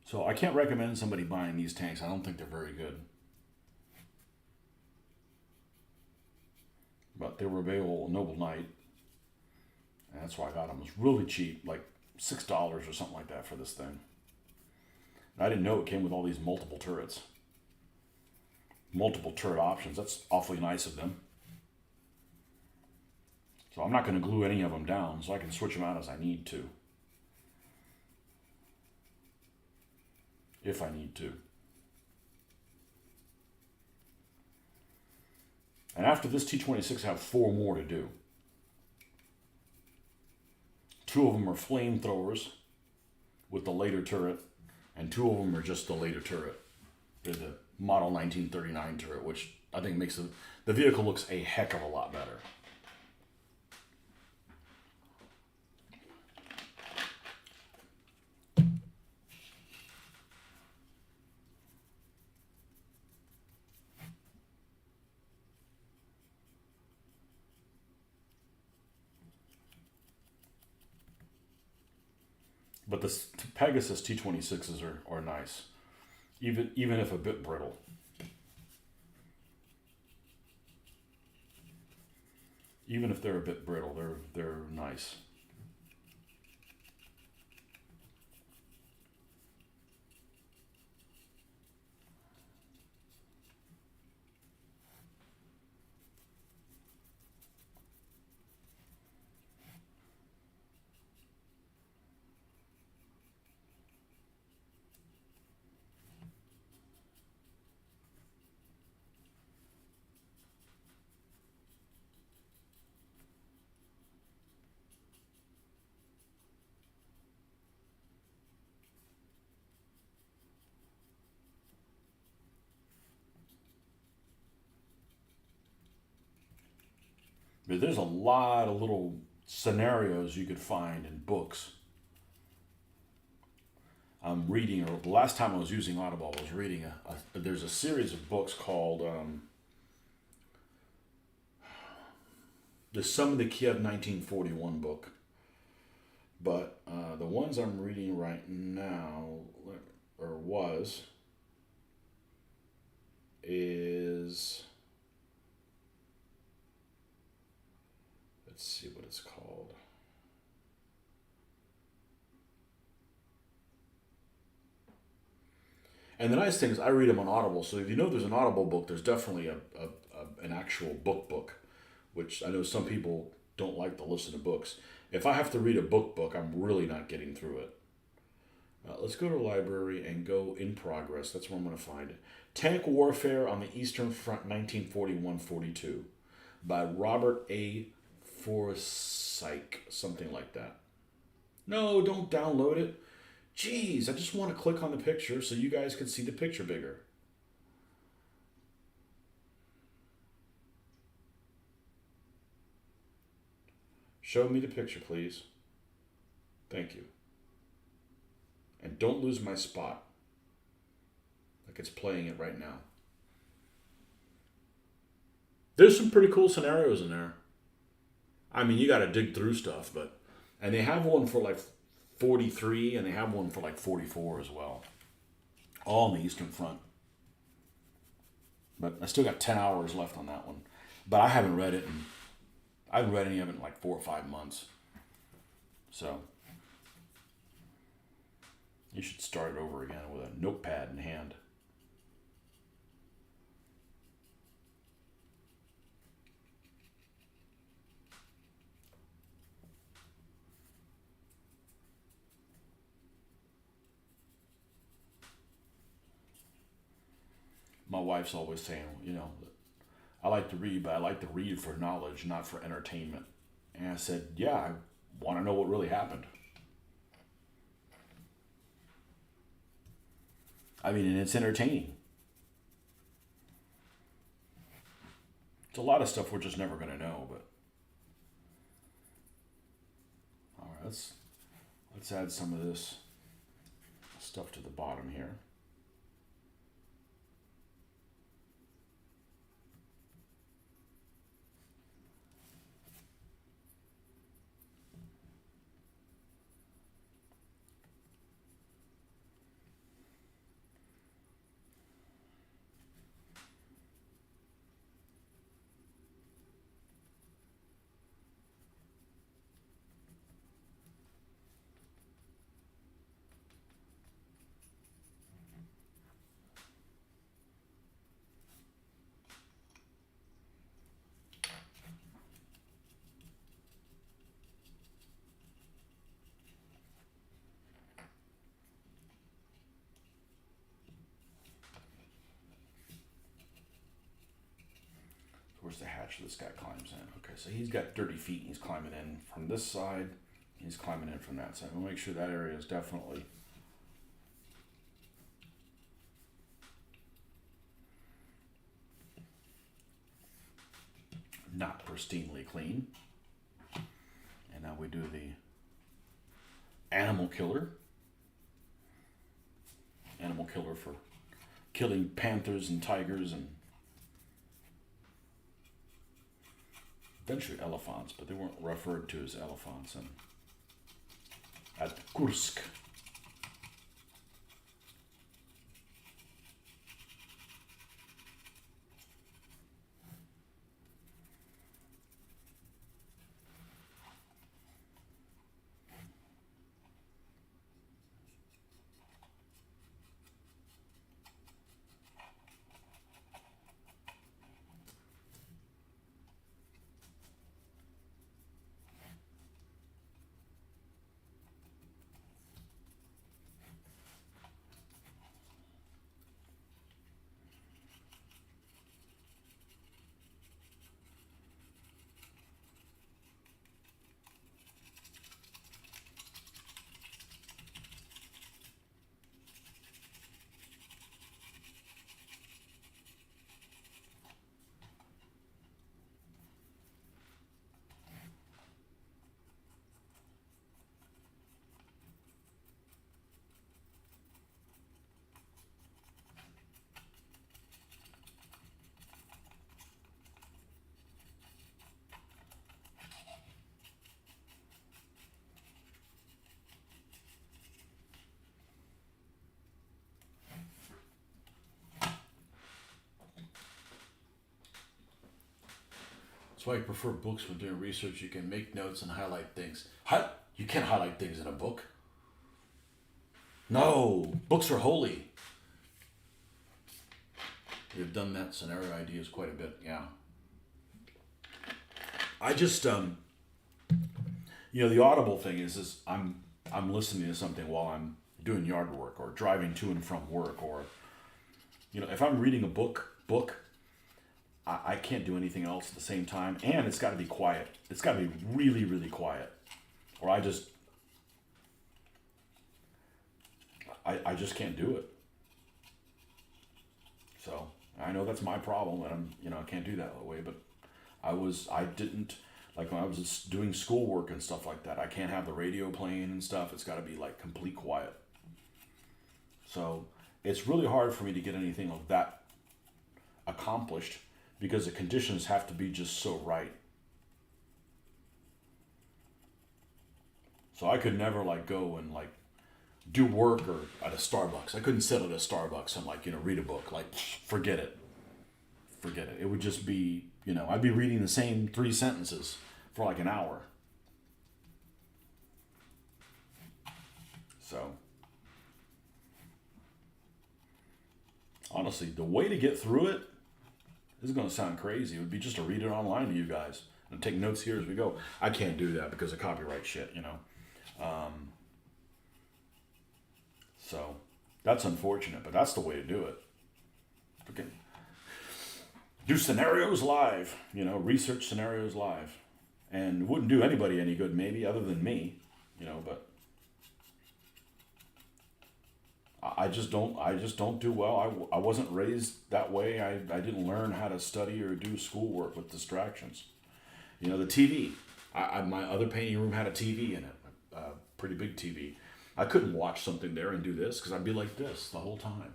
So I can't recommend somebody buying these tanks. I don't think they're very good. But they were available at Noble Knight. And that's why I got them. It was really cheap, like $6 or something like that for this thing. And I didn't know it came with all these multiple turrets. Multiple turret options. That's awfully nice of them. So I'm not going to glue any of them down, so I can switch them out as I need to. If I need to. And after this T-26, I have 4 more to do. 2 of them are flamethrowers with the later turret, and 2 of them are just the later turret. They're the model 1939 turret, which I think makes the vehicle looks a heck of a lot better. But the Pegasus T-26s are nice, even if a bit brittle. Even if they're a bit brittle, they're nice. But there's a lot of little scenarios you could find in books. I'm reading, or the last time I was using Audible, I was reading there's a series of books called the Some of the Kiev 1941 book. But the ones I'm reading right now, or is, let's see what it's called. And the nice thing is I read them on Audible, so if you know there's an Audible book, there's definitely an actual book, which I know some people don't like to listen to books. If I have to read a book, I'm really not getting through it. Let's go to the library and go in progress. That's where I'm going to find it. Tank Warfare on the Eastern Front, 1941-42, by Robert A. Forsyke, something like that. No, don't download it. Jeez, I just want to click on the picture so you guys can see the picture bigger. Show me the picture, please. Thank you. And don't lose my spot. Like it's playing it right now. There's some pretty cool scenarios in there. I mean, you got to dig through stuff, and they have one for like 43, and they have one for like 44 as well. All on the Eastern Front. But I still got 10 hours left on that one. But I haven't read it, and I haven't read any of it in like 4 or 5 months. So you should start it over again with a notepad in hand. My wife's always saying, I like to read, but I like to read for knowledge, not for entertainment. And I said, yeah, I want to know what really happened. I mean, and it's entertaining. It's a lot of stuff we're just never going to know, but. All right, let's add some of this stuff to the bottom here. Where's the hatch this guy climbs in? Okay, so he's got dirty feet and he's climbing in from this side. He's climbing in from that side. We'll make sure that area is definitely not pristinely clean. And now we do the animal killer. Animal killer for killing panthers and tigers and eventually elephants, but they weren't referred to as elephants at Kursk. That's why I prefer books when doing research. You can make notes and highlight things. You can't highlight things in a book. No, books are holy. We've done that scenario ideas quite a bit, yeah. I just, the Audible thing is I'm listening to something while I'm doing yard work or driving to and from work, or, if I'm reading a book, I can't do anything else at the same time, and it's got to be quiet. It's got to be really, really quiet, or I just can't do it. So I know that's my problem, and I can't do that way. But I didn't, like when I was doing schoolwork and stuff like that. I can't have the radio playing and stuff. It's got to be like complete quiet. So it's really hard for me to get anything of that accomplished, because the conditions have to be just so right. So I could never go and do work or at a Starbucks. I couldn't sit at a Starbucks and read a book. Forget it. It would just be, I'd be reading the same 3 sentences for an hour. So honestly, the way to get through it, this is going to sound crazy, it would be just to read it online to you guys and take notes here as we go. I can't do that because of copyright shit, So that's unfortunate, but that's the way to do it. Okay. Do scenarios live, research scenarios live. And it wouldn't do anybody any good, maybe, other than me, but I just don't do well. I wasn't raised that way. I didn't learn how to study or do schoolwork with distractions. The TV. My other painting room had a TV in it, a pretty big TV. I couldn't watch something there and do this because I'd be like this the whole time.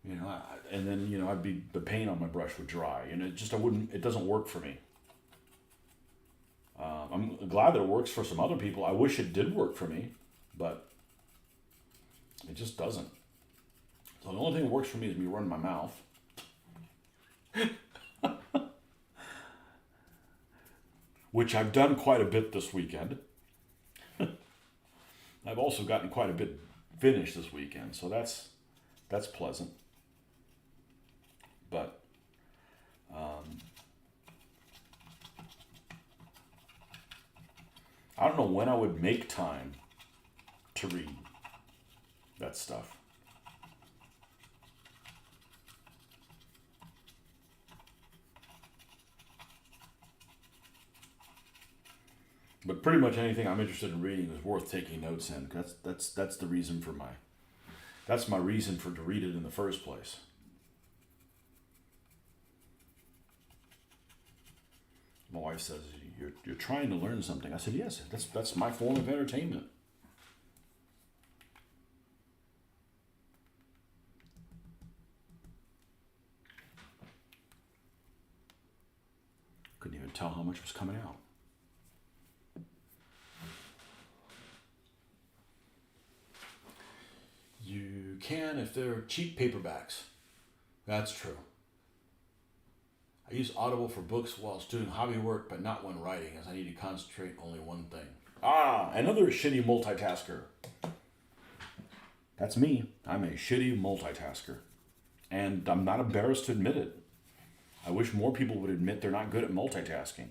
And then I'd be, the paint on my brush would dry, and it doesn't work for me. I'm glad that it works for some other people. I wish it did work for me, but it just doesn't. So the only thing that works for me is me running my mouth. Which I've done quite a bit this weekend. I've also gotten quite a bit finished this weekend, so that's pleasant. But I don't know when I would make time to read that stuff. But pretty much anything I'm interested in reading is worth taking notes in. That's the reason for that's my reason for to read it in the first place. My wife says, you're trying to learn something. I said, yes, that's my form of entertainment. Couldn't even tell how much was coming out. You can if they're cheap paperbacks. That's true. I use Audible for books whilst doing hobby work, but not when writing, as I need to concentrate only one thing. Another shitty multitasker. That's me. I'm a shitty multitasker. And I'm not embarrassed to admit it. I wish more people would admit they're not good at multitasking.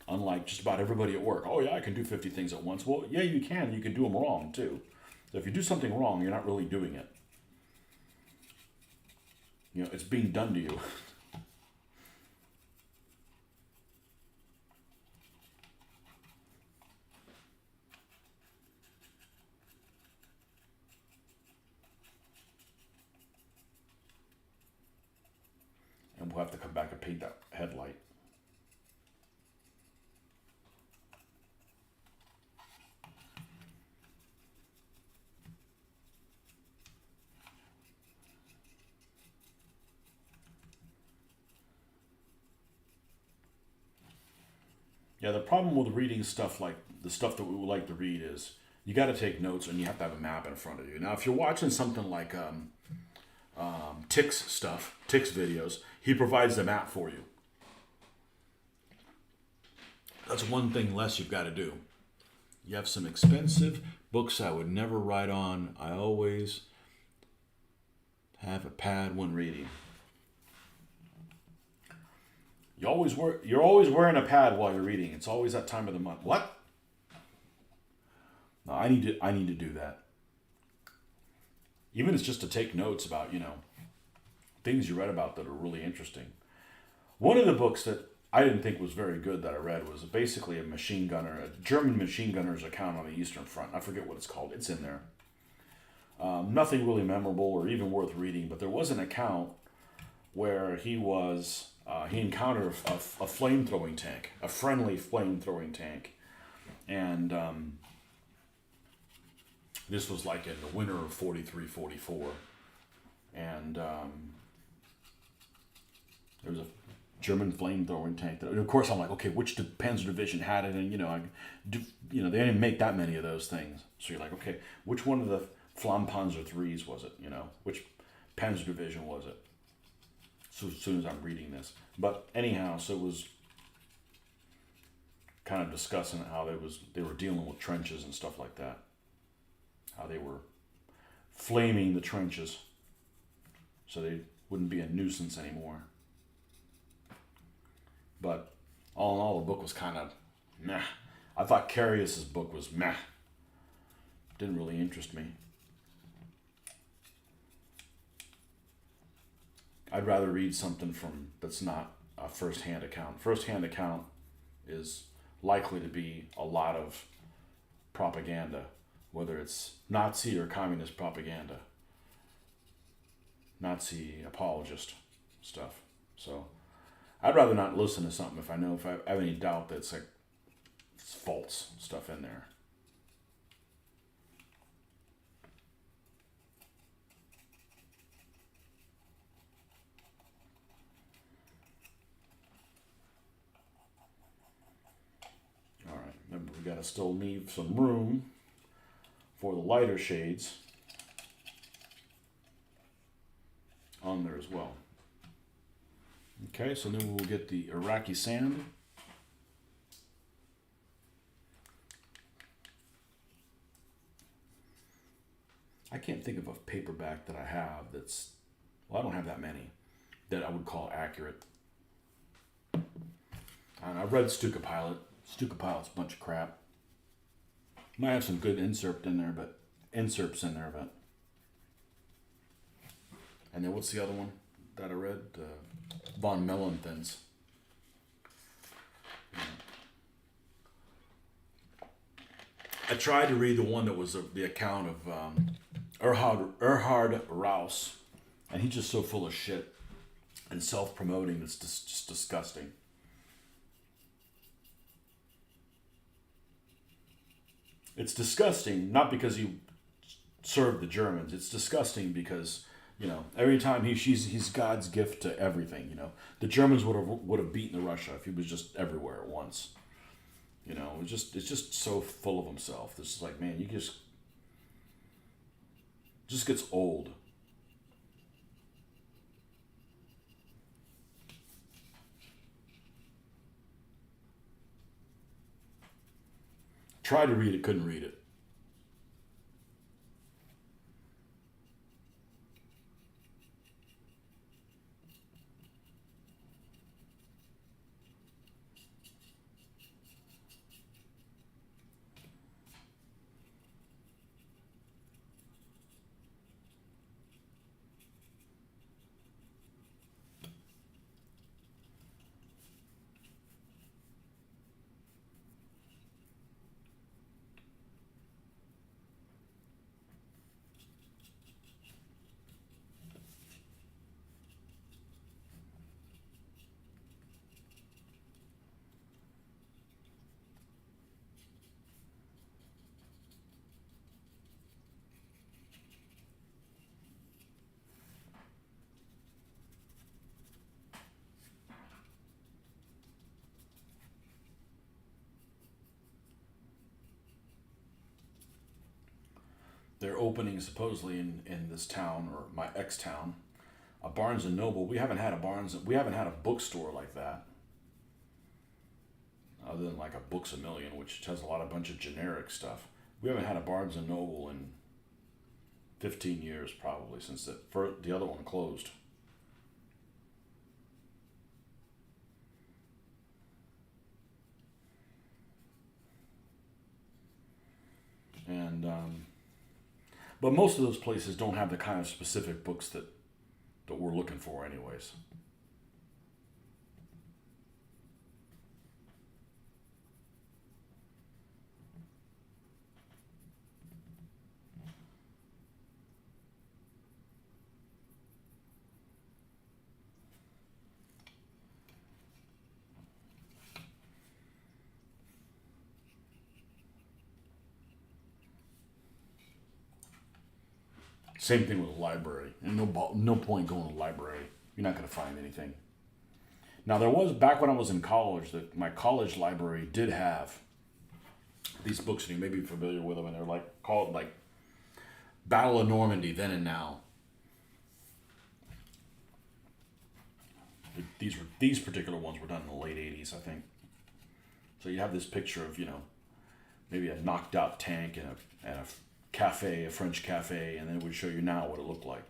Unlike just about everybody at work. Oh yeah, I can do 50 things at once. Well, yeah, you can. You can do them wrong, too. So if you do something wrong, you're not really doing it. You know, it's being done to you. And we'll have to come back and paint that headlight. Yeah, the problem with reading stuff like the stuff that we would like to read is you got to take notes and you have to have a map in front of you. Now, if you're watching something like Tick's videos, he provides the map for you. That's one thing less you've got to do. You have some expensive books I would never write on. I always have a pad when reading. You're always wearing a pad while you're reading. It's always that time of the month. What? No, I need to do that. Even if it's just to take notes about, things you read about that are really interesting. One of the books that I didn't think was very good that I read was basically a German machine gunner's account on the Eastern Front. I forget what it's called. It's in there. Nothing really memorable or even worth reading, but there was an account where he encountered a flamethrowing tank, a friendly flamethrowing tank. And this was like in the winter of 43, 44. And there was a German flamethrowing tank. And of course, I'm like, okay, which Panzer Division had it? And, they didn't make that many of those things. So you're like, okay, which one of the Flammpanzer 3s was it? Which Panzer Division was it? So as soon as I'm reading this. But anyhow, so it was kind of discussing how they were dealing with trenches and stuff like that. How they were flaming the trenches so they wouldn't be a nuisance anymore. But all in all, the book was kind of meh. I thought Carius's book was meh. Didn't really interest me. I'd rather read something that's not a first-hand account. First-hand account is likely to be a lot of propaganda, whether it's Nazi or communist propaganda, Nazi apologist stuff. So I'd rather not listen to something if I have any doubt that it's false stuff in there. All right, remember we gotta still leave some room for the lighter shades on there as well. Okay, so then we'll get the Iraqi sand. I can't think of a paperback that I have I don't have that many, that I would call accurate. And I've read Stuka Pilot. Stuka Pilot's a bunch of crap. Might have some good inserts in there, but. And then what's the other one that I read? Von Mellenthin's. I tried to read the one that was the account of Erhard Rouse, and he's just so full of shit and self-promoting. It's just disgusting. It's disgusting, not because he served the Germans. It's disgusting because every time he's God's gift to everything. The Germans would have beaten Russia if he was just everywhere at once. It's just so full of himself. This is like, man, you just gets old. Tried to read it, couldn't read it. They're opening supposedly in this town, or my ex town, a Barnes and Noble. We haven't had a bookstore like that, other than like a Books a Million, which has a bunch of generic stuff. We haven't had a Barnes and Noble in 15 years, probably, since the other one closed. And but most of those places don't have the kind of specific books that we're looking for, anyways. Same thing with a library. And no point going to the library. You're not going to find anything. Now there was, back when I was in college, that my college library did have these books, and you may be familiar with them, and they're called Battle of Normandy, Then and Now. These particular ones were done in the late '80s, I think. So you have this picture of maybe a knocked out tank and a cafe, a French cafe, and then it would show you now what it looked like.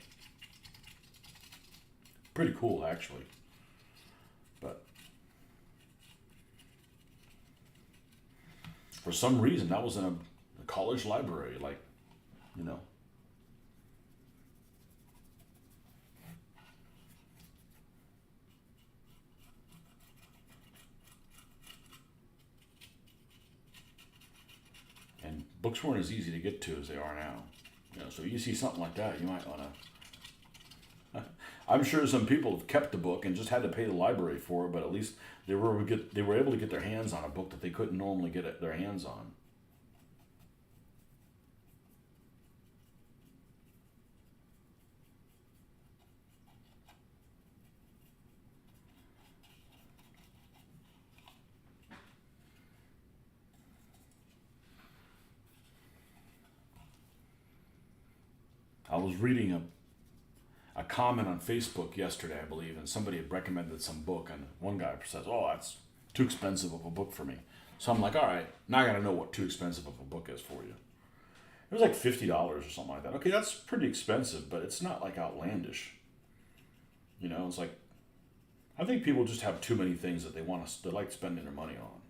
Pretty cool, actually. But for some reason, that was in a college library, you know. And books weren't as easy to get to as they are now. So you see something like that, you might want to. I'm sure some people have kept the book and just had to pay the library for it, but at least they were able to get their hands on a book that they couldn't normally get their hands on. I was reading a comment on Facebook yesterday, I believe, and somebody had recommended some book, and one guy says, "Oh, that's too expensive of a book for me." So I'm like, "All right, now I got to know what too expensive of a book is for you." It was like $50 or something like that. Okay, that's pretty expensive, but it's not like outlandish. It's like I think people just have too many things that they like spending their money on.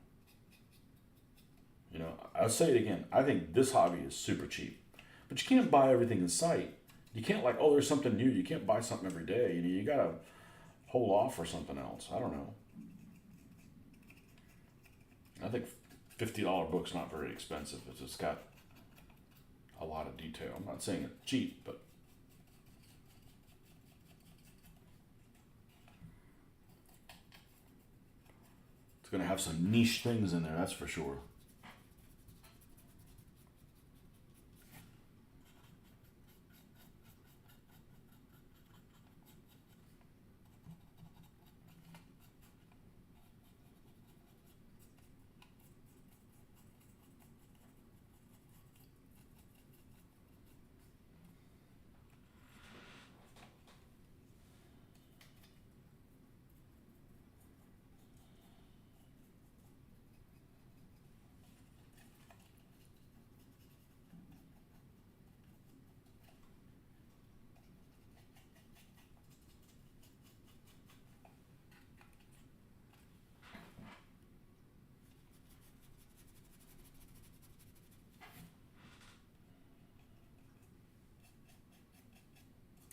I'll say it again. I think this hobby is super cheap, but you can't buy everything in sight. You can't there's something new. You can't buy something every day. You gotta hold off for something else. I don't know. I think $50 book's not very expensive. It's just got a lot of detail. I'm not saying it's cheap, but it's going to have some niche things in there, that's for sure.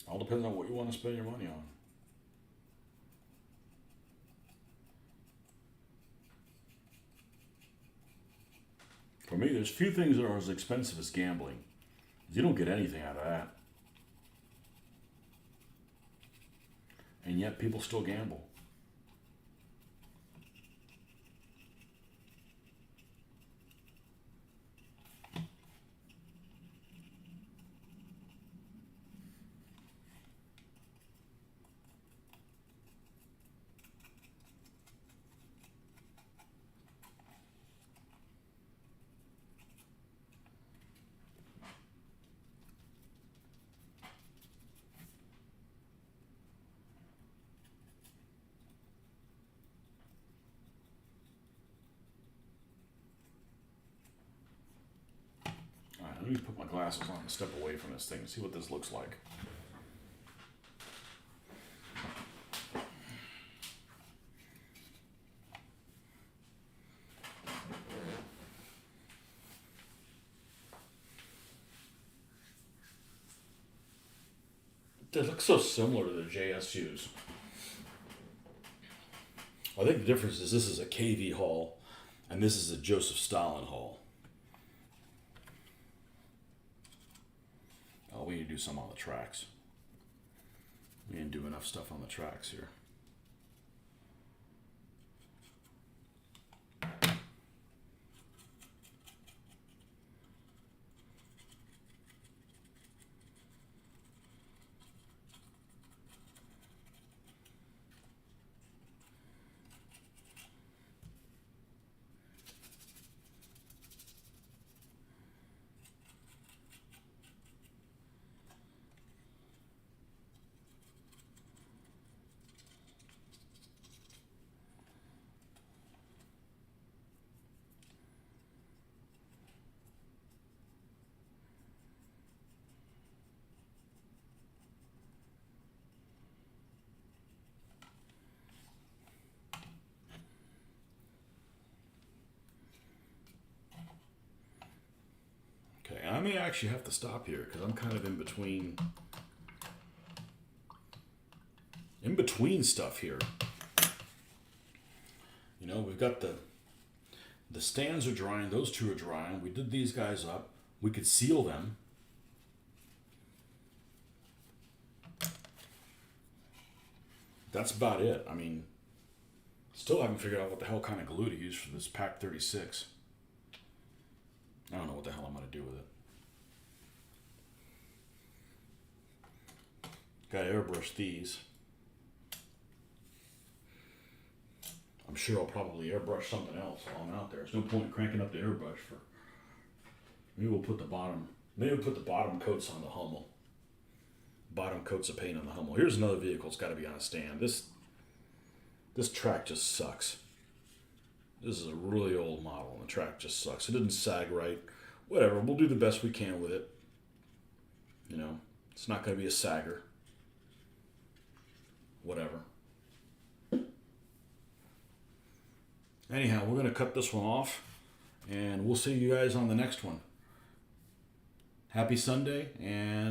All depends on what you want to spend your money on. For me, there's few things that are as expensive as gambling. You don't get anything out of that. And yet people still gamble. Alright, let me put my glasses on and step away from this thing and see what this looks like. It looks so similar to the JSUs. I think the difference is this is a KV hull and this is a Joseph Stalin hull. Oh, we need to do some on the tracks. We didn't do enough stuff on the tracks here. Okay, I may actually have to stop here because I'm kind of in between stuff here. You know, we've got the stands are drying, those two are drying. We did these guys up. We could seal them. That's about it. I mean, still haven't figured out what the hell kind of glue to use for this Pack 36. I don't know what the hell I'm going to do with it. Got to airbrush these. I'm sure I'll probably airbrush something else while I'm out there. There's no point in cranking up the airbrush for. Maybe we'll put the bottom coats on the Hummel. Bottom coats of paint on the Hummel. Here's another vehicle. It's got to be on a stand. This track just sucks. This is a really old model, and the track just sucks. It didn't sag right. Whatever. We'll do the best we can with it. You know, it's not going to be a sagger. Whatever. Anyhow, we're going to cut this one off, and we'll see you guys on the next one. Happy Sunday, and